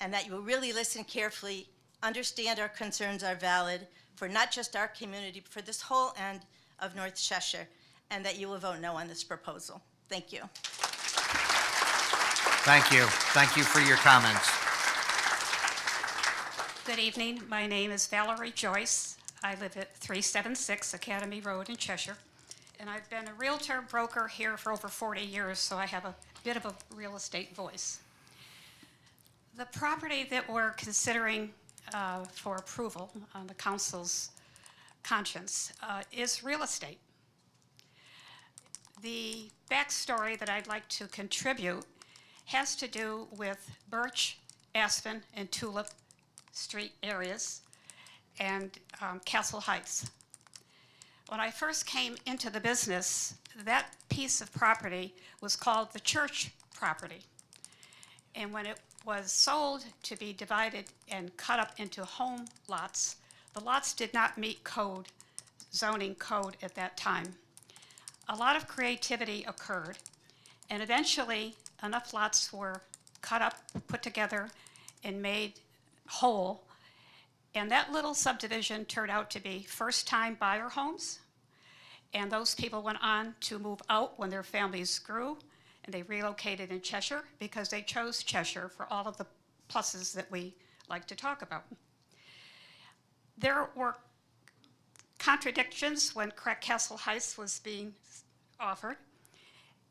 and that you will really listen carefully, understand our concerns are valid for not just our community, but for this whole end of North Cheshire, and that you will vote no on this proposal. Thank you. Thank you. Thank you for your comments. Good evening. My name is Valerie Joyce. I live at 376 Academy Road in Cheshire, and I've been a realtor broker here for over 40 years, so I have a bit of a real estate voice. The property that we're considering for approval on the council's conscience is real estate. The backstory that I'd like to contribute has to do with Birch, Aspen, and Tulip Street areas and Castle Heights. When I first came into the business, that piece of property was called the church property. And when it was sold to be divided and cut up into home lots, the lots did not meet code, zoning code at that time. A lot of creativity occurred, and eventually enough lots were cut up, put together, and made whole. And that little subdivision turned out to be first-time buyer homes. And those people went on to move out when their families grew, and they relocated in Cheshire because they chose Cheshire for all of the pluses that we like to talk about. There were contradictions when Castle Heights was being offered,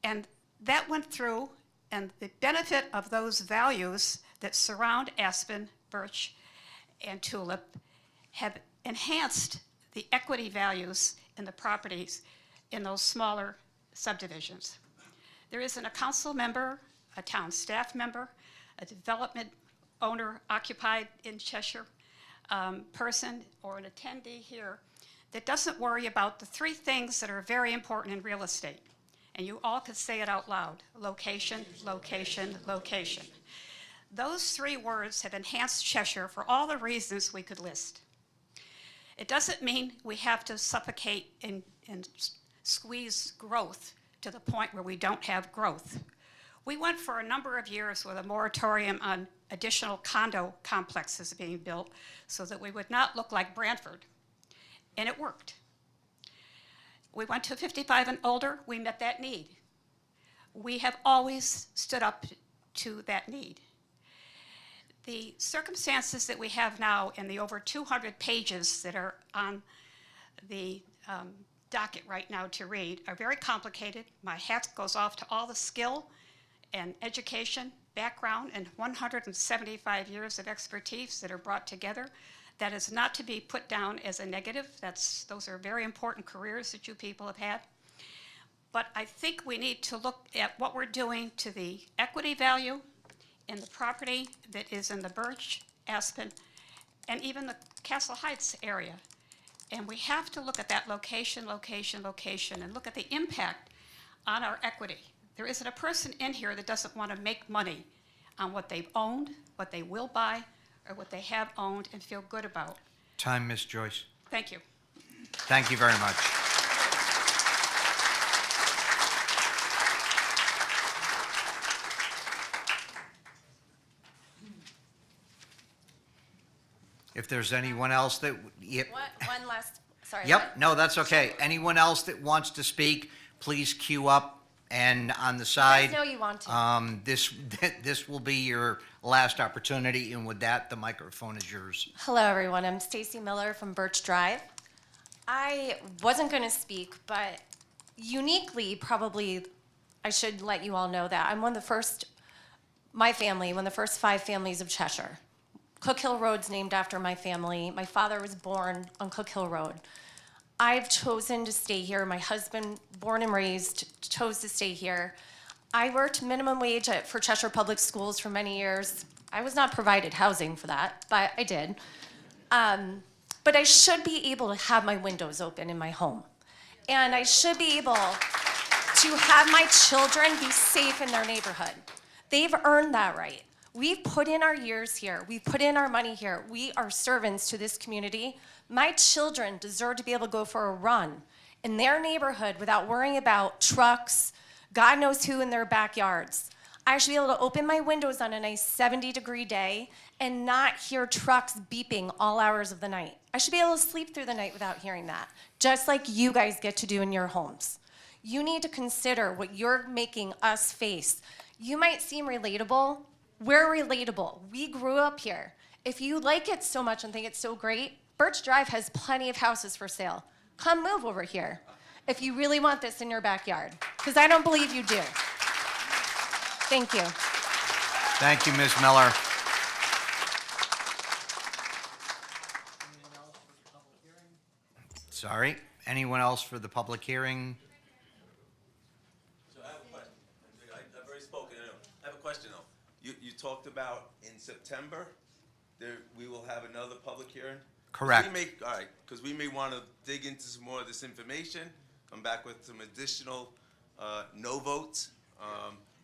and that went through, and the benefit of those values that surround Aspen, Birch, and Tulip have enhanced the equity values in the properties in those smaller subdivisions. There isn't a council member, a town staff member, a development owner occupied in Cheshire person, or an attendee here that doesn't worry about the three things that are very important in real estate. And you all could say it out loud: location, location, location. Those three words have enhanced Cheshire for all the reasons we could list. It doesn't mean we have to suffocate and squeeze growth to the point where we don't have growth. We went for a number of years with a moratorium on additional condo complexes being built so that we would not look like Brantford, and it worked. We went to 55 and older, we met that need. We have always stood up to that need. The circumstances that we have now in the over 200 pages that are on the docket right now to read are very complicated. My hat goes off to all the skill and education, background, and 175 years of expertise that are brought together. That is not to be put down as a negative. Those are very important careers that you people have had. But I think we need to look at what we're doing to the equity value in the property that is in the Birch, Aspen, and even the Castle Heights area. And we have to look at that location, location, location, and look at the impact on our equity. There isn't a person in here that doesn't want to make money on what they've owned, what they will buy, or what they have owned and feel good about. Time, Ms. Joyce. Thank you. Thank you very much. If there's anyone else that, yep. One last, sorry. Yep, no, that's okay. Anyone else that wants to speak, please queue up and on the side. know you want to. This will be your last opportunity, and with that, the microphone is yours. Hello, everyone. I'm Stacy Miller from Birch Drive. I wasn't going to speak, but uniquely, probably, I should let you all know that I'm one of the first, my family, one of the first 5 families of Cheshire. Cook Hill Road's named after my family. My father was born on Cook Hill Road. I've chosen to stay here. My husband, born and raised, chose to stay here. I worked minimum wage for Cheshire Public Schools for many years. I was not provided housing for that, but I did. But I should be able to have my windows open in my home. And I should be able to have my children be safe in their neighborhood. They've earned that right. We've put in our years here. We've put in our money here. We are servants to this community. My children deserve to be able to go for a run in their neighborhood without worrying about trucks, God knows who in their backyards. I should be able to open my windows on a nice 70-degree day and not hear trucks beeping all hours of the night. I should be able to sleep through the night without hearing that, just like you guys get to do in your homes. You need to consider what you're making us face. You might seem relatable. We're relatable. We grew up here. If you like it so much and think it's so great, Birch Drive has plenty of houses for sale. Come move over here if you really want this in your backyard, because I don't believe you do. Thank you. Thank you, Ms. Miller. Sorry, anyone else for the public hearing? So I have a question. I've already spoken. I have a question though. You talked about in September, we will have another public hearing? Correct. All right, because we may want to dig into some more of this information, come back with some additional no votes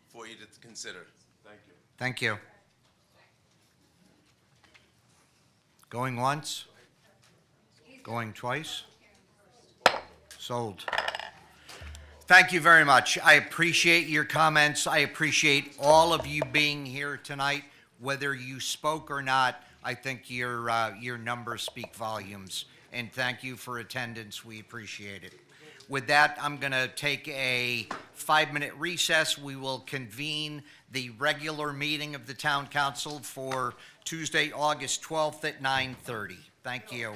for you to consider. Thank you. Thank you. Going once? Going twice? Sold. Thank you very much. I appreciate your comments. I appreciate all of you being here tonight. Whether you spoke or not, I think your numbers speak volumes. And thank you for attendance. We appreciate it. With that, I'm going to take a 5-minute recess. We will convene the regular meeting of the Town Council for Tuesday, August 12th at 9:30. Thank you.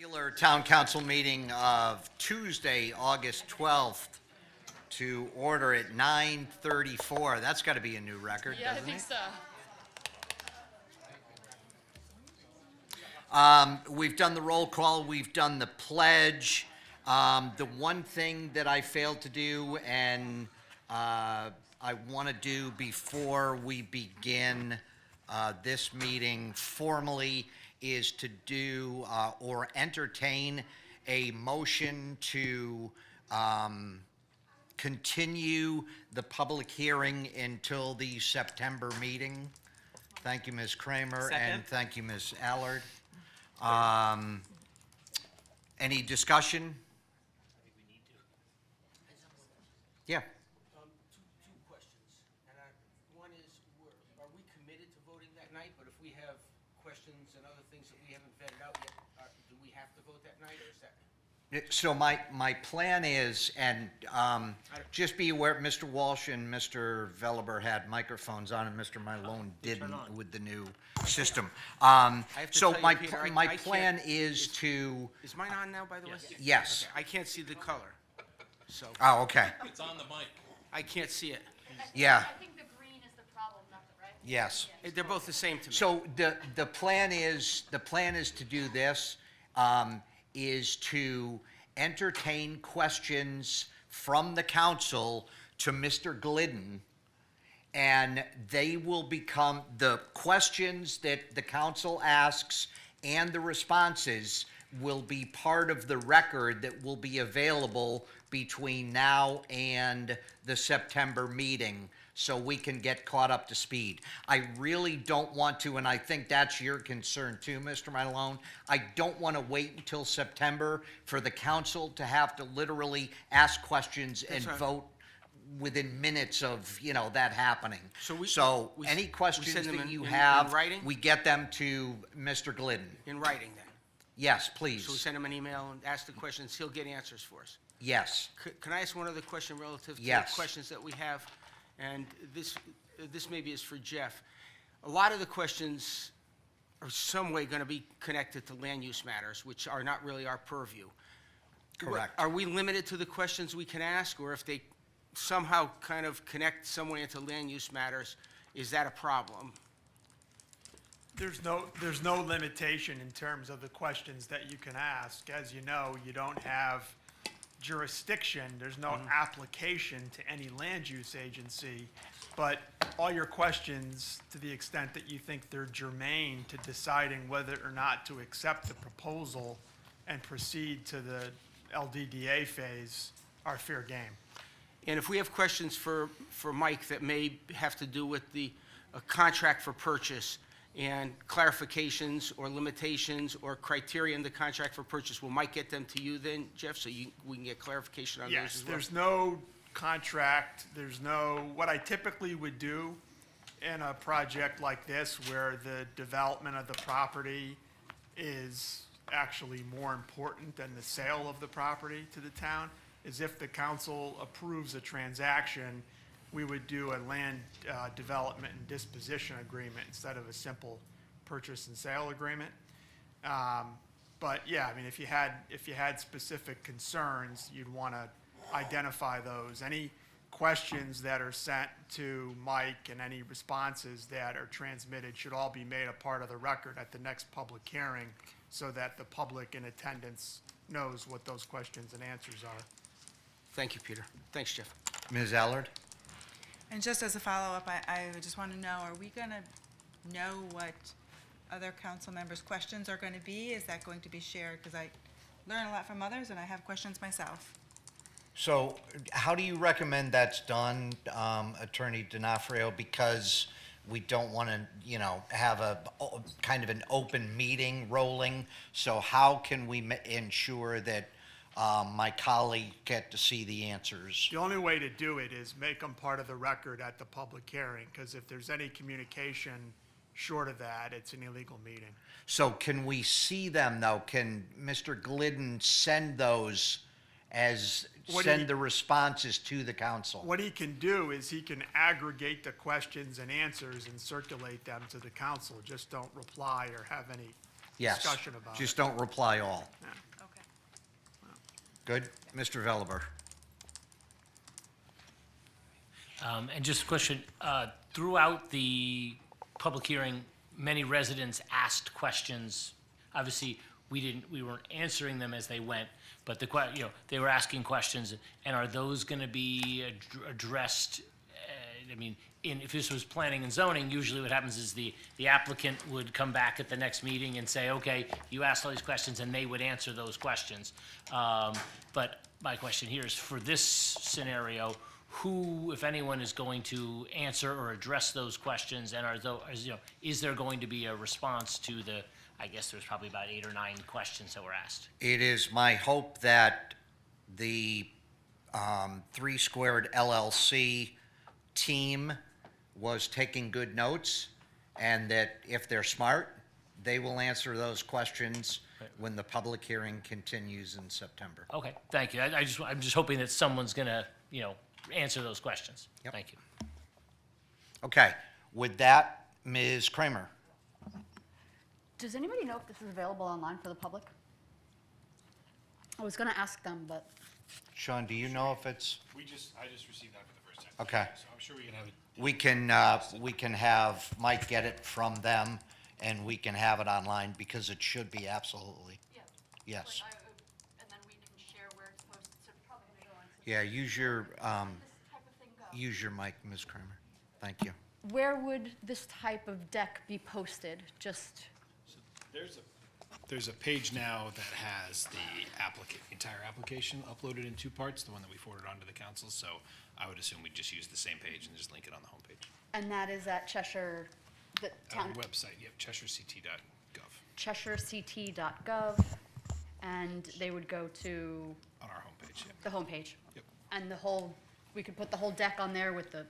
Regular Town Council meeting of Tuesday, August 12th, to order at 9:34. That's got to be a new record, doesn't it? so. We've done the roll call, we've done the pledge. The one thing that I failed to do, and I want to do before we begin this meeting formally, is to do or entertain a motion to continue the public hearing until the September meeting. Thank you, Ms. Kramer, and thank you, Ms. Allard. Any discussion? Yeah. Two questions. And one is, are we committed to voting that night? But if we have questions and other things that we haven't vetted out yet, do we have to vote that night, or is that? So my plan is, and just be aware, Mr. Walsh and Mr. Veliber had microphones on, and Mr. Malone didn't with the new system. have to So tell you, my Peter, my I can't- plan is to, Is mine on now, by the way? Yes. Okay, I can't see the color, so. oh, okay, It's on the mic. I can't see it. yeah, think the green is the problem, not the red. yes. They're both the same to me. So the plan is to do this, is to entertain questions from the council to Mr. Glidden, and they will become, the questions that the council asks and the responses will be part of the record that will be available between now and the September meeting, so we can get caught up to speed. I really don't want to, and I think that's your concern too, Mr. Malone, I don't want to wait until September for the council to have to literally ask questions and That's right. vote within minutes of, that happening. So we any send questions them that in- you in have, writing? we get them to Mr. Glidden. In writing, then? Yes, please. So we send him an email and ask the questions, he'll get answers for us. Yes. Can I ask one other question relative to the Yes. questions that we have? And this maybe is for Jeff. A lot of the questions are some way going to be connected to land use matters, which are not really our purview. Correct. Are we limited to the questions we can ask, or if they somehow kind of connect some way into land use matters, is that a problem? There's no limitation in terms of the questions that you can ask. As you know, you don't have jurisdiction, there's no application to any land use agency, but all your questions, to the extent that you think they're germane to deciding whether or not to accept the proposal and proceed to the LDDA phase, are fair game. And if we have questions for Mike that may have to do with a contract for purchase and clarifications or limitations or criteria in the contract for purchase, will Mike get them to you then, Jeff, so we can get clarification on those Yes, as well? there's no contract, what I typically would do in a project like this, where the development of the property is actually more important than the sale of the property to the town, is if the council approves a transaction, we would do a land development and disposition agreement instead of a simple purchase and sale agreement. But yeah, I mean, if you had specific concerns, you'd want to identify those. Any questions that are sent to Mike and any responses that are transmitted should all be made a part of the record at the next public hearing, so that the public in attendance knows what those questions and answers are. Thank you, Peter. Thanks, Jeff. Ms. Allard? And just as a follow-up, I just want to know, are we going to know what other council members' questions are going to be? Is that going to be shared? Because I learn a lot from others, and I have questions myself. So how do you recommend that's done, Attorney D'Onofrio? Because we don't want to, have a kind of an open meeting rolling. So how can we ensure that my colleague get to see the answers? The only way to do it is make them part of the record at the public hearing, because if there's any communication short of that, it's an illegal meeting. So can we see them, though? Can Mr. Glidden send those send the responses to the council? What he can do is he can aggregate the questions and answers and circulate them to the council. Just don't reply or have any Yes. discussion about it. Just don't reply all. Yeah. Good. Mr. Velaber. And just a question, throughout the public hearing, many residents asked questions. Obviously, we weren't answering them as they went, but they were asking questions, and are those gonna be addressed? I mean, if this was planning and zoning, usually what happens is the applicant would come back at the next meeting and say, okay, you asked all these questions, and they would answer those questions. But my question here is, for this scenario, who, if anyone, is going to answer or address those questions, and is there going to be a response to the, I guess there's probably about 8 or 9 questions that were asked? It is my hope that the 3 Squared LLC team was taking good notes, and that if they're smart, they will answer those questions when the public hearing continues in September. Okay, thank you. I'm just hoping that someone's gonna, answer those questions. Yep. Thank you. Okay, with that, Ms. Kramer. Does anybody know if this is available online for the public? I was gonna ask them, but Sean, do you know if it's, I just received that for the first time. okay. So I'm sure we can have it. We can have Mike get it from them, and we can have it online, because it should be absolutely. Yes. and then we can share where it's posted, so it's probably gonna go on. Yeah, use your Go. mic, Ms. Kramer. Thank you. Where would this type of deck be posted? Just, There's a page now that has the entire application uploaded in 2 parts, the one that we forwarded on to the council, so I would assume we'd just use the same page and just link it on the homepage. and that is at Cheshire, the town, Website, yep, cheshirect.gov, cheshirect.gov, and they would go to on our homepage, yep. the homepage. Yep. And we could put the whole deck on there with the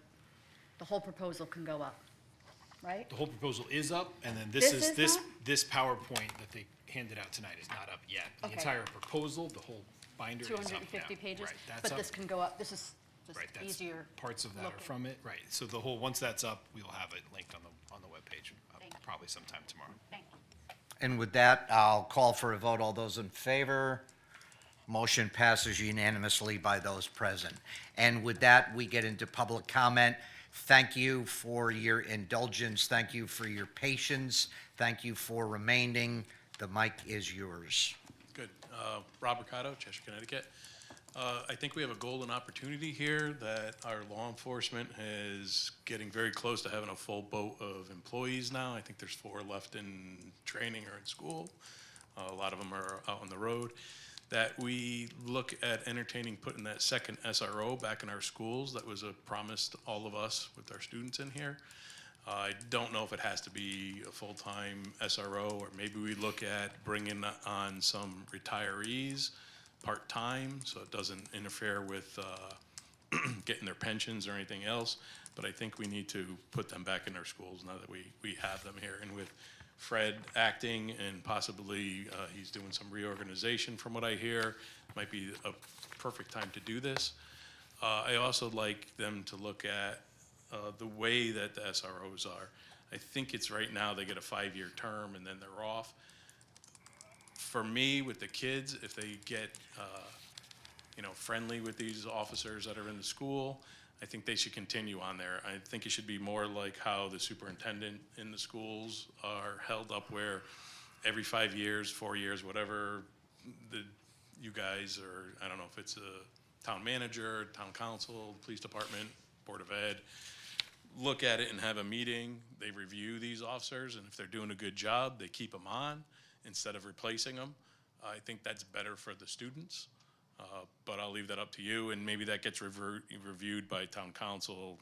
whole proposal can go up, right? The whole proposal is up, and then This is not? this PowerPoint that they handed out tonight is not up yet. The Okay. entire proposal, the whole binder is up now. 250 pages? Right, that's But up. this can go up, this is just Right, that's easier. parts of that are looking. from it, right. So once that's up, we will have it linked on the webpage, probably sometime tomorrow. Thank you. And with that, I'll call for a vote. All those in favor? Motion passes unanimously by those present. And with that, we get into public comment. Thank you for your indulgence. Thank you for your patience. Thank you for remaining. The mic is yours. Good. Rob Ricardo, Cheshire, Connecticut. I think we have a golden opportunity here that our law enforcement is getting very close to having a full boat of employees now. I think there's 4 left in training or in school. A lot of them are out on the road. That we look at entertaining putting that second SRO back in our schools. That was a promise to all of us with our students in here. I don't know if it has to be a full-time SRO, or maybe we look at bringing on some retirees part-time, so it doesn't interfere with getting their pensions or anything else. But I think we need to put them back in our schools now that we have them here. And with Fred acting, and possibly he's doing some reorganization from what I hear, might be a perfect time to do this. I also like them to look at the way that the SROs are. I think it's right now they get a 5-year term and then they're off. For me, with the kids, if they get friendly with these officers that are in the school, I think they should continue on there. I think it should be more like how the superintendent in the schools are held up, where every 5 years, 4 years, whatever, you guys, or I don't know if it's a town manager, town council, police department, Board of Ed, look at it and have a meeting. They review these officers, and if they're doing a good job, they keep them on instead of replacing them. I think that's better for the students. But I'll leave that up to you, and maybe that gets reviewed by town council,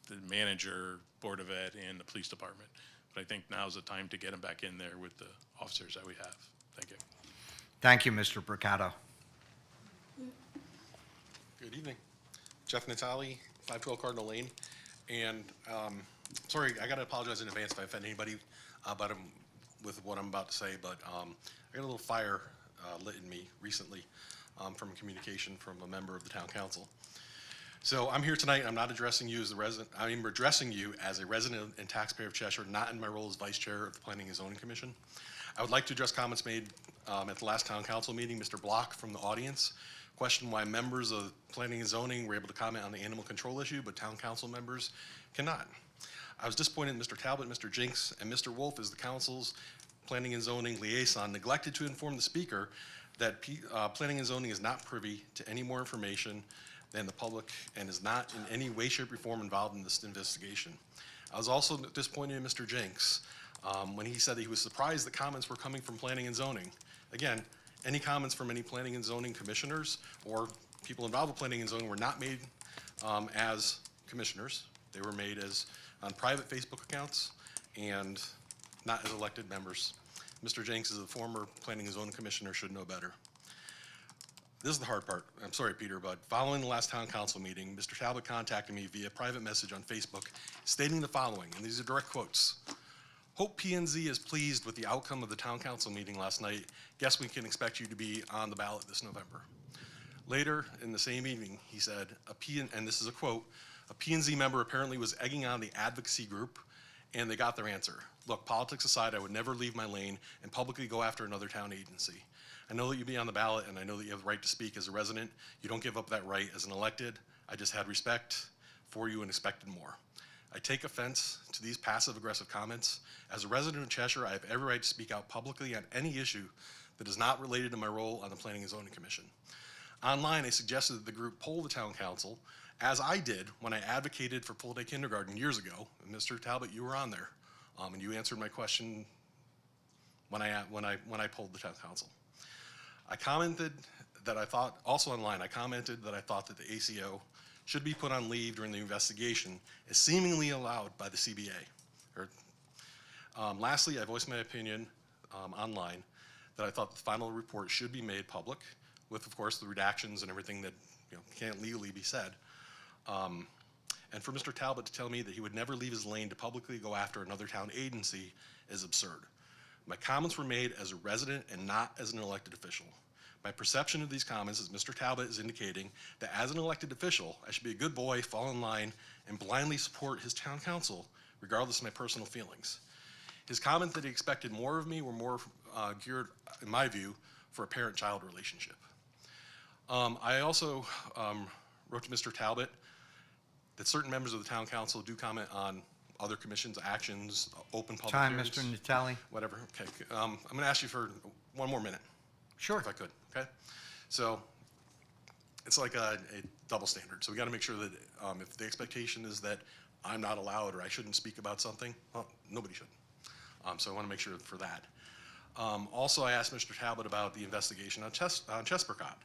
the manager, Board of Ed, and the police department. But I think now's the time to get them back in there with the officers that we have. Thank you. Thank you, Mr. Bricado. Good evening. Jeff Natali, 512 Cardinal Lane. And sorry, I got to apologize in advance if I offend anybody with what I'm about to say, but I got a little fire lit in me recently from a communication from a member of the town council. So I'm here tonight, I'm not addressing you as a resident, I'm addressing you as a resident and taxpayer of Cheshire, not in my role as vice chair of the Planning and Zoning Commission. I would like to address comments made at the last town council meeting. Mr. Block from the audience questioned why members of Planning and Zoning were able to comment on the animal control issue, but town council members cannot. I was disappointed Mr. Talbot, Mr. Jinks, and Mr. Wolf, as the council's Planning and Zoning liaison, neglected to inform the speaker that Planning and Zoning is not privy to any more information than the public and is not in any way, shape, or form involved in this investigation. I was also disappointed in Mr. Jinks when he said that he was surprised that comments were coming from Planning and Zoning. Again, any comments from any Planning and Zoning commissioners or people involved with Planning and Zoning were not made as commissioners. They were made as on private Facebook accounts and not as elected members. Mr. Jenks, as a former Planning and Zoning Commissioner, should know better. This is the hard part. I'm sorry, Peter, but following the last town council meeting, Mr. Talbot contacted me via private message on Facebook stating the following, and these are direct quotes. Hope P&Z is pleased with the outcome of the town council meeting last night. Guess we can expect you to be on the ballot this November. Later in the same evening, he said, and this is a quote, a P&Z member apparently was egging on the advocacy group, and they got their answer. Look, politics aside, I would never leave my lane and publicly go after another town agency. I know that you'll be on the ballot, and I know that you have the right to speak as a resident. You don't give up that right as an elected. I just had respect for you and expected more. I take offense to these passive-aggressive comments. As a resident of Cheshire, I have every right to speak out publicly on any issue that is not related to my role on the Planning and Zoning Commission. Online, I suggested that the group poll the town council, as I did when I advocated for full-day kindergarten years ago. And Mr. Talbot, you were on there, and you answered my question when I polled the town council. I commented that I thought, also online, I commented that I thought that the ACO should be put on leave during the investigation as seemingly allowed by the CBA. Lastly, I voiced my opinion online that I thought the final report should be made public with, of course, the redactions and everything that can't legally be said. And for Mr. Talbot to tell me that he would never leave his lane to publicly go after another town agency is absurd. My comments were made as a resident and not as an elected official. My perception of these comments is Mr. Talbot is indicating that as an elected official, I should be a good boy, fall in line, and blindly support his town council, regardless of my personal feelings. His comment that he expected more of me were more geared, in my view, for a parent-child relationship. I also wrote to Mr. Talbot that certain members of the town council do comment on other commissions' actions, open public Time, hearings. Mr. Natale. Whatever, okay. I'm gonna ask you for one more minute. Sure. If I could, okay? So, it's like a double standard. So we gotta make sure that if the expectation is that I'm not allowed or I shouldn't speak about something, well, nobody should. So I wanna make sure for that. Also, I asked Mr. Talbot about the investigation on Chespercott.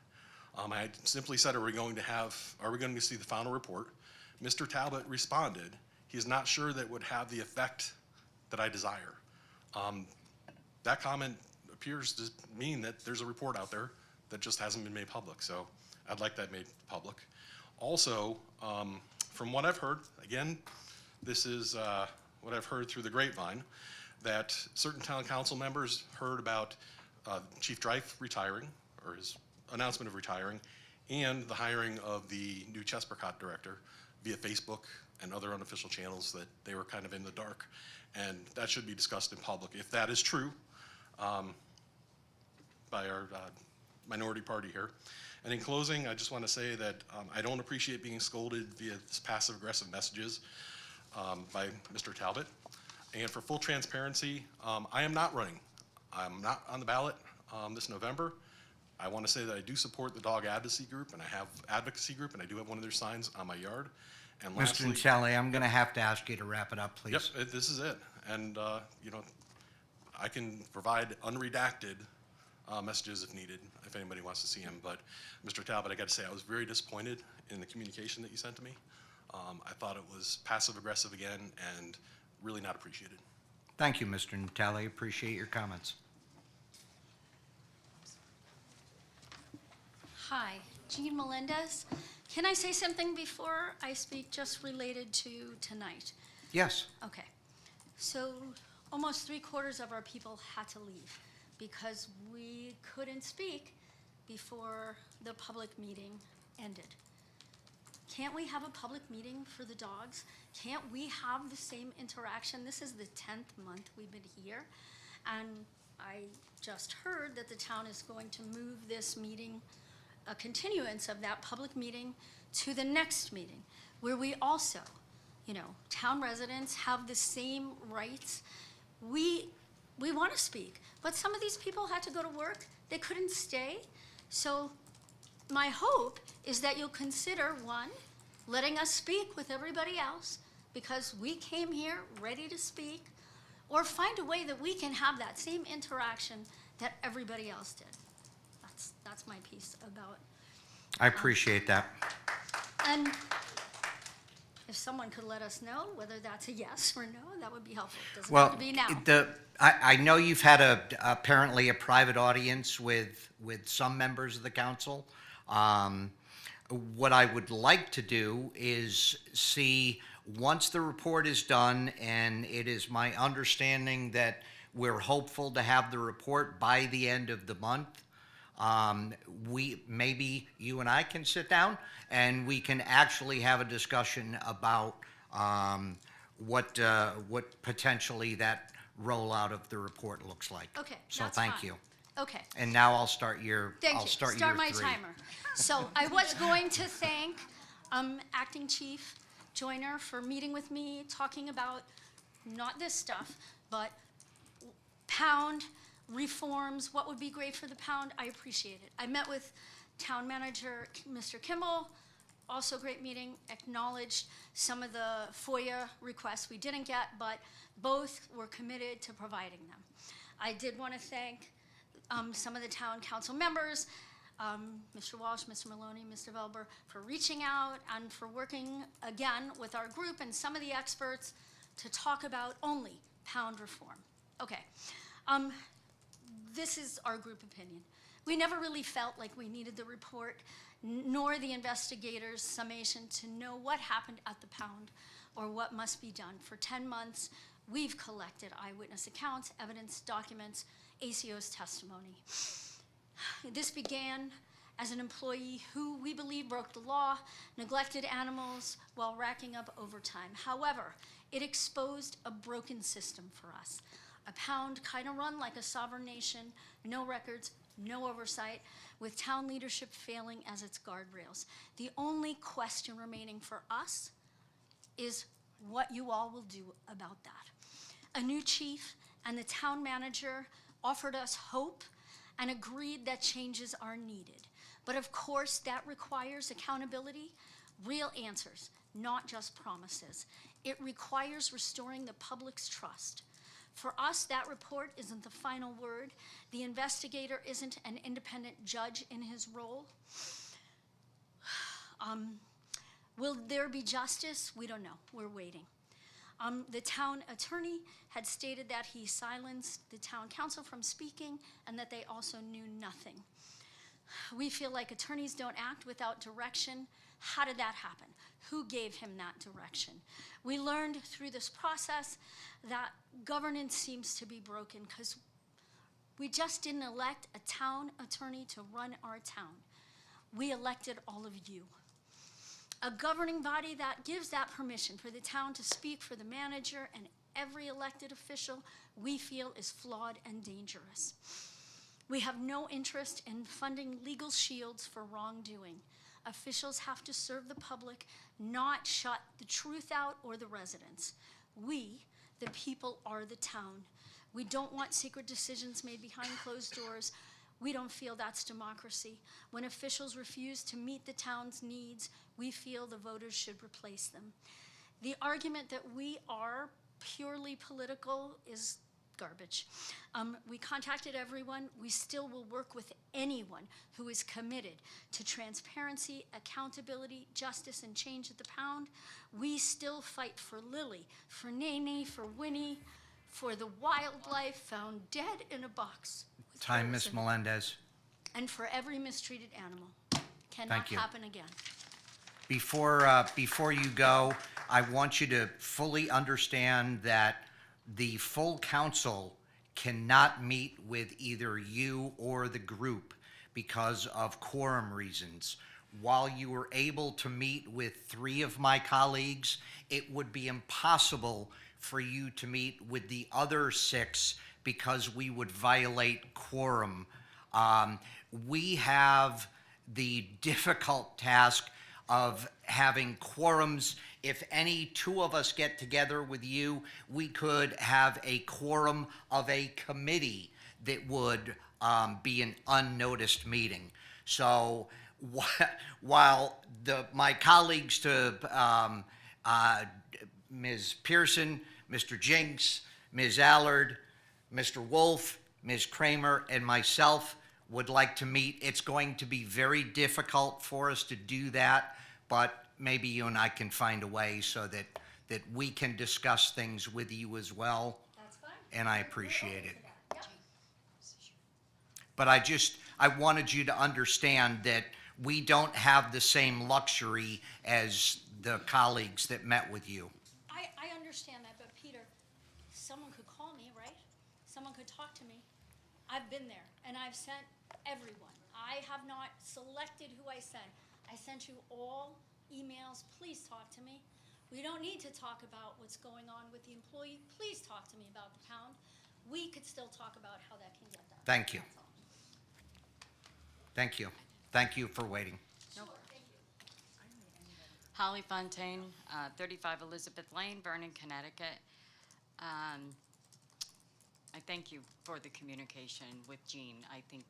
I simply said, are we going to see the final report? Mr. Talbot responded, he's not sure that would have the effect that I desire. That comment appears to mean that there's a report out there that just hasn't been made public, so I'd like that made public. Also, from what I've heard, again, this is what I've heard through the grapevine, that certain town council members heard about Chief Drive retiring, or his announcement of retiring, and the hiring of the new Chespercott director via Facebook and other unofficial channels, that they were kind of in the dark. And that should be discussed in public. If that is true, by our minority party here. And in closing, I just want to say that I don't appreciate being scolded via this passive-aggressive messages by Mr. Talbot. And for full transparency, I am not running. I'm not on the ballot this November. I want to say that I do support the dog advocacy group, and I have and I do have one of their signs on my yard. And Mr. lastly, Natale, I'm going to have to ask you to wrap it up, please. Yep, this is it. And, I can provide unredacted messages if needed, if anybody wants to see them. But, Mr. Talbot, I got to say, I was very disappointed in the communication that you sent to me. I thought it was passive-aggressive again and really not appreciated. Thank you, Mr. Natale. Appreciate your comments. Hi, Jean Melendez. Can I say something before I speak just related to tonight? Yes. Okay. So almost 3/4 of our people had to leave because we couldn't speak before the public meeting ended. Can't we have a public meeting for the dogs? Can't we have the same interaction? This is the 10th month we've been here, and I just heard that the town is going to move this meeting, a continuance of that public meeting, to the next meeting, where we also, town residents have the same rights. We want to speak, but some of these people had to go to work. They couldn't stay. So my hope is that you'll consider, one, letting us speak with everybody else, because we came here ready to speak, or find a way that we can have that same interaction that everybody else did. That's my piece about. I appreciate that. And if someone could let us know whether that's a yes or no, that would be helpful. It doesn't have Well, to be now. I know you've had apparently a private audience with some members of the council. What I would like to do is see, once the report is done, and it is my understanding that we're hopeful to have the report by the end of the month, maybe you and I can sit down and we can actually have a discussion about what potentially that rollout of the report looks like. Okay, So that's thank fine. you. Okay. And now I'll start your, Thank I'll you. start your Start my 3. timer. So I was going to thank Acting Chief Joyner for meeting with me, talking about not this stuff, but pound reforms, what would be great for the pound. I appreciate it. I met with Town Manager Mr. Kimball, also great meeting, acknowledged some of the FOIA requests we didn't get, but both were committed to providing them. I did want to thank some of the town council members, Mr. Walsh, Mr. Maloney, Mr. Velber, for reaching out and for working again with our group and some of the experts to talk about only pound reform. Okay. This is our group opinion. We never really felt like we needed the report, nor the investigators' summation to know what happened at the pound or what must be done. For 10 months, we've collected eyewitness accounts, evidence, documents, ACO's testimony. This began as an employee who we believe broke the law, neglected animals while racking up overtime. However, it exposed a broken system for us. A pound kind of run like a sovereign nation, no records, no oversight, with town leadership failing as its guardrails. The only question remaining for us is what you all will do about that. A new chief and the town manager offered us hope and agreed that changes are needed. But of course, that requires accountability, real answers, not just promises. It requires restoring the public's trust. For us, that report isn't the final word. The investigator isn't an independent judge in his role. Will there be justice? We don't know. We're waiting. The town attorney had stated that he silenced the town council from speaking and that they also knew nothing. We feel like attorneys don't act without direction. How did that happen? Who gave him that direction? We learned through this process that governance seems to be broken because we just didn't elect a town attorney to run our town. We elected all of you. A governing body that gives that permission for the town to speak for the manager and every elected official, we feel is flawed and dangerous. We have no interest in funding legal shields for wrongdoing. Officials have to serve the public, not shut the truth out or the residents. We, the people, are the town. We don't want secret decisions made behind closed doors. We don't feel that's democracy. When officials refuse to meet the town's needs, we feel the voters should replace them. The argument that we are purely political is garbage. We contacted everyone. We still will work with anyone who is committed to transparency, accountability, justice, and change at the pound. We still fight for Lily, for Nene, for Winnie, for the wildlife found dead in a box. Time, Ms. Melendez. And for every mistreated animal. Cannot Thank you. happen again. Before you go, I want you to fully understand that the full council cannot meet with either you or the group because of quorum reasons. while you were able to meet with 3 of my colleagues, it would be impossible for you to meet with the other 6 because we would violate quorum. We have the difficult task of having quorums. If any 2 of us get together with you, we could have a quorum of a committee that would be an unnoticed meeting. So while my colleagues to Ms. Pearson, Mr. Jinks, Ms. Allard, Mr. Wolf, Ms. Kramer, and myself would like to meet, it's going to be very difficult for us to do that, but maybe you and I can find a way so that we can discuss things with you as well. That's fine. And I appreciate it. But I wanted you to understand that we don't have the same luxury as the colleagues that met with you. I understand that, but Peter, someone could call me, right? Someone could talk to me. I've been there, and I've sent everyone. I have not selected who I sent. I sent you all emails. Please talk to me. We don't need to talk about what's going on with the employee. Please talk to me about the pound. We could still talk about how that can get done. Thank you. That's all. Thank you. Thank you for waiting. Holly Fontaine, 35 Elizabeth Lane, Vernon, Connecticut. I thank you for the communication with Jean. I think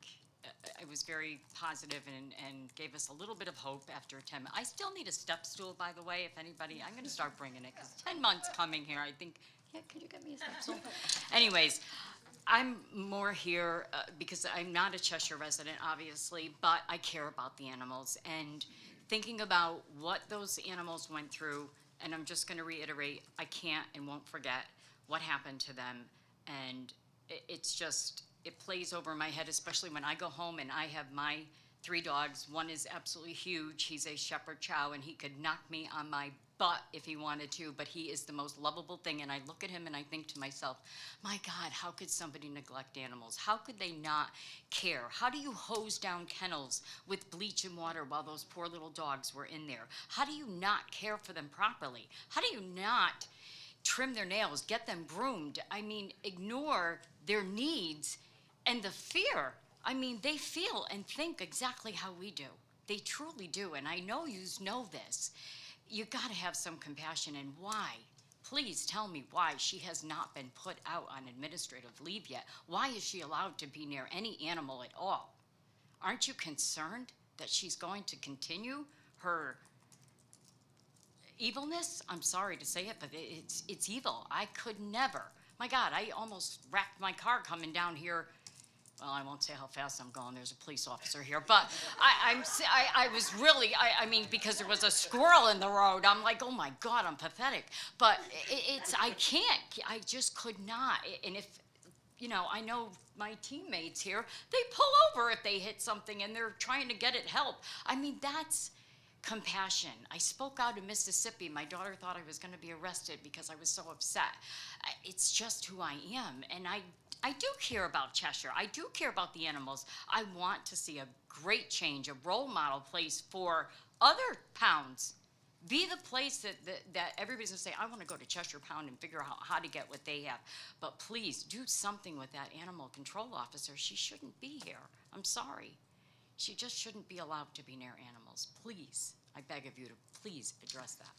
it was very positive and gave us a little bit of hope after 10 months. I still need a step stool, by the way, if anybody, I'm going to start bringing it, because 10 months coming here, I think, yeah, could you get me a step stool? Anyways, I'm more here because I'm not a Cheshire resident, obviously, but I care about the animals. And thinking about what those animals went through, and I'm just going to reiterate, I can't and won't forget what happened to them. And it's just, it plays over my head, especially when I go home and I have my 3 dogs. One is absolutely huge. He's a Shepherd Chow, and he could knock me on my butt if he wanted to, but he is the most lovable thing. And I look at him and I think to myself, my God, how could somebody neglect animals? How could they not care? How do you hose down kennels with bleach and water while those poor little dogs were in there? How do you not care for them properly? How do you not trim their nails, get them groomed? I mean, ignore their needs and the fear. I mean, they feel and think exactly how we do. They truly do, and I know you know this. You gotta have some compassion, and why? Please tell me why she has not been put out on administrative leave yet. Why is she allowed to be near any animal at all? Aren't you concerned that she's going to continue her evilness? I'm sorry to say it, but it's evil. I could never. My God, I almost wrecked my car coming down here. Well, I won't say how fast I'm going. There's a police officer here. But I was really, I mean, because there was a squirrel in the road. I'm like, oh, my God, I'm pathetic. But I can't. I just could not. And if, you know, I know my teammates here, they pull over if they hit something and they're trying to get it help. I mean, that's compassion. I spoke out in Mississippi. My daughter thought I was going to be arrested because I was so upset. It's just who I am. And I do care about Cheshire. I do care about the animals. I want to see a great change, a role model place for other pounds. Be the place that everybody's gonna say, I want to go to Cheshire Pound and figure out how to get what they have. But please do something with that animal control officer. She shouldn't be here. I'm sorry. She just shouldn't be allowed to be near animals. Please, I beg of you to please address that.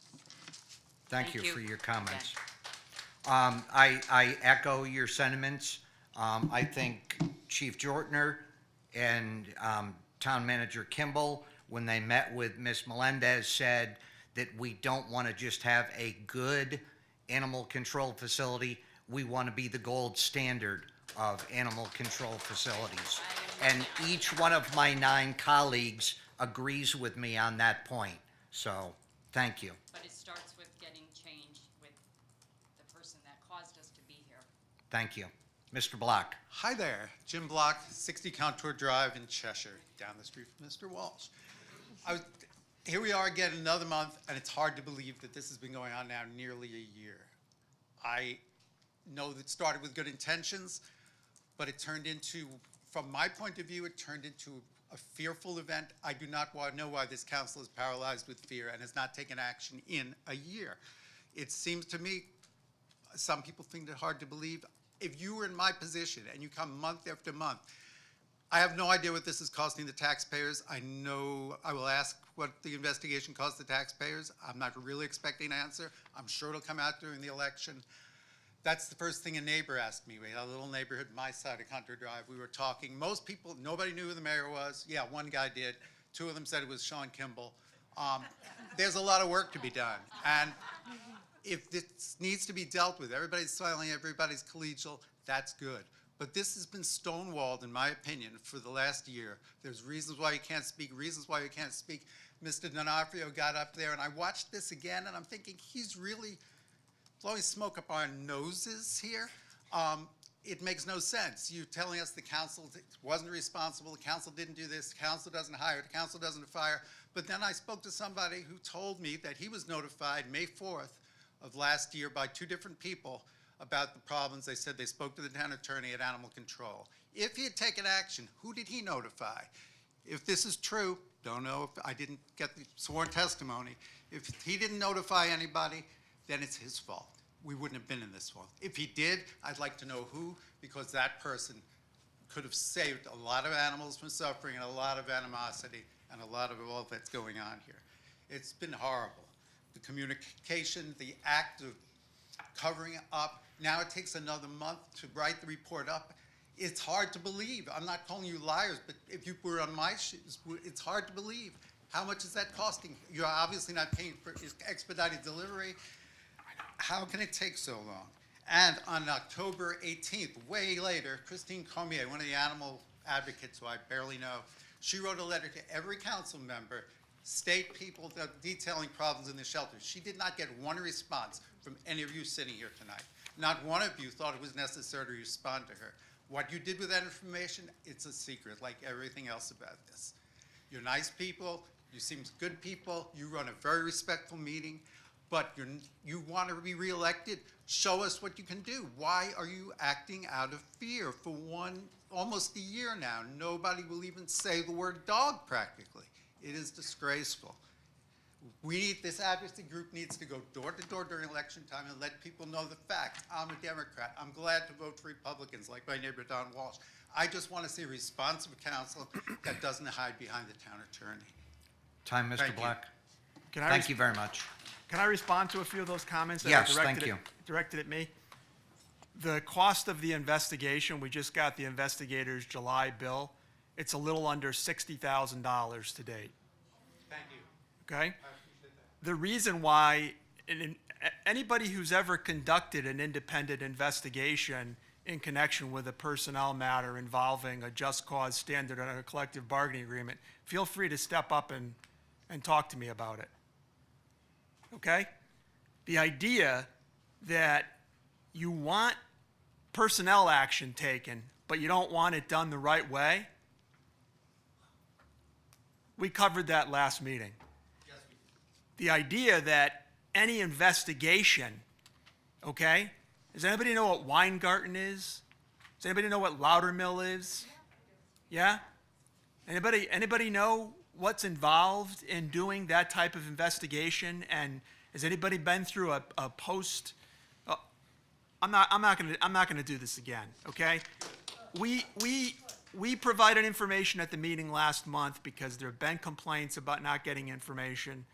Thank you for your comments. I echo your sentiments. I think Chief Jortner and Town Manager Kimball, when they met with Ms. Melendez, said that we don't want to just have a good animal control facility. We want to be the gold standard of animal control facilities. And each one of my 9 colleagues agrees with me on that point. So, thank you. But it starts with getting change with the person that caused us to be here. Thank you. Mr. Block. Hi there, Jim Block, 60 Contour Drive in Cheshire, down the street from Mr. Walsh. Here we are again another month, and it's hard to believe that this has been going on now nearly a year. I know that it started with good intentions, but it turned into From my point of view, it turned into a fearful event. I do not know why this council is paralyzed with fear and has not taken action in a year. It seems to me, some people find it hard to believe. If you were in my position and you come month after month, I have no idea what this is costing the taxpayers. I know I will ask what the investigation cost the taxpayers. I'm not really expecting an answer. I'm sure it'll come out during the election. That's the first thing a neighbor asked me. We had a little neighborhood my side of Contour Drive. We were talking. Most people, nobody knew who the mayor was. Yeah, one guy did. Two of them said it was Sean Kimball. There's a lot of work to be done. And if this needs to be dealt with, everybody's smiling, everybody's collegial, that's good. But this has been stonewalled, in my opinion, for the last year. There's reasons why you can't speak, reasons why you can't speak. Mr. D'Onofrio got up there, and I watched this again, and I'm thinking he's really blowing smoke up our noses here. It makes no sense. You're telling us the council wasn't responsible, the council didn't do this, the council doesn't hire, the council doesn't fire. But then I spoke to somebody who told me that he was notified May 4th of last year by two different people about the problems. They said they spoke to the town attorney at Animal Control. If he had taken action, who did he notify? If this is true, don't know if I didn't get the sworn testimony. If he didn't notify anybody, then it's his fault. We wouldn't have been in this fault. If he did, I'd like to know who, because that person could have saved a lot of animals from suffering and a lot of animosity and a lot of all that's going on here. It's been horrible. The communication, the act of covering it up. Now it takes another month to write the report up. It's hard to believe. I'm not calling you liars, but if you were on my shoes, it's hard to believe. How much is that costing? You're obviously not paying for expedited delivery. How can it take so long? And on October 18th, way later, Christine Cormier, one of the animal advocates who I barely know, she wrote a letter to every council member, state people detailing problems in the shelters. She did not get one response from any of you sitting here tonight. Not one of you thought it was necessary to respond to her. What you did with that information, it's a secret, like everything else about this. You're nice people, you seem good people, you run a very respectful meeting, but you want to be reelected, show us what you can do. Why are you acting out of fear? For almost a year now, nobody will even say the word dog practically. It is disgraceful. This advocacy group needs to go door to door during election time and let people know the facts. I'm a Democrat. I'm glad to vote for Republicans like my neighbor Don Walsh. I just want to see a responsive council that doesn't hide behind the town attorney. Time, Mr. Thank you. Black. Can I Thank you very much. Can I respond to a few of those comments that Yes, are thank you. directed at me? The cost of the investigation, we just got the investigator's July bill. It's a little under $60,000 to date. Thank you. Okay? The reason why anybody who's ever conducted an independent investigation in connection with a personnel matter involving a just cause standard on a collective bargaining agreement, feel free to step up and talk to me about it. Okay? The idea that you want personnel action taken, but you don't want it done the right way, we covered that last meeting. The idea that any investigation, okay? Does anybody know what Weingarten is? Does anybody know what Loudermill is? Yeah? Anybody know what's involved in doing that type of investigation? And has anybody been through a post? I'm not gonna do this again, okay? We provided information at the meeting last month because there have been complaints about not getting information.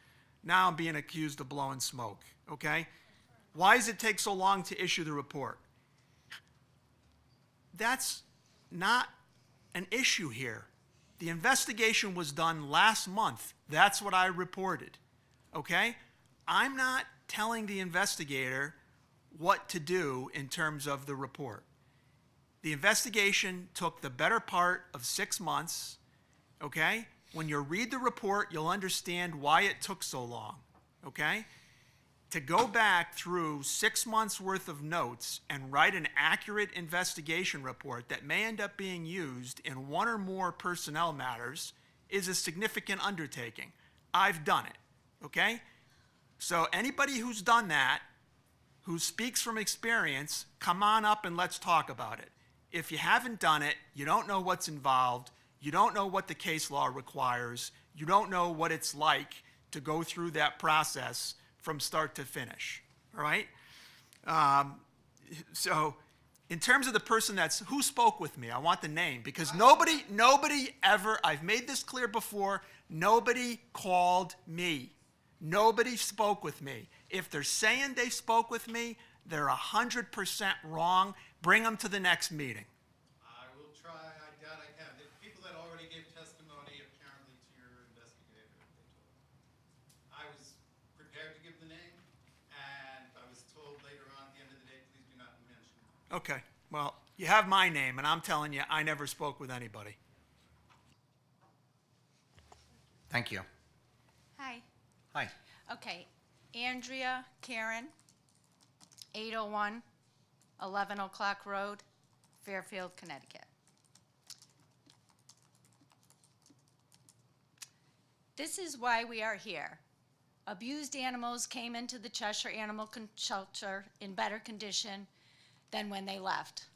Now I'm being accused of blowing smoke, okay? Why does it take so long to issue the report? That's not an issue here. The investigation was done last month. That's what I reported, okay? I'm not telling the investigator what to do in terms of the report. The investigation took the better part of 6 months, okay? When you read the report, you'll understand why it took so long, okay? To go back through 6 months' worth of notes and write an accurate investigation report that may end up being used in one or more personnel matters is a significant undertaking. I've done it, okay? So anybody who's done that, who speaks from experience, come on up and let's talk about it. if you haven't done it, you don't know what's involved, you don't know what the case law requires, you don't know what it's like to go through that process from start to finish, all right? So in terms of the person who spoke with me, I want the name, because nobody ever, I've made this clear before, nobody called me. Nobody spoke with me. If they're saying they spoke with me, they're 100% wrong. Bring them to the next meeting. I will try, I doubt I can. The people that already gave testimony apparently to your investigator, they told me. I was prepared to give the name, and I was told later on at the end of the day, please do not mention it. Okay, well, you have my name, and I'm telling you, I never spoke with anybody. Thank you. Hi. Hi. Okay. Andrea Karen, 801 11 O'Clock Road, Fairfield, Connecticut. This is why we are here. Abused animals came into the Cheshire Animal Shelter in better condition than when they left.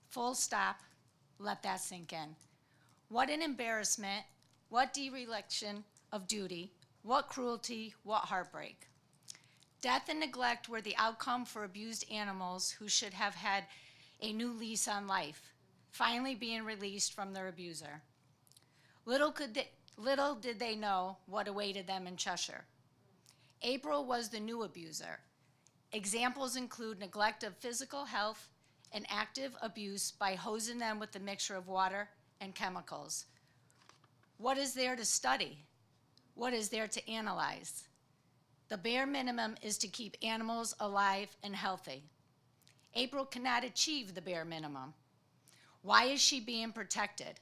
Full stop. Let that sink in. What an embarrassment. What dereliction of duty. What cruelty. What heartbreak. Death and neglect were the outcome for abused animals who should have had a new lease on life, finally being released from their abuser. Little did they know what awaited them in Cheshire. April was the new abuser. Examples include neglect of physical health and active abuse by hosing them with a mixture of water and chemicals. What is there to study? What is there to analyze? The bare minimum is to keep animals alive and healthy. April cannot achieve the bare minimum. Why is she being protected?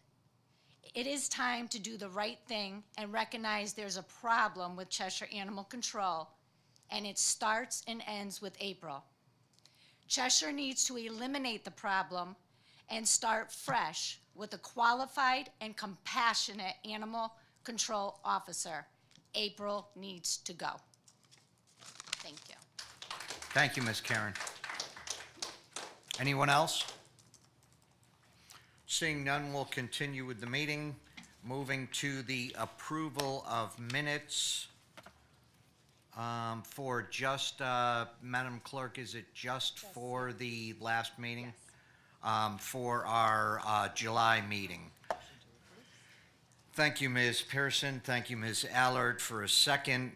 It is time to do the right thing and recognize there's a problem with Cheshire Animal Control, and it starts and ends with April. Cheshire needs to eliminate the problem and start fresh with a qualified and compassionate animal control officer. April needs to go. Thank you. Thank you, Ms. Karen. Anyone else? Seeing none, we'll continue with the meeting. Moving to the approval of minutes for just, Madam Clerk, is it just for the last meeting? For our July meeting. Thank you, Ms. Pearson. Thank you, Ms. Allard, for a second.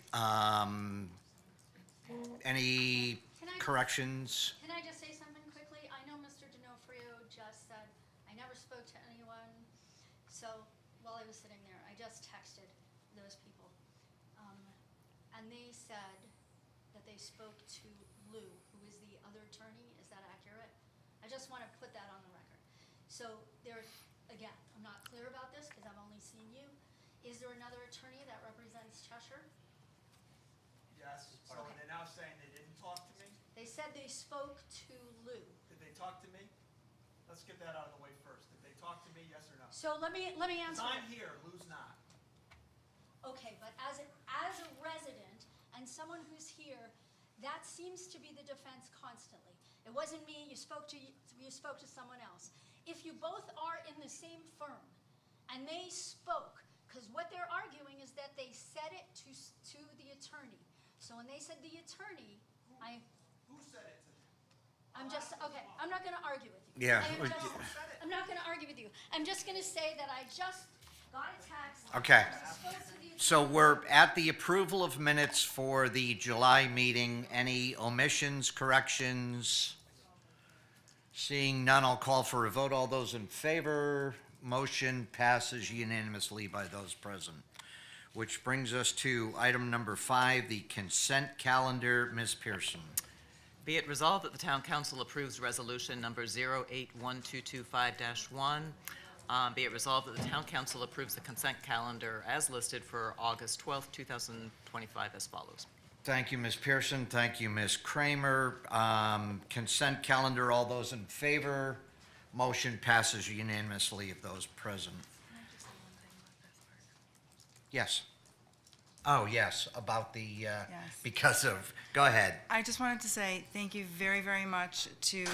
Any corrections? Can I just say something quickly? I know Mr. D'Onofrio just said, I never spoke to anyone. So while I was sitting there, I just texted those people. And they said that they spoke to Lou, who is the other attorney. Is that accurate? I just want to put that on the record. So there, again, I'm not clear about this because I've only seen you. Is there another attorney that represents Cheshire? Yes, so they're now saying they didn't talk to me? They said they spoke to Lou. Did they talk to me? Let's get that out of the way first. Did they talk to me, yes or no? So let me answer. I'm here, Lou's not. Okay, but as a resident and someone who's here, that seems to be the defense constantly. It wasn't me, you spoke to someone else. If you both are in the same firm and they spoke, because what they're arguing is that they said it to the attorney. So when they said the attorney, Who said it to me? I'm not gonna argue with you. Yeah. I'm not gonna argue with you. I'm just gonna say that I just got a text. Okay. I spoke to the So we're at the approval of minutes for the July meeting. Any omissions, corrections? Seeing none, I'll call for a vote. All those in favor, motion passes unanimously by those present. Which brings us to item number 5, the consent calendar. Ms. Pearson. Be it resolved that the Town Council approves Resolution Number 081225-1. Be it resolved that the Town Council approves the consent calendar as listed for August 12th, 2025 as follows. Thank you, Ms. Pearson. Thank you, Ms. Kramer. Consent calendar, all those in favor? Motion passes unanimously of those present. Yes. Oh, yes, about the, because of, go ahead. I just wanted to say thank you very, very much to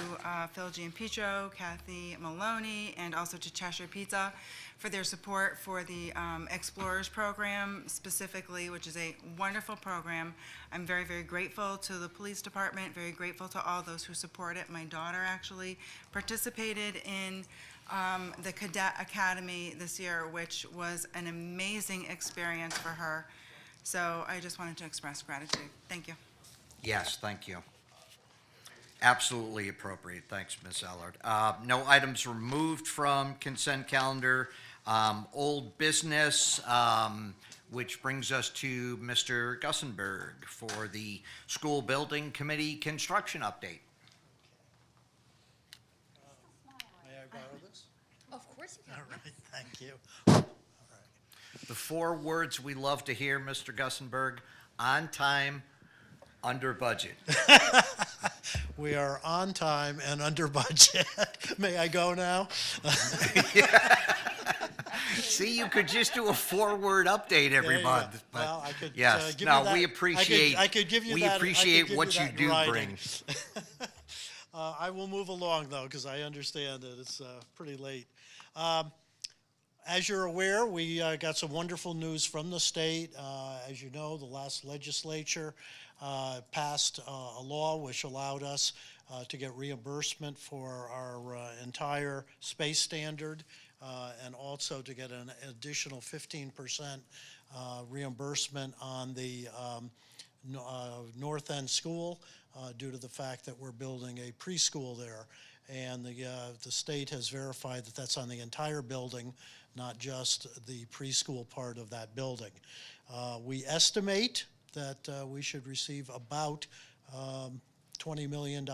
Phil Gianpietro, Kathy Maloney, and also to Cheshire Pizza for their support for the Explorers program specifically, which is a wonderful program. I'm very, very grateful to the police department, very grateful to all those who support it. My daughter actually participated in the Cadet Academy this year, which was an amazing experience for her. So I just wanted to express gratitude. Thank you. Yes, thank you. Absolutely appropriate. Thanks, Ms. Ellard. No items removed from consent calendar. Old business, which brings us to Mr. Gussenberg for the School Building Committee construction update. May I borrow this? Of course you can. All right, thank you. The 4 words we love to hear, Mr. Gussenberg: on time, under budget. We are on time and under budget. May I go now? See, you could just do a 4-word update every There you go. month. But Well, I could, yes, give you no, that- we appreciate. I could give you we that- I could appreciate give what you you that in do writing. bring. I will move along, though, because I understand that it's pretty late. As you're aware, we got some wonderful news from the state. As you know, the last legislature passed a law which allowed us to get reimbursement for our entire space standard, and also to get an additional 15% reimbursement on the North End School due to the fact that we're building a preschool there. And the state has verified that that's on the entire building, not just the preschool part of that building. We estimate that we should receive about $20 million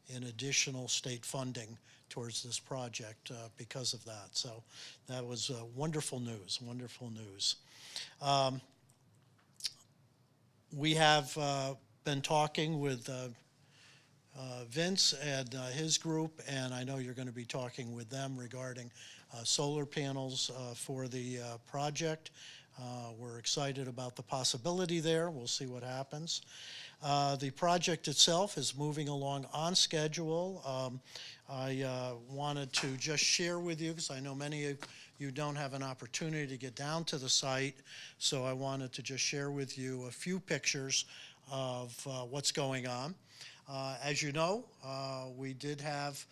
in additional state funding towards this project because of that. So that was wonderful news, wonderful news. We have been talking with Vince and his group, and I know you're going to be talking with them regarding solar panels for the project. We're excited about the possibility there. We'll see what happens. The project itself is moving along on schedule. I wanted to just share with you, because I know many of you don't have an opportunity to get down to the site, so I wanted to just share with you a few pictures of what's going on. As you know, we did have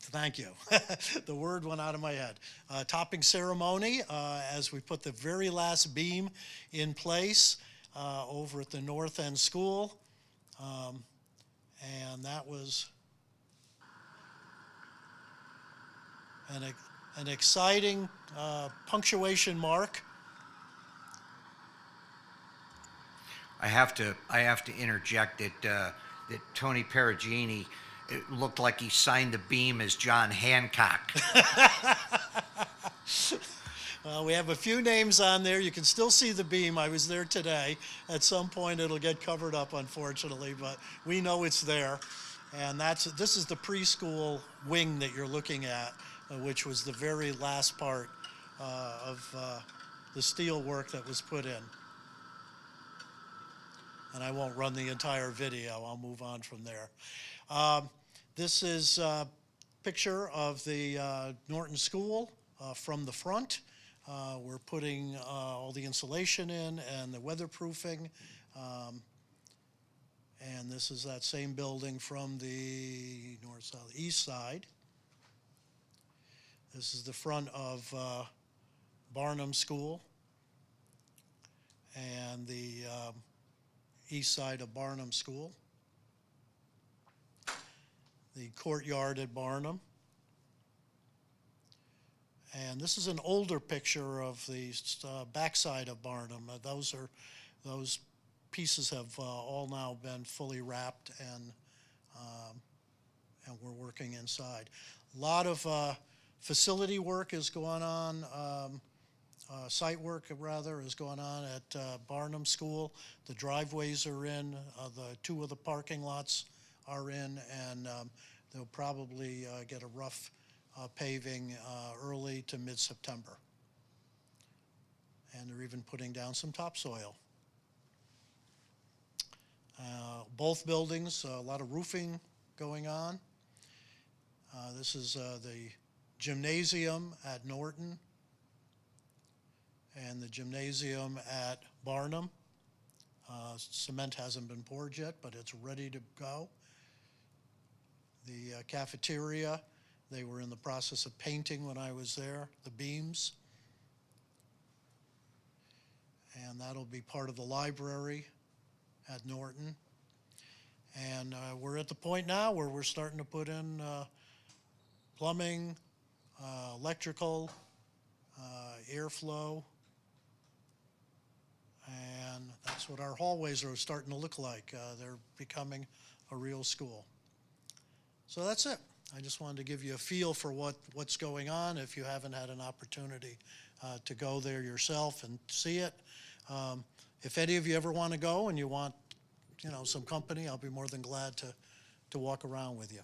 thank you. The word went out of my head. Topping ceremony as we put the very last beam in place over at the North End School. And that was an exciting punctuation mark. I have to interject that Tony Perugini, it looked like he signed the beam as John Hancock. Well, we have a few names on there. You can still see the beam. I was there today. At some point, it'll get covered up, unfortunately, but we know it's there. And this is the preschool wing that you're looking at, which was the very last part of the steel work that was put in. And I won't run the entire video. I'll move on from there. This is a picture of the Norton School from the front. We're putting all the insulation in and the weatherproofing. And this is that same building from the north, south, east side. This is the front of Barnum School and the east side of Barnum School. The courtyard at Barnum. And this is an older picture of the backside of Barnum. Those pieces have all now been fully wrapped, and we're working inside. A lot of facility work is going on. Site work, rather, is going on at Barnum School. The driveways are in. The 2 of the parking lots are in, and they'll probably get a rough paving early to mid-September. And they're even putting down some topsoil. Both buildings, a lot of roofing going on. This is the gymnasium at Norton and the gymnasium at Barnum. Cement hasn't been poured yet, but it's ready to go. The cafeteria, they were in the process of painting when I was there, the beams. And that'll be part of the library at Norton. And we're at the point now where we're starting to put in plumbing, electrical, airflow, and that's what our hallways are starting to look like. They're becoming a real school. So that's it. I just wanted to give you a feel for what's going on if you haven't had an opportunity to go there yourself and see it. If any of you ever want to go and you want, some company, I'll be more than glad to walk around with you.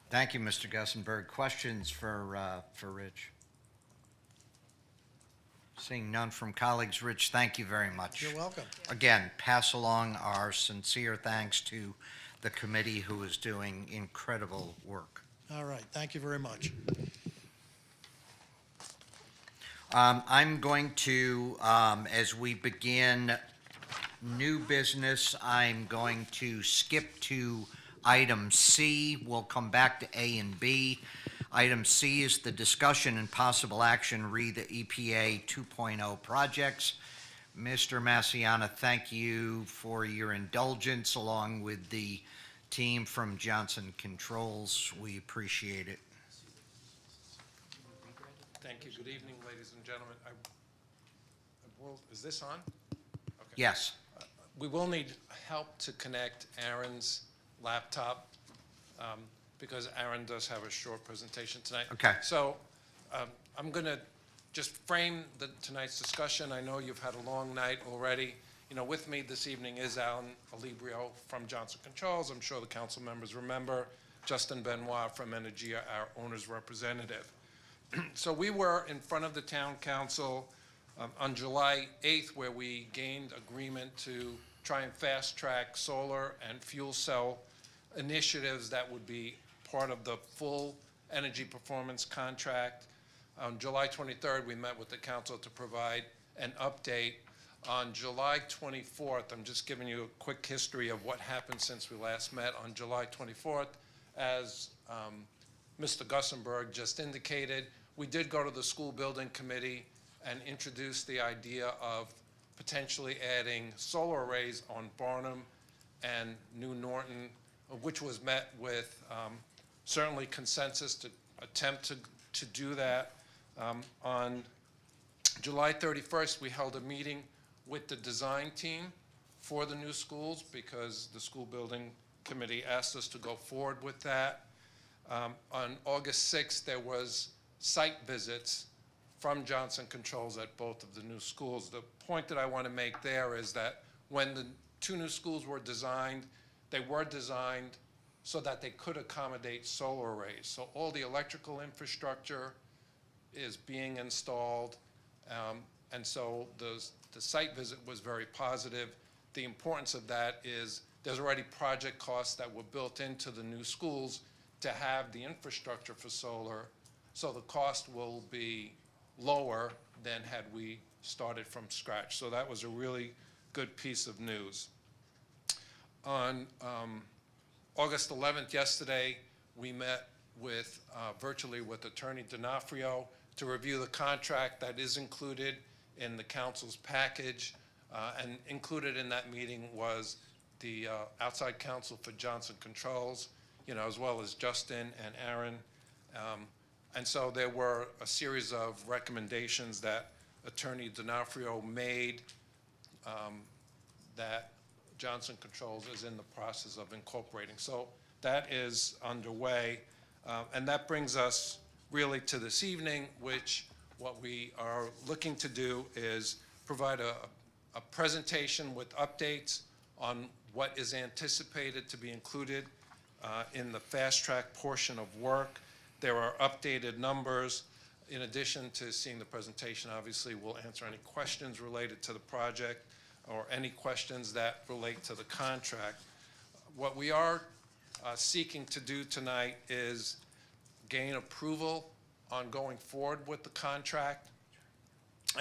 Thank you, Mr. Gussenberg. Questions for Rich? Seeing none from colleagues, Rich, thank you very much. You're welcome. Again, pass along our sincere thanks to the committee who is doing incredible work. All right, thank you very much. I'm going to, as we begin new business, I'm going to skip to item C. We'll come back to A and B. Item C is the discussion and possible action re the EPA 2.0 projects. Mr. Massiana, thank you for your indulgence along with the team from Johnson Controls. We appreciate it. Thank you. Good evening, ladies and gentlemen. Is this on? Okay. Yes. We will need help to connect Aaron's laptop because Aaron does have a short presentation tonight. Okay. So I'm going to just frame tonight's discussion. I know you've had a long night already. With me this evening is Alan Alibrio from Johnson Controls. I'm sure the council members remember Justin Benoit from Energia, our owner's representative. So we were in front of the town council on July 8th, where we gained agreement to try and fast-track solar and fuel cell initiatives that would be part of the full energy performance contract. On July 23rd, we met with the council to provide an update. On July 24th, I'm just giving you a quick history of what happened since we last met. On July 24th, as Mr. Gussenberg just indicated, we did go to the school building committee and introduce the idea of potentially adding solar arrays on Barnum and New Norton, which was met with certainly consensus to attempt to do that. On July 31st, we held a meeting with the design team for the new schools because the school building committee asked us to go forward with that. On August 6th, there was site visits from Johnson Controls at both of the new schools. The point that I want to make there is that when the two new schools were designed, they were designed so that they could accommodate solar arrays. So all the electrical infrastructure is being installed, and so the site visit was very positive. The importance of that is there's already project costs that were built into the new schools to have the infrastructure for solar, so the cost will be lower than had we started from scratch. So that was a really good piece of news. On August 11th, yesterday, we met with virtually with Attorney D'Onofrio to review the contract that is included in the council's package, and included in that meeting was the outside counsel for Johnson Controls, as well as Justin and Aaron. And so there were a series of recommendations that Attorney D'Onofrio made that Johnson Controls is in the process of incorporating. So that is underway. And that brings us really to this evening, which what we are looking to do is provide a presentation with updates on what is anticipated to be included in the fast track portion of work. There are updated numbers. In addition to seeing the presentation, obviously, we'll answer any questions related to the project or any questions that relate to the contract. What we are seeking to do tonight is gain approval on going forward with the contract.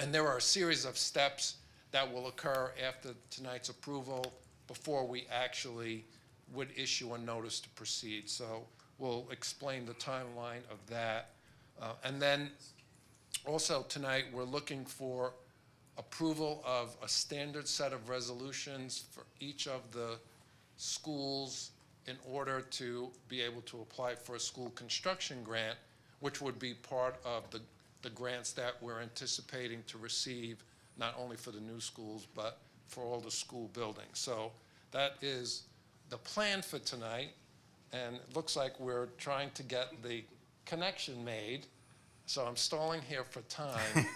And there are a series of steps that will occur after tonight's approval before we actually would issue a notice to proceed. So we'll explain the timeline of that. And then also tonight, we're looking for approval of a standard set of resolutions for each of the schools in order to be able to apply for a school construction grant, which would be part of the grants that we're anticipating to receive, not only for the new schools, but for all the school buildings. So that is the plan for tonight, and it looks like we're trying to get the connection made, so I'm stalling here for time.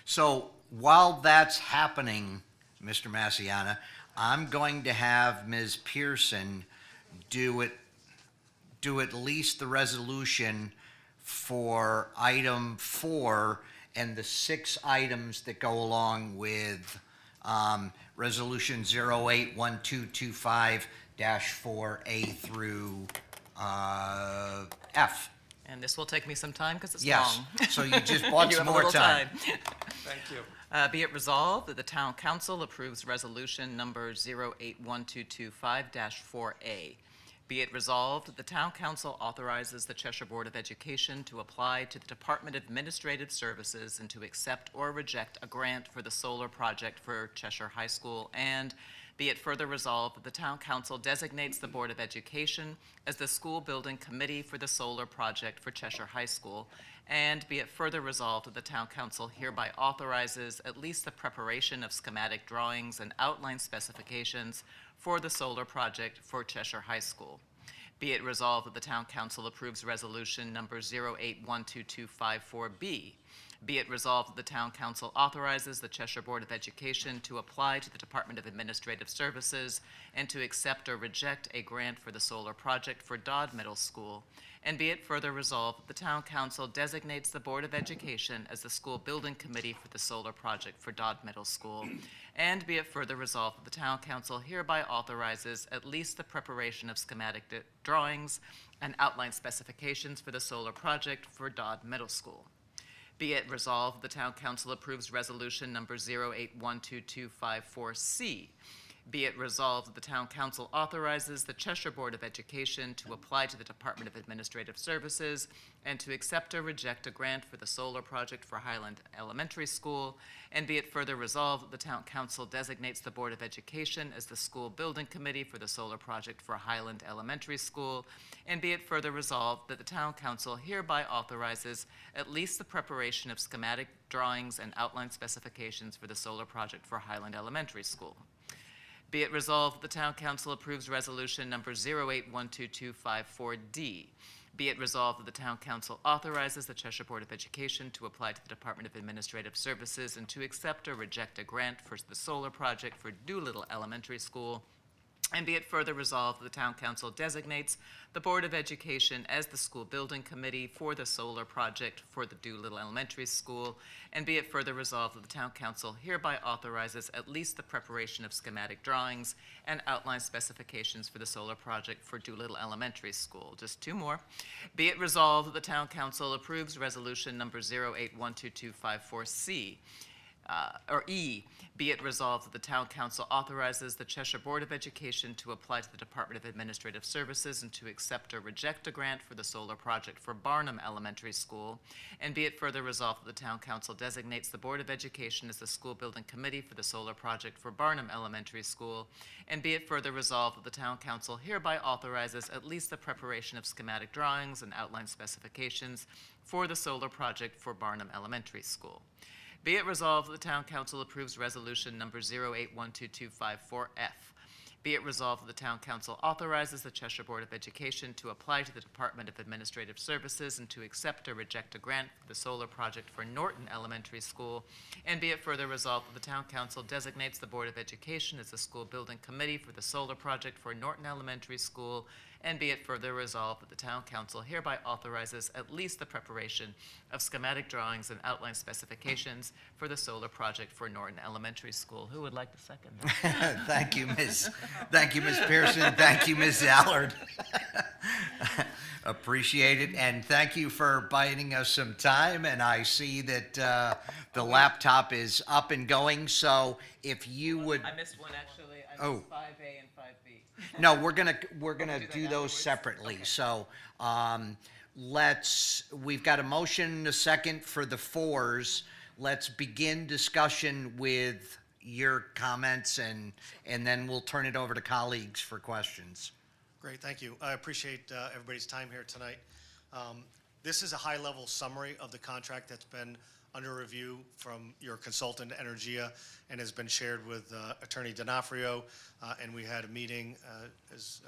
So while that's happening, Mr. Massiana, I'm going to have Ms. Pearson do at least the resolution for item 4 and the 6 items that go along with resolution 081225-4A through F. And this will take me some time because it's Yes, long. so you just bought You some have a more little time. Thank you. Be it resolved that the Town Council approves Resolution Number 081225-4A. Be it resolved that the Town Council authorizes the Cheshire Board of Education to apply to the Department of Administrative Services and to accept or reject a grant for the solar project for Cheshire High School. And be it further resolved that the Town Council designates the Board of Education as the school building committee for the solar project for Cheshire High School. And be it further resolved that the Town Council hereby authorizes at least the preparation of schematic drawings and outline specifications for the solar project for Cheshire High School. Be it resolved that the Town Council approves Resolution Number 081225-4B. Be it resolved that the Town Council authorizes the Cheshire Board of Education to apply to the Department of Administrative Services and to accept or reject a grant for the solar project for Dodd Middle School. And be it further resolved that the Town Council designates the Board of Education as the school building committee for the solar project for Dodd Middle School. And be it further resolved that the Town Council hereby authorizes at least the preparation of schematic drawings and outline specifications for the solar project for Dodd Middle School. Be it resolved, the Town Council approves Resolution Number 081225-4C. Be it resolved that the Town Council authorizes the Cheshire Board of Education to apply to the Department of Administrative Services and to accept or reject a grant for the solar project for Highland Elementary School. And be it further resolved that the Town Council designates the Board of Education as the school building committee for the solar project for Highland Elementary School. And be it further resolved that the Town Council hereby authorizes at least the preparation of schematic drawings and outline specifications for the solar project for Highland Elementary School. Be it resolved that the Town Council approves Resolution Number 081225-4D. Be it resolved that the Town Council authorizes the Cheshire Board of Education to apply to the Department of Administrative Services and to accept or reject a grant for the solar project for Doolittle Elementary School. And be it further resolved that the Town Council designates the Board of Education as the school building committee for the solar project for the Doolittle Elementary School. And be it further resolved that the Town Council hereby authorizes at least the preparation of schematic drawings and outline specifications for the solar project for Doolittle Elementary School. Just 2 more. Be it resolved that the Town Council approves Resolution Number 081225-4C. Or E, be it resolved that the Town Council authorizes the Cheshire Board of Education to apply to the Department of Administrative Services and to accept or reject a grant for the solar project for Barnum Elementary School. And be it further resolved that the Town Council designates the Board of Education as the school building committee for the solar project for Barnum Elementary School. And be it further resolved that the Town Council hereby authorizes at least the preparation of schematic drawings and outline specifications for the solar project for Barnum Elementary School. Be it resolved that the Town Council approves Resolution Number 081225-4F. Be it resolved that the Town Council authorizes the Cheshire Board of Education to apply to the Department of Administrative Services and to accept or reject a grant for the solar project for Norton Elementary School. And be it further resolved that the Town Council designates the Board of Education as the school building committee for the solar project for Norton Elementary School. And be it further resolved that the Town Council hereby authorizes at least the preparation of schematic drawings and outline specifications for the solar project for Norton Elementary School. Who would like to second that? Thank you, Ms. Pearson. Thank you, Ms. Allard. Appreciate it, and thank you for buying us some time. And I see that the laptop is up and going, so if you would... I missed one, actually. I Oh. missed 5A and 5B. No, we're gonna do those afterwards? separately. So, we've got a motion and a second for the 4s. Let's begin discussion with your comments, and then we'll turn it over to colleagues for questions. Great, thank you. I appreciate everybody's time here tonight. This is a high-level summary of the contract that's been under review from your consultant, Energia, and has been shared with Attorney D'Onofrio, and we had a meeting, as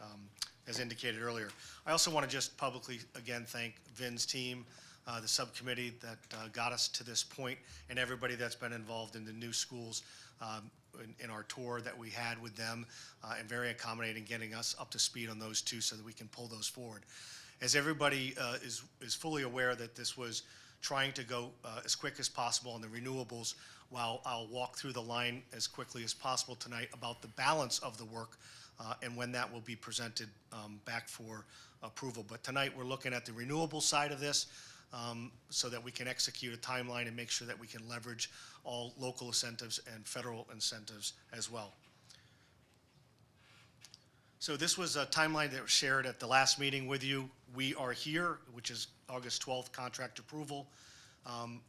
indicated earlier. I also want to just publicly, again, thank Vin's team, the subcommittee that got us to this point, and everybody that's been involved in the new schools in our tour that we had with them, and very accommodating, getting us up to speed on those two so that we can pull those forward. As everybody is fully aware that this was trying to go as quick as possible on the renewables, while I'll walk through the line as quickly as possible tonight about the balance of the work and when that will be presented back for approval. But tonight, we're looking at the renewable side of this so that we can execute a timeline and make sure that we can leverage all local incentives and federal incentives as well. So this was a timeline that was shared at the last meeting with you. We are here, which is August 12th, contract approval.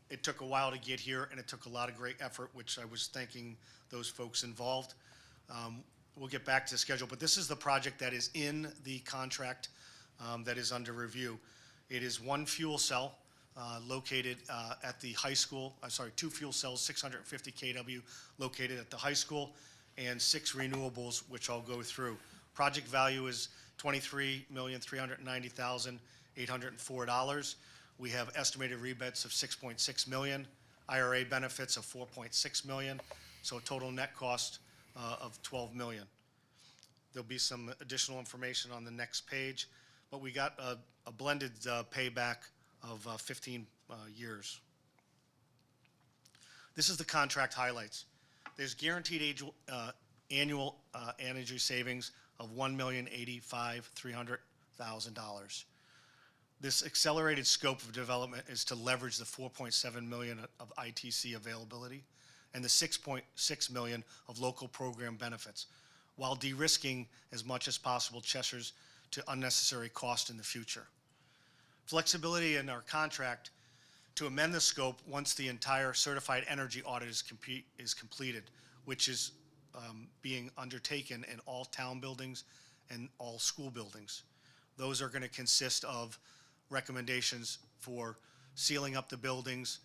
It took a while to get here, and it took a lot of great effort, which I was thanking those folks involved. We'll get back to the schedule, but this is the project that is in the contract that is under review. It is one fuel cell located at the high school, two fuel cells, 650 kW located at the high school, and 6 renewables, which I'll go through. Project value is $23,390,804. We have estimated rebates of $6.6 million, IRA benefits of $4.6 million, so a total net cost of $12 million. There'll be some additional information on the next page, but we got a blended payback of 15 years. This is the contract highlights. There's guaranteed annual energy savings of $1,085,300,000. This accelerated scope of development is to leverage the $4.7 million of ITC availability and the $6.6 million of local program benefits, while de-risking as much as possible Cheshire's to unnecessary cost in the future. Flexibility in our contract to amend the scope once the entire certified energy audit is completed, which is being undertaken in all town buildings and all school buildings. Those are going to consist of recommendations for sealing up the buildings,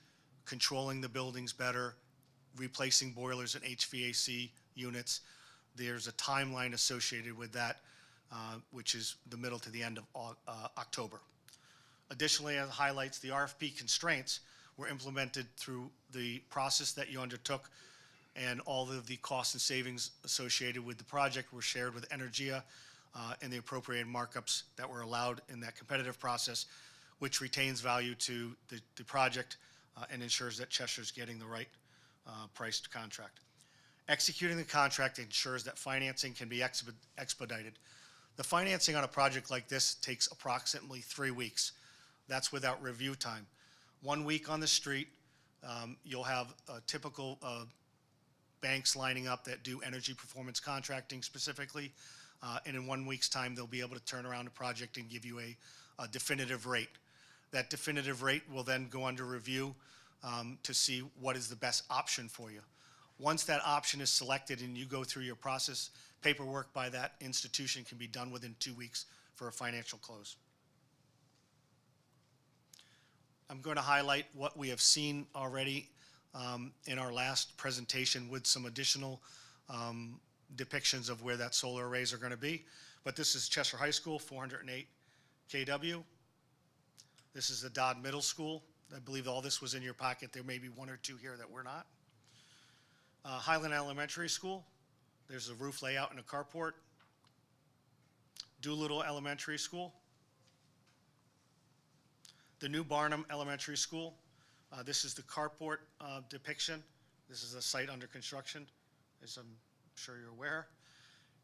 controlling the buildings better, replacing boilers and HVAC units. There's a timeline associated with that, which is the middle to the end of October. Additionally, as highlights, the RFP constraints were implemented through the process that you undertook, and all of the costs and savings associated with the project were shared with Energia and the appropriated markups that were allowed in that competitive process, which retains value to the project and ensures that Cheshire's getting the right priced contract. Executing the contract ensures that financing can be expedited. The financing on a project like this takes approximately 3 weeks. That's without review time. 1 week on the street, you'll have typical banks lining up that do energy performance contracting specifically, and in 1 week's time, they'll be able to turn around a project and give you a definitive rate. That definitive rate will then go under review to see what is the best option for you. Once that option is selected and you go through your process, paperwork by that institution can be done within 2 weeks for a financial close. I'm going to highlight what we have seen already in our last presentation with some additional depictions of where that solar arrays are going to be. But this is Cheshire High School, 408 kW. This is the Dodd Middle School. I believe all this was in your pocket. There may be one or two here that were not. Highland Elementary School. There's a roof layout and a carport. Doolittle Elementary School. The New Barnum Elementary School. This is the carport depiction. This is a site under construction, as I'm sure you're aware.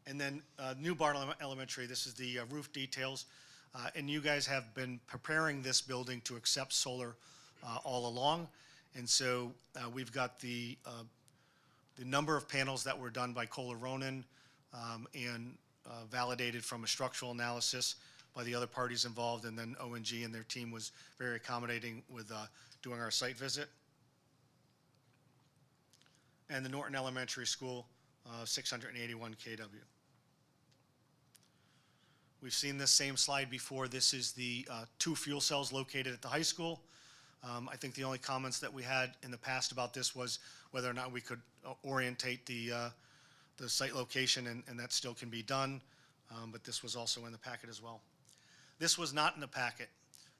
And then New Barnum Elementary, this is the roof details. And you guys have been preparing this building to accept solar all along. And so we've got the number of panels that were done by Kohler Ronan and validated from a structural analysis by the other parties involved, and then O&G and their team was very accommodating with doing our site visit. And the Norton Elementary School, 681 kW. We've seen this same slide before. This is the 2 fuel cells located at the high school. I think the only comments that we had in the past about this was whether or not we could orientate the site location, and that still can be done, but this was also in the packet as well. This was not in the packet.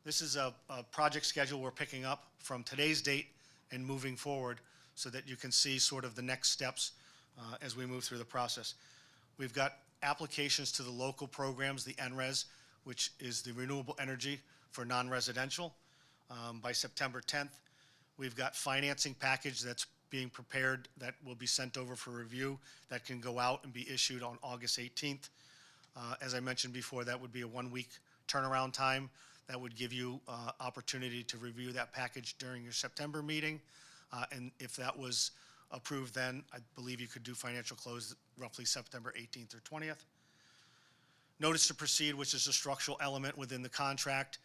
This is a project schedule we're picking up from today's date and moving forward so that you can see sort of the next steps as we move through the process. We've got applications to the local programs, the NRES, which is the renewable energy for non-residential, by September 10th. We've got financing package that's being prepared that will be sent over for review that can go out and be issued on August 18th. As I mentioned before, that would be a 1-week turnaround time. That would give you opportunity to review that package during your September meeting. And if that was approved then, I believe you could do financial close roughly September 18th or 20th. Notice to proceed, which is a structural element within the contract.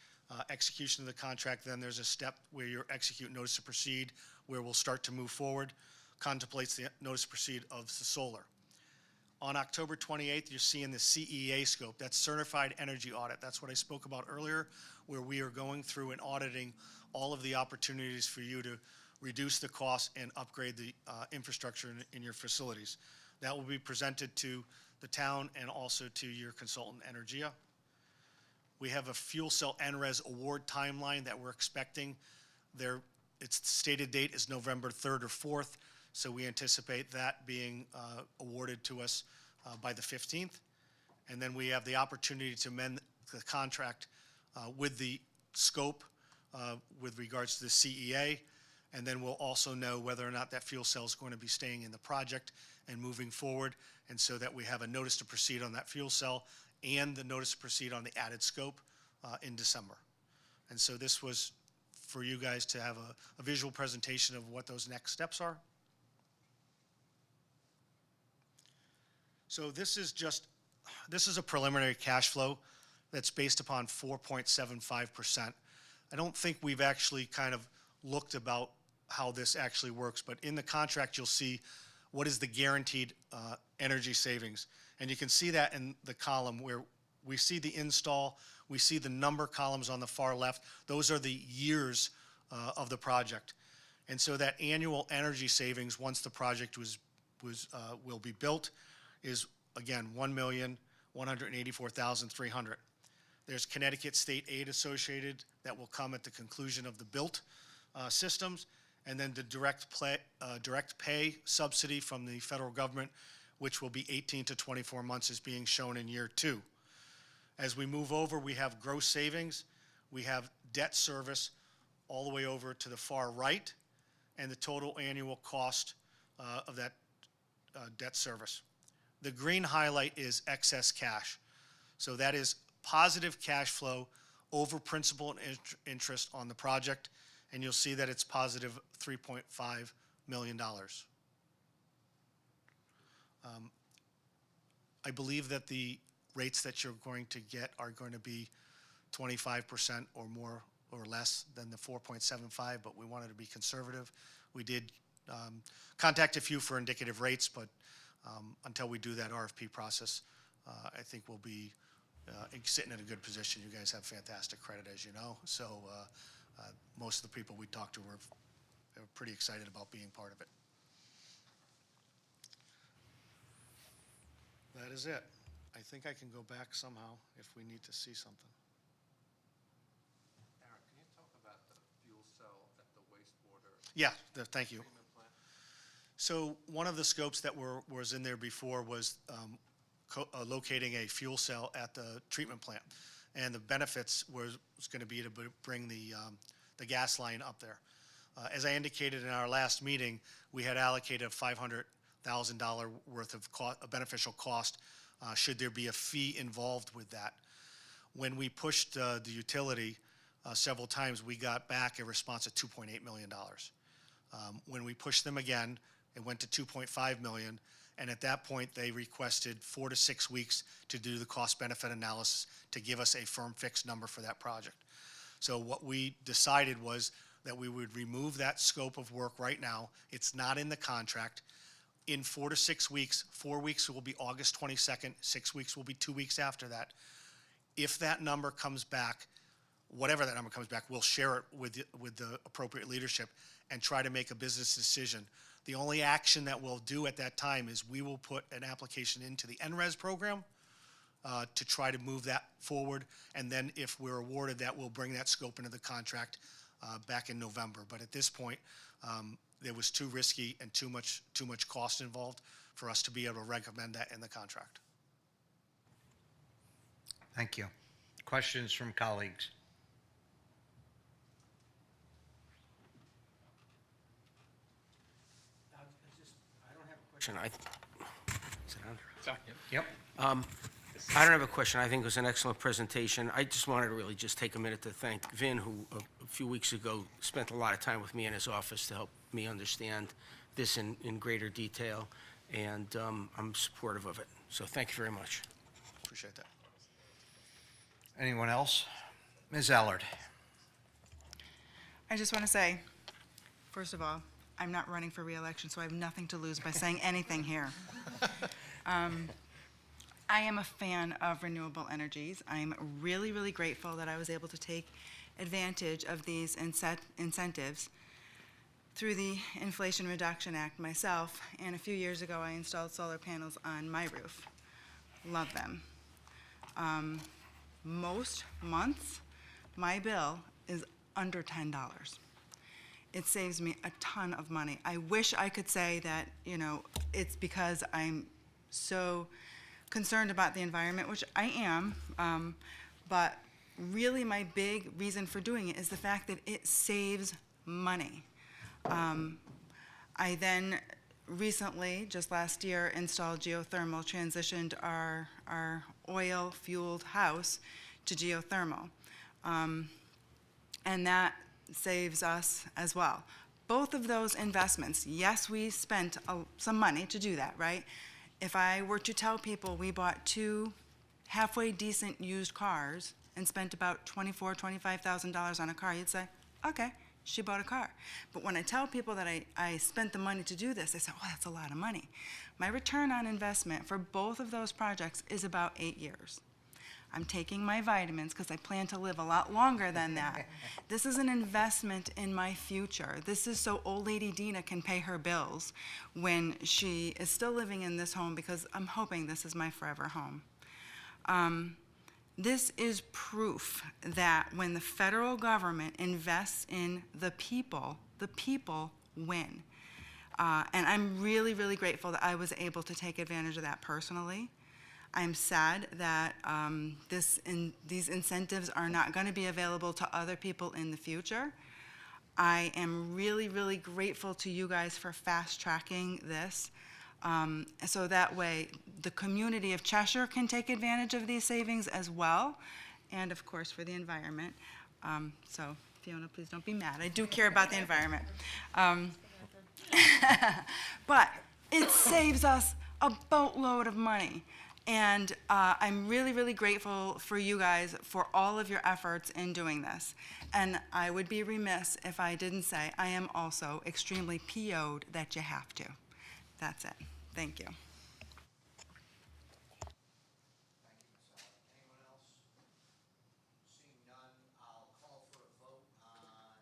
Execution of the contract, then there's a step where you execute notice to proceed, where we'll start to move forward. Contemplates the notice to proceed of the solar. On October 28th, you're seeing the CEA scope. That's Certified Energy Audit. That's what I spoke about earlier, where we are going through and auditing all of the opportunities for you to reduce the cost and upgrade the infrastructure in your facilities. That will be presented to the town and also to your consultant, Energia. We have a fuel cell NRES award timeline that we're expecting. Its stated date is November 3rd or 4th, so we anticipate that being awarded to us by the 15th. And then we have the opportunity to amend the contract with the scope with regards to the CEA, and then we'll also know whether or not that fuel cell is going to be staying in the project and moving forward, and so that we have a notice to proceed on that fuel cell and the notice to proceed on the added scope in December. And so this was for you guys to have a visual presentation of what those next steps are. So this is a preliminary cash flow that's based upon 4.75%. I don't think we've actually kind of looked about how this actually works, but in the contract you'll see what is the guaranteed energy savings. And you can see that in the column where we see the install, we see the number columns on the far left. Those are the years of the project. And so that annual energy savings, once the project will be built, is again $1,184,300. There's Connecticut state aid associated that will come at the conclusion of the built systems, and then the direct pay subsidy from the federal government, which will be 18 to 24 months, is being shown in year 2. As we move over, we have gross savings, we have debt service all the way over to the far right, and the total annual cost of that debt service. The green highlight is excess cash. So that is positive cash flow over principal and interest on the project, and you'll see that it's positive $3.5 million. I believe that the rates that you're going to get are going to be 25% or more or less than the 4.75, but we wanted to be conservative. We did contact a few for indicative rates, but until we do that RFP process, I think we'll be sitting in a good position. You guys have fantastic credit, as you know, so most of the people we talked to were pretty excited about being part of it. That is it. I think I can go back somehow if we need to see something. Aaron, can you talk about the fuel cell at the wastewater Yeah, thank you. treatment plant? So one of the scopes that was in there before was locating a fuel cell at the treatment plant. And the benefits was going to be to bring the gas line up there. As I indicated in our last meeting, we had allocated a $500,000 worth of a beneficial cost should there be a fee involved with that. When we pushed the utility several times, we got back a response of $2.8 million. When we pushed them again, it went to $2.5 million, and at that point, they requested 4 to 6 weeks to do the cost-benefit analysis to give us a firm fixed number for that project. So what we decided was that we would remove that scope of work right now. It's not in the contract. In 4 to 6 weeks, 4 weeks will be August 22nd, 6 weeks will be 2 weeks after that. If that number comes back, whatever that number comes back, we'll share it with the appropriate leadership and try to make a business decision. The only action that we'll do at that time is we will put an application into the NRES program to try to move that forward. And then if we're awarded that, we'll bring that scope into the contract back in November. But at this point, it was too risky and too much cost involved for us to be able to recommend that in the contract. Thank you. Questions from colleagues? Question. Is it on? Yep. I don't have a question. I think it was an excellent presentation. I just wanted to really just take a minute to thank Vin, who a few weeks ago spent a lot of time with me in his office to help me understand this in greater detail, and I'm supportive of it. So thank you very much. Appreciate that. Anyone else? Ms. Allard? I just want to say, first of all, I'm not running for reelection, so I have nothing to lose by saying anything here. I am a fan of renewable energies. I'm really, really grateful that I was able to take advantage of these incentives through the Inflation Reduction Act myself, and a few years ago I installed solar panels on my roof. Love them. Most months, my bill is under $10. It saves me a ton of money. I wish I could say that, it's because I'm so concerned about the environment, which I am, but really my big reason for doing it is the fact that it saves money. I then recently, just last year, installed geothermal, transitioned our oil-fueled house to geothermal. And that saves us as well. Both of those investments, yes, we spent some money to do that, right? If I were to tell people we bought 2 halfway decent used cars and spent about $24,000, $25,000 on a car, you'd say, okay, she bought a car. But when I tell people that I spent the money to do this, they say, oh, that's a lot of money. My return on investment for both of those projects is about 8 years. I'm taking my vitamins because I plan to live a lot longer than that. This is an investment in my future. This is so old lady Dina can pay her bills when she is still living in this home, because I'm hoping this is my forever home. This is proof that when the federal government invests in the people win. And I'm really, really grateful that I was able to take advantage of that personally. I'm sad that these incentives are not going to be available to other people in the future. I am really, really grateful to you guys for fast-tracking this, so that way the community of Cheshire can take advantage of these savings as well, and of course for the environment. So Fiona, please don't be mad. I do care about the environment. But it saves us a boatload of money. And I'm really, really grateful for you guys for all of your efforts in doing this. And I would be remiss if I didn't say I am also extremely PO'd that you have to. That's it. Thank you. Anyone else? Seeing none, I'll call for a vote on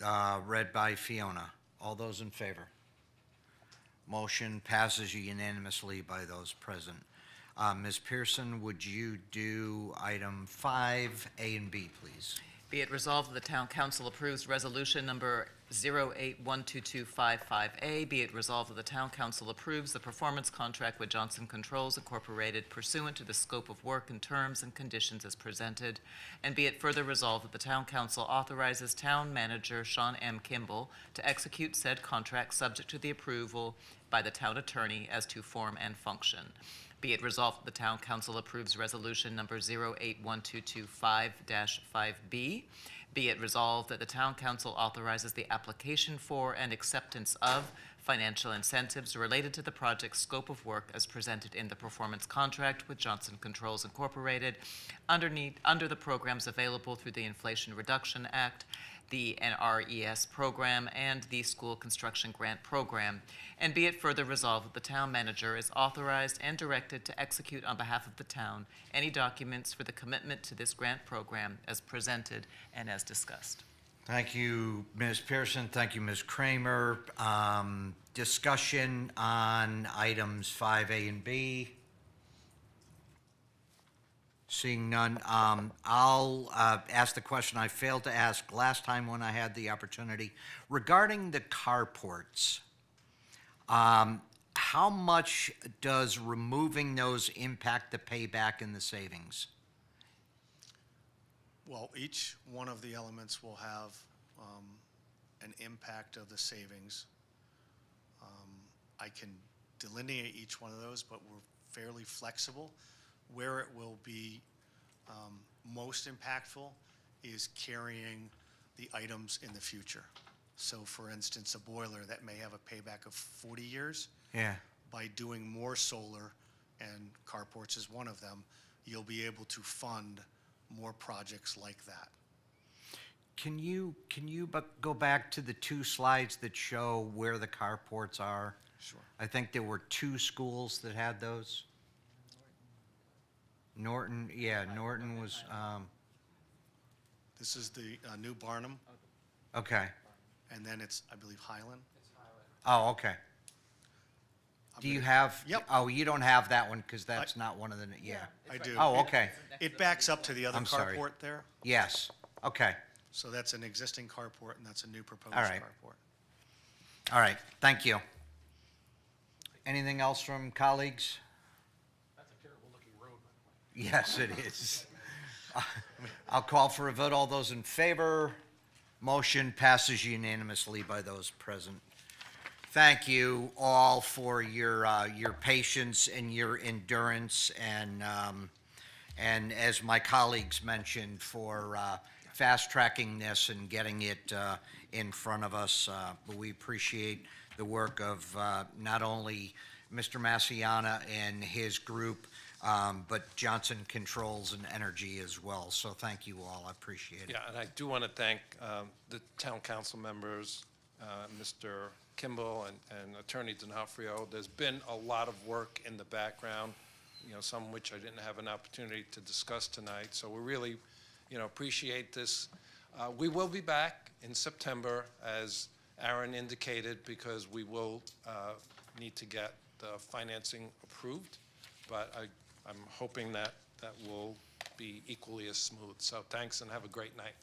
number 4, read by Fiona. All those in favor? Motion passes unanimously by those present. Ms. Pearson, would you do item 5A and B, please? Be it resolved that the Town Council approves Resolution Number 0812255A. Be it resolved that the Town Council approves the performance contract with Johnson Controls Incorporated pursuant to the scope of work and terms and conditions as presented. And be it further resolved that the Town Council authorizes Town Manager Sean M. Kimball to execute said contract subject to the approval by the Town Attorney as to form and function. Be it resolved that the Town Council approves Resolution Number 0812255-5B. Be it resolved that the Town Council authorizes the application for and acceptance of financial incentives related to the project's scope of work as presented in the performance contract with Johnson Controls Incorporated under the programs available through the Inflation Reduction Act, the NRES program, and the School Construction Grant Program. And be it further resolved that the town manager is authorized and directed to execute on behalf of the town any documents for the commitment to this grant program as presented and as discussed. Thank you, Ms. Pearson. Thank you, Ms. Kramer. Discussion on items 5A and B. Seeing none, I'll ask the question I failed to ask last time when I had the opportunity. Regarding the carports, how much does removing those impact the payback and the savings? Well, each one of the elements will have an impact of the savings. I can delineate each one of those, but we're fairly flexible. Where it will be most impactful is carrying the items in the future. So for instance, a boiler that may have a payback of 40 years. Yeah. By doing more solar, and carports is one of them, you'll be able to fund more projects like that. Can you go back to the two slides that show where the carports are? Sure. I think there were two schools that had those. Norton, yeah, Norton was, This is the new Barnum, okay. and then it's, I believe, Highland. Oh, okay. Do you have? Yep. Oh, you don't have that one because that's not one of the, yeah. I do. Oh, okay. It backs up to the other I'm sorry. carport there. Yes, okay. So that's an existing carport, and that's a new proposed All right. carport. All right, thank you. Anything else from colleagues? That's a terrible looking road, by the way. Yes, it is. I'll call for a vote. All those in favor? Motion passes unanimously by those present. Thank you all for your patience and your endurance, and as my colleagues mentioned, for fast-tracking this and getting it in front of us. We appreciate the work of not only Mr. Massiana and his group, but Johnson Controls and Energy as well. So thank you all. I appreciate it. Yeah, and I do want to thank the town council members, Mr. Kimball and Attorney D'Onofrio. There's been a lot of work in the background, some which I didn't have an opportunity to discuss tonight. So we really, appreciate this. We will be back in September, as Aaron indicated, because we will need to get the financing approved. But I'm hoping that will be equally as smooth. So thanks and have a great night.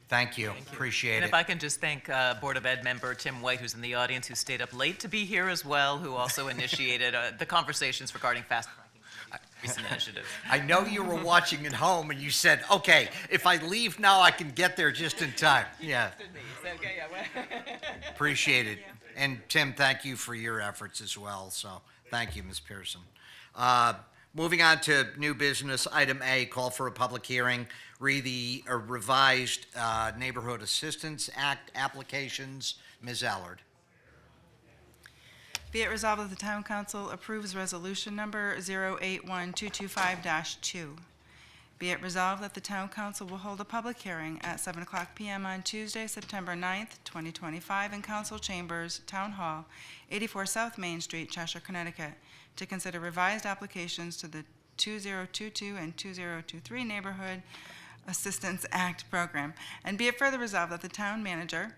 Thank you. Appreciate And it. if I can just thank Board of Ed member Tim White, who's in the audience, who stayed up late to be here as well, who also initiated the conversations regarding fast-tracking recent initiatives. I know you were watching at home and you said, okay, if I leave now, I can get there just in time. Yeah. Appreciate it. And Tim, thank you for your efforts as well. So thank you, Ms. Pearson. Moving on to new business, item A, call for a public hearing, read the revised Neighborhood Assistance Act applications. Ms. Allard. Be it resolved that the Town Council approves Resolution Number 081225-2. Be it resolved that the Town Council will hold a public hearing at 7:00 p.m. on Tuesday, September 9th, 2025, in Council Chambers, Town Hall, 84 South Main Street, Cheshire, Connecticut, to consider revised applications to the 2022 and 2023 Neighborhood Assistance Act program. And be it further resolved that the Town Manager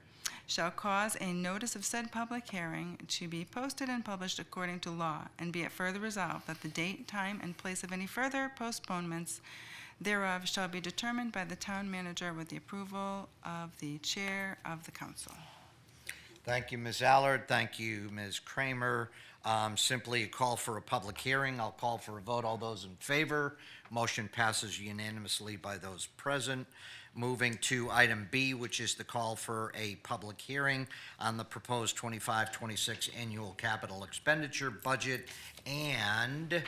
shall cause a notice of said public hearing to be posted and published according to law, and be it further resolved that the date, time, and place of any further postponements thereof shall be determined by the town manager with the approval of the chair of the council. Thank you, Ms. Allard. Thank you, Ms. Kramer. Simply a call for a public hearing. I'll call for a vote. All those in favor. Motion passes unanimously by those present. Moving to item B, which is the call for a public hearing on the proposed 25-26 annual capital expenditure budget and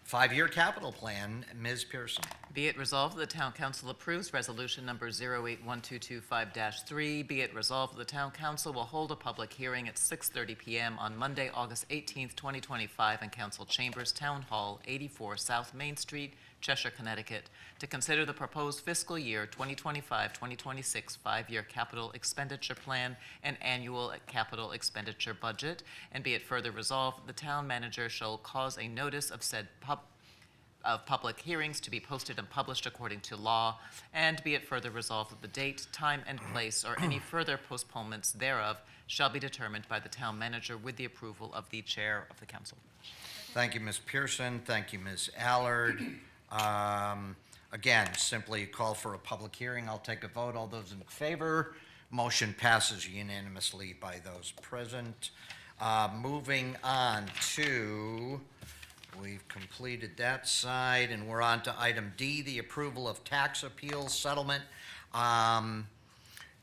five-year capital plan. Ms. Pearson. Be it resolved that the Town Council approves Resolution Number 081225-3. Be it resolved that the Town Council will hold a public hearing at 6:30 p.m. on Monday, August 18th, 2025, in Council Chambers, Town Hall, 84 South Main Street, Cheshire, Connecticut, to consider the proposed fiscal year 2025-2026 five-year capital expenditure plan and annual capital expenditure budget. And be it further resolved, the town manager shall cause a notice of said public hearings to be posted and published according to law. And be it further resolved that the date, time, and place, or any further postponements thereof, shall be determined by the town manager with the approval of the chair of the council. Thank you, Ms. Pearson. Thank you, Ms. Allard. Again, simply a call for a public hearing. I'll take a vote. All those in favor. Motion passes unanimously by those present. Moving on to, we've completed that side, and we're on to item D, the approval of tax appeal settlement.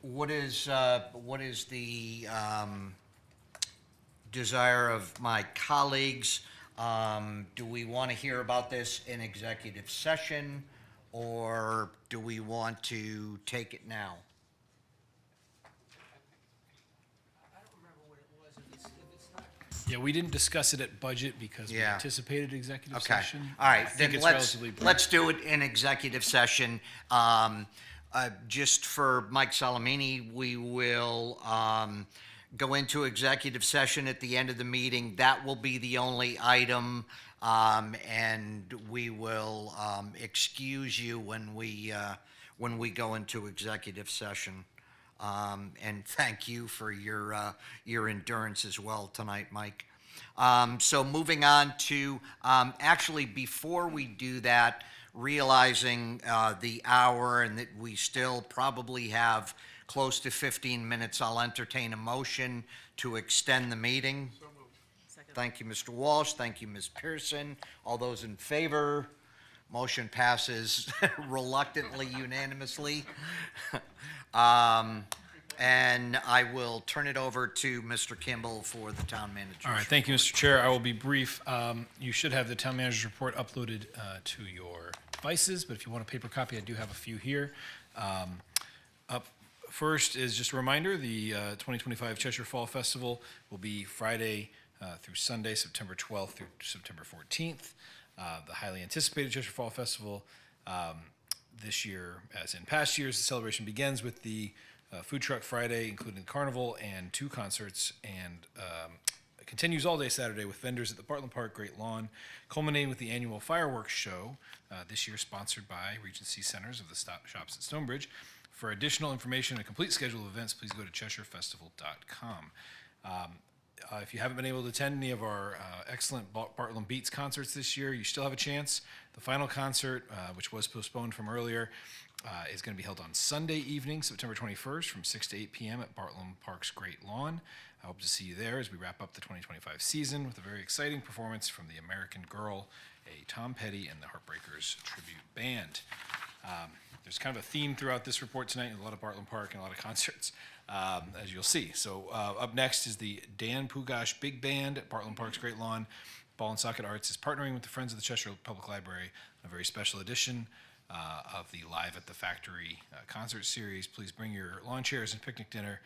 What is the desire of my colleagues? Do we want to hear about this in executive session, or do we want to take it now? Yeah, we didn't discuss it at budget because we Yeah. anticipated executive Okay. session. All right, I think then it's let's, relatively brief. let's do it in executive session. Just for Mike Salamini, we will go into executive session at the end of the meeting. That will be the only item, and we will excuse you when we go into executive session. And thank you for your endurance as well tonight, Mike. So moving on to, actually, before we do that, realizing the hour and that we still probably have close to 15 minutes, I'll entertain a motion to extend the meeting. So moved. Thank you, Mr. Walsh. Thank you, Ms. Pearson. All those in favor? Motion passes reluctantly, unanimously. And I will turn it over to Mr. Kimball for the town manager. All right, thank you, Mr. Chair. I will be brief. You should have the town manager's report uploaded to your devices, but if you want a paper copy, I do have a few here. Up first is just a reminder, the 2025 Cheshire Fall Festival will be Friday through Sunday, September 12th through September 14th. The highly anticipated Cheshire Fall Festival this year, as in past years, the celebration begins with the Food Truck Friday, including carnival and 2 concerts, and continues all day Saturday with vendors at the Bartland Park Great Lawn, culminating with the annual fireworks show, this year sponsored by Regency Centers of the Shops at Stonebridge. For additional information and a complete schedule of events, please go to CheshireFestival.com. If you haven't been able to attend any of our excellent Bartland Beats concerts this year, you still have a chance. The final concert, which was postponed from earlier, is going to be held on Sunday evening, September 21st, from 6 to 8 p.m. at Bartland Park's Great Lawn. I hope to see you there as we wrap up the 2025 season with a very exciting performance from the American Girl, a Tom Petty and the Heartbreakers tribute band. There's kind of a theme throughout this report tonight, a lot of Bartland Park and a lot of concerts, as you'll see. So up next is the Dan Pugash Big Band at Bartland Park's Great Lawn. Ball and Socket Arts is partnering with the Friends of the Cheshire Public Library on a very special edition of the Live at the Factory concert series. Please bring your lawn chairs and picnic dinner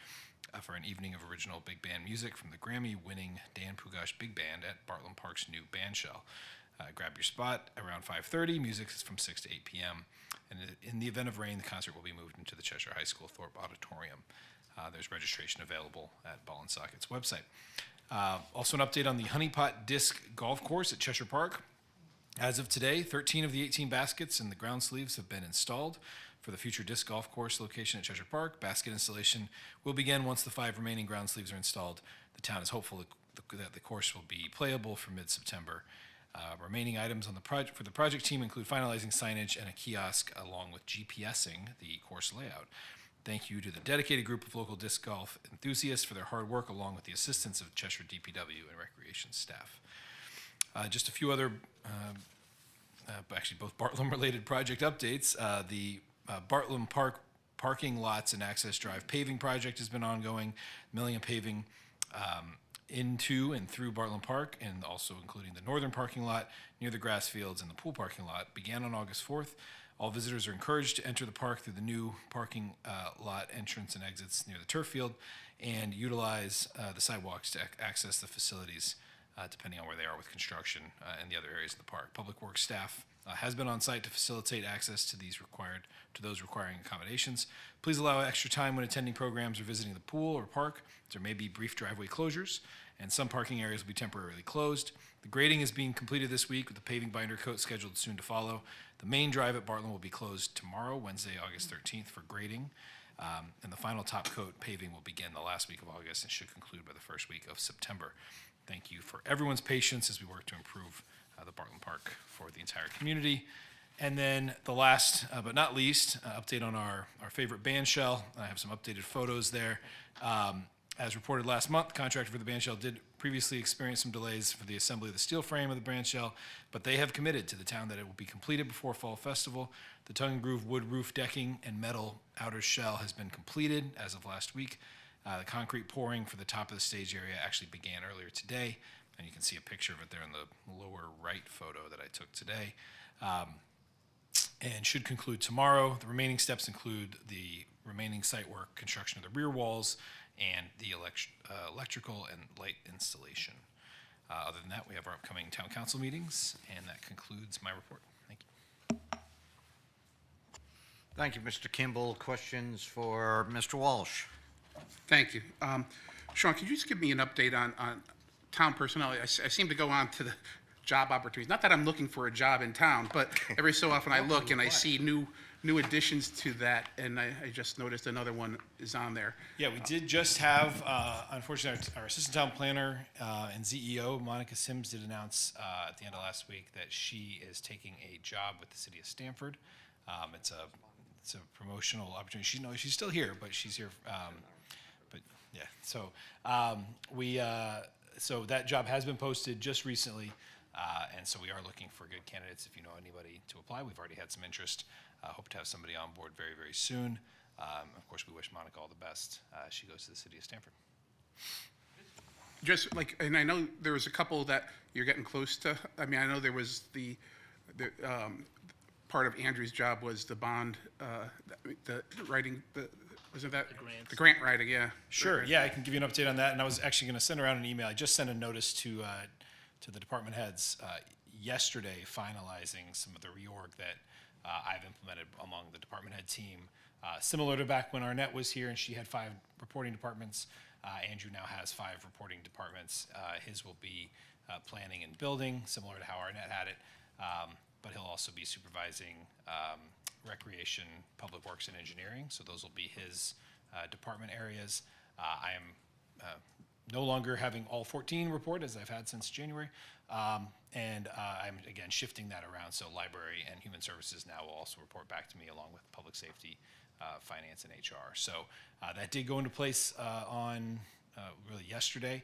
for an evening of original big band music from the Grammy-winning Dan Pugash Big Band at Bartland Park's new band shell. Grab your spot around 5:30. Music is from 6 to 8 p.m. And in the event of rain, the concert will be moved into the Cheshire High School Thorpe Auditorium. There's registration available at Ball and Socket's website. Also an update on the Honeypot Disc Golf Course at Cheshire Park. As of today, 13 of the 18 baskets and the ground sleeves have been installed for the future disc golf course location at Cheshire Park. Basket installation will begin once the 5 remaining ground sleeves are installed. The town is hopeful that the course will be playable for mid-September. Remaining items on the for the project team include finalizing signage and a kiosk along with GPSing the course layout. Thank you to the dedicated group of local disc golf enthusiasts for their hard work, along with the assistance of Cheshire DPW and recreation staff. Just a few other, actually both Bartlett-related project updates. The Bartlett Park parking lots and access drive paving project has been ongoing, milling and paving into and through Bartlett Park, and also including the northern parking lot near the grass fields and the pool parking lot, began on August 4th. All visitors are encouraged to enter the park through the new parking lot entrance and exits near the turf field and utilize the sidewalks to access the facilities depending on where they are with construction and the other areas of the park. Public Works staff has been on site to facilitate access to those requiring accommodations. Please allow extra time when attending programs or visiting the pool or park. There may be brief driveway closures, and some parking areas will be temporarily closed. The grading is being completed this week with the paving binder coat scheduled soon to follow. The main drive at Bartlett will be closed tomorrow, Wednesday, August 13th, for grading. And the final top coat paving will begin the last week of August and should conclude by the first week of September. Thank you for everyone's patience as we work to improve the Bartlett Park for the entire community. And then the last but not least, update on our favorite band shell. I have some updated photos there. As reported last month, the contractor for the band shell did previously experience some delays for the assembly of the steel frame of the band shell, but they have committed to the town that it will be completed before Fall Festival. The tongue and groove wood roof decking and metal outer shell has been completed as of last week. The concrete pouring for the top of the stage area actually began earlier today, and you can see a picture of it there in the lower right photo that I took today, and should conclude tomorrow. The remaining steps include the remaining site work, construction of the rear walls, and the electrical and light installation. Other than that, we have our upcoming town council meetings, and that concludes my report. Thank you. Thank you, Mr. Kimball. Questions for Mr. Walsh? Thank you. Sean, could you just give me an update on town personnel? I seem to go on to the job opportunities. Not that I'm looking for a job in town, but every so often I look and I see new additions to that, and I just noticed another one is on there. Yeah, we did just have, unfortunately, our assistant town planner and CEO, Monica Sims, did announce at the end of last week that she is taking a job with the city of Stamford. It's a promotional opportunity. She's still here, but she's here. But yeah, so so that job has been posted just recently, and so we are looking for good candidates. If you know anybody to apply, we've already had some interest. Hope to have somebody on board very, very soon. Of course, we wish Monica all the best. She goes to the city of Stamford. Just like, and I know there was a couple that you're getting close to. I mean, I know there was the part of Andrew's job was the bond, the writing, wasn't that? The grant writing, yeah. Sure, yeah, I can give you an update on that. And I was actually going to send around an email. I just sent a notice to the department heads yesterday, finalizing some of the reorg that I've implemented among the department head team. Similar to back when Arnett was here and she had 5 reporting departments, Andrew now has 5 reporting departments. His will be planning and building, similar to how Arnett had it, but he'll also be supervising recreation, public works, and engineering. So those will be his department areas. I am no longer having all 14 report as I've had since January. And I'm, again, shifting that around. So library and human services now will also report back to me along with public safety, finance, and HR. So that did go into place on really yesterday.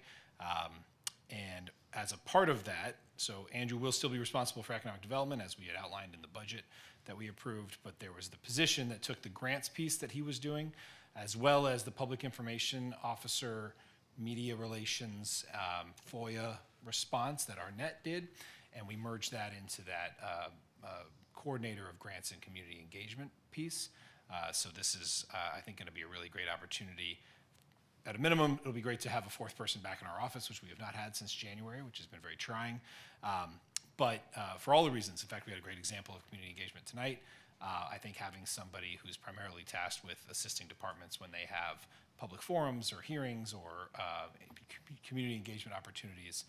And as a part of that, so Andrew will still be responsible for economic development as we had outlined in the budget that we approved, but there was the position that took the grants piece that he was doing, as well as the public information officer, media relations, FOIA response that Arnett did, and we merged that into that coordinator of grants and community engagement piece. So this is, I think, going to be a really great opportunity. At a minimum, it'll be great to have a 4th person back in our office, which we have not had since January, which has been very trying. But for all the reasons, in fact, we had a great example of community engagement tonight. I think having somebody who's primarily tasked with assisting departments when they have public forums or hearings or community engagement opportunities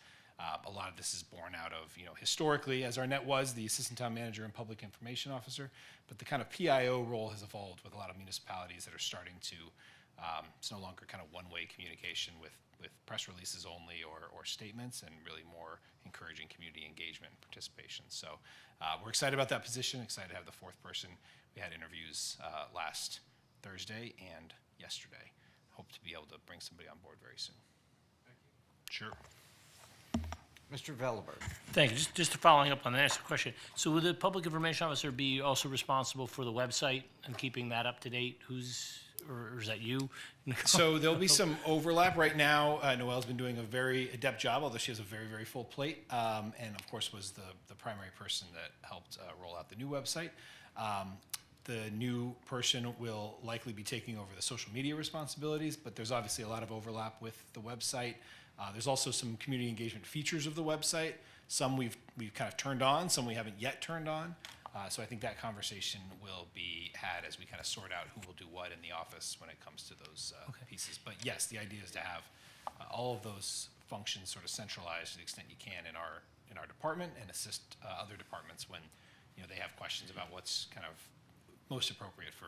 A lot of this is born out of, historically, as Arnett was the Assistant Town Manager and Public Information Officer, but the kind of PIO role has evolved with a lot of municipalities that are starting to, it's no longer kind of one-way communication with press releases only or statements, and really more encouraging community engagement and participation. So we're excited about that position, excited to have the fourth person. We had interviews last Thursday and yesterday. Hope to be able to bring somebody on board very soon. Sure. Mr. Velleberg. Thank you. Just following up on the next question. So would the public information officer be also responsible for the website and keeping that up to date? Or is that you? So there'll be some overlap. Right now, Noelle's been doing a very adept job, although she has a very, very full plate, and of course was the primary person that helped roll out the new website. The new person will likely be taking over the social media responsibilities, but there's obviously a lot of overlap with the website. There's also some community engagement features of the website. Some we've kind of turned on, some we haven't yet turned on. So I think that conversation will be had as we kind of sort out who will do what in the office when it comes to those pieces. But yes, the idea is to have all of those functions sort of centralized to the extent you can in our department, and assist other departments when they have questions about what's kind of most appropriate for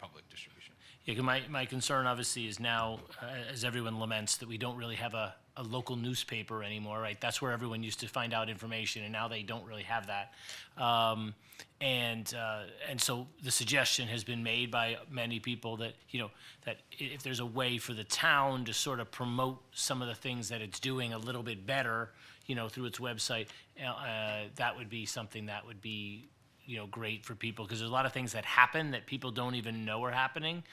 public distribution. Yeah, 'cause my concern obviously is now, as everyone laments, that we don't really have a local newspaper anymore, right? That's where everyone used to find out information, and now they don't really have that. And so the suggestion has been made by many people that, that if there's a way for the town to sort of promote some of the things that it's doing a little bit better, through its website, that would be something that would be great for people, because there's a lot of things that happen that people don't even know are happening,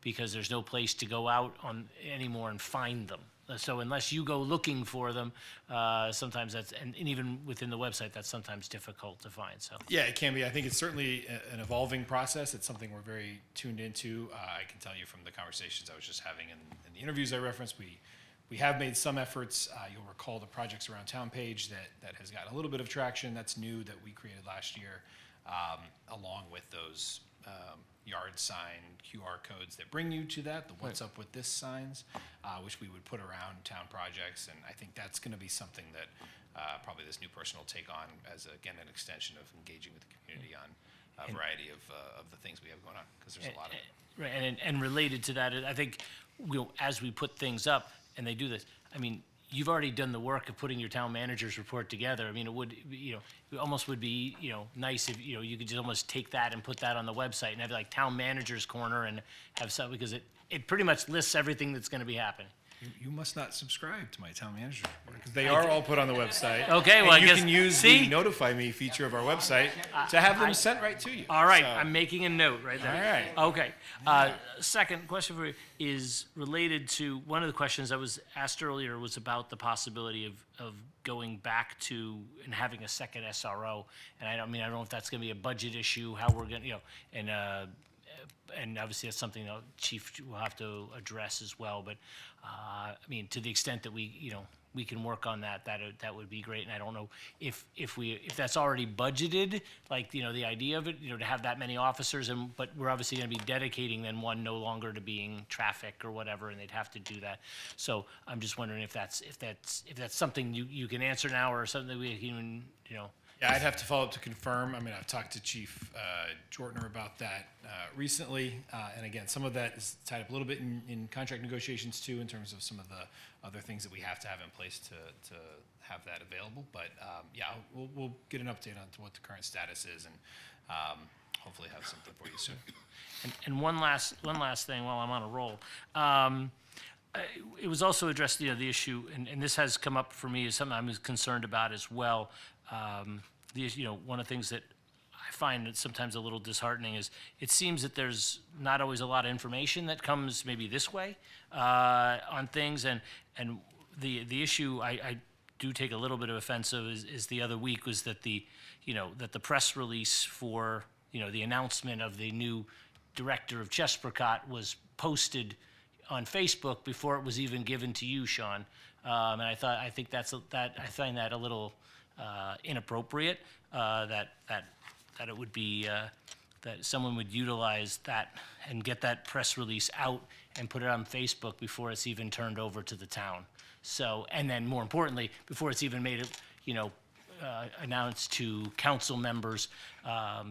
because there's no place to go out on anymore and find them. So unless you go looking for them, sometimes that's, and even within the website, that's sometimes difficult to find, so. Yeah, it can be. I think it's certainly an evolving process. It's something we're very tuned into. I can tell you from the conversations I was just having in the interviews I referenced, we have made some efforts. You'll recall the Projects Around Town page that has gotten a little bit of traction. That's new, that we created last year, along with those yard sign QR codes that bring you to that, the What's Up With This signs, which we would put around town projects. And I think that's going to be something that probably this new person will take on as, again, an extension of engaging with the community on a variety of the things we have going on, because there's a lot of it. Right, and related to that, I think as we put things up, and they do this, I mean, you've already done the work of putting your town manager's report together. I mean, it would, it almost would be, nice if, you could just almost take that and put that on the website and have like town manager's corner and have some, because it pretty much lists everything that's gonna be happening. You must not subscribe to my town manager's report, because they are all put on the website. Okay, well, and I guess, you can use see? the Notify Me feature of our website to have them sent right to you. All right, So- I'm making a note right there. All Okay. right. Second question for you is related to, one of the questions that was asked earlier was about the possibility of going back to and having a second SRO. And I don't know if that's gonna be a budget issue, how we're gonna, and obviously that's something the chief will have to address as well. But, to the extent that we can work on that would be great. And I don't know if that's already budgeted, like, the idea of it, to have that many officers, but we're obviously gonna be dedicating then one no longer to being traffic or whatever, and they'd have to do that. So I'm just wondering if that's something you can answer now, or something that we can, Yeah, I'd have to follow up to confirm. I've talked to Chief Jortner about that recently. And again, some of that is tied up a little bit in contract negotiations too, in terms of some of the other things that we have to have in place to have that available. But yeah, we'll get an update on to what the current status is, and hopefully have something for you soon. And one last thing while I'm on a roll. It was also addressed, the issue, and this has come up for me as something I'm concerned about as well. One of the things that I find that sometimes a little disheartening is it seems that there's not always a lot of information that comes maybe this way on things, and the issue I do take a little bit of offense of is the other week was that the press release for the announcement of the new director of Chesprocott was posted on Facebook before it was even given to you, Sean. And I find that a little inappropriate, that it would be, that someone would utilize that and get that press release out and put it on Facebook before it's even turned over to the town. So, and then more importantly, before it's even made, announced to council members,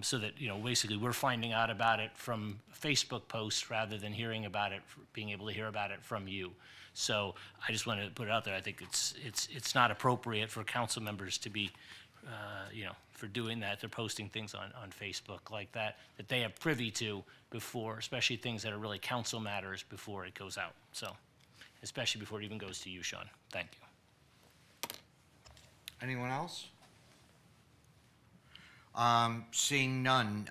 so that, basically we're finding out about it from Facebook posts rather than hearing about it, being able to hear about it from you. So I just wanted to put it out there. I think it's not appropriate for council members to be, for doing that. They're posting things on Facebook like that they have privy to before, especially things that are really council matters before it goes out. So, especially before it even goes to you, Sean. Thank you. Anyone else? Seeing none.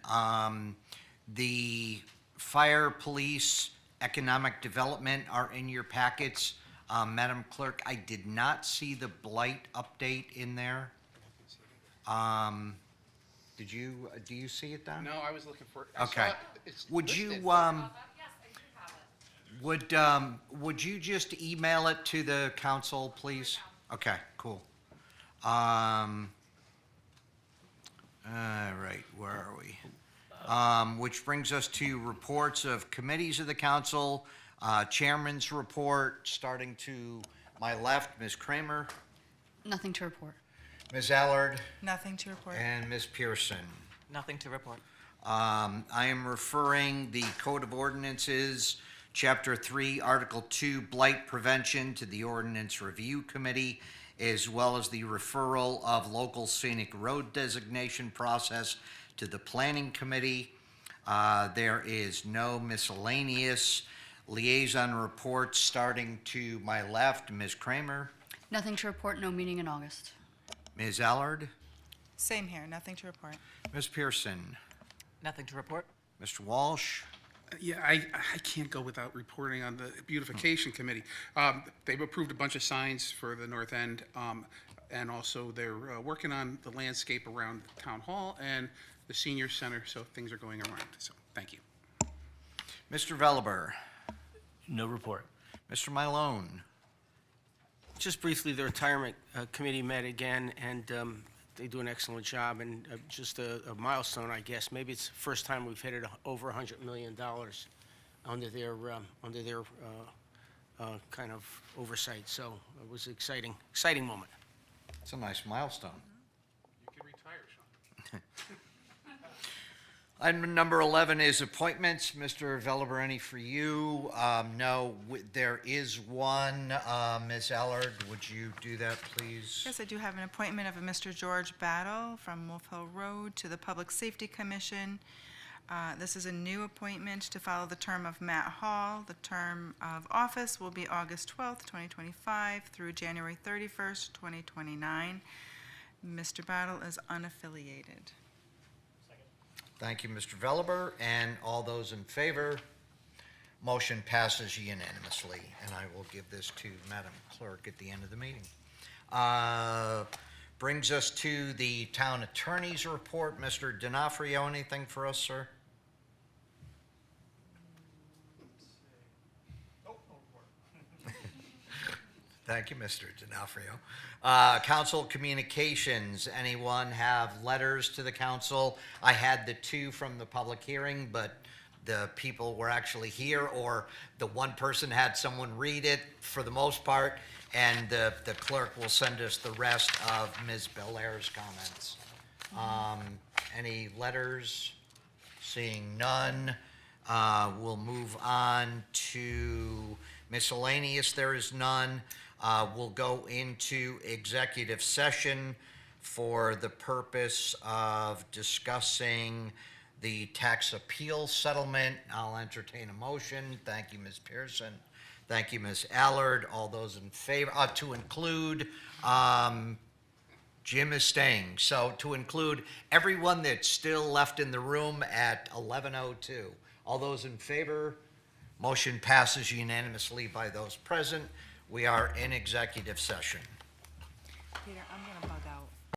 The fire, police, economic development are in your packets. Madam Clerk, I did not see the blight update in there. Do you see it, Don? No, I was looking for. Okay. Would you, would you just email it to the council, please? Okay, cool. All right, where are we? Which brings us to reports of committees of the council, chairman's report, starting to my left, Ms. Kramer, Nothing to report. Ms. Allard, Nothing to report. and Ms. Pearson. Nothing to report. I am referring the Code of Ordinances, Chapter 3, Article 2, Blight Prevention to the Ordinance Review Committee, as well as the referral of local scenic road designation process to the Planning Committee. There is no miscellaneous liaison reports, starting to my left, Ms. Kramer, Nothing to report, no meeting in August. Ms. Allard, Same here, nothing to report. Ms. Pearson, Nothing to report. Mr. Walsh. Yeah, I can't go without reporting on the beautification committee. They've approved a bunch of signs for the north end, and also they're working on the landscape around the town hall and the senior center, so things are going around, so, thank you. Mr. Velaber, No report. Mr. Mylone. Just briefly, the retirement committee met again, and they do an excellent job, and just a milestone, I guess. Maybe it's the first time we've hit it over $100 million under their kind of oversight. So it was an exciting moment. It's a nice milestone. You can retire, Sean. Item number 11 is appointments. Mr. Velaber, any for you? No, there is one. Ms. Allard, would you do that, please? Yes, I do have an appointment of a Mr. George Battle from Wolf Hill Road to the Public Safety Commission. This is a new appointment to follow the term of Matt Hall. The term of office will be August 12th, 2025 through January 31st, 2029. Mr. Battle is unaffiliated. Thank you, Mr. Velaber, and all those in favor. Motion passes unanimously, and I will give this to Madam Clerk at the end of the meeting. Brings us to the town attorney's report. Mr. D'Onofrio, anything for us, sir? Thank you, Mr. D'Onofrio. Council communications, anyone have letters to the council? I had the two from the public hearing, but the people were actually here, or the one person had someone read it for the most part, and the clerk will send us the rest of Ms. Belair's comments. Any letters? Seeing none, we'll move on to miscellaneous. There is none. We'll go into executive session for the purpose of discussing the tax appeal settlement. I'll entertain a motion. Thank you, Ms. Pearson. Thank you, Ms. Allard. All those in favor, to include, Jim is staying. So to include everyone that's still left in the room at 11:02. All those in favor? Motion passes unanimously by those present. We are in executive session. Peter, I'm going to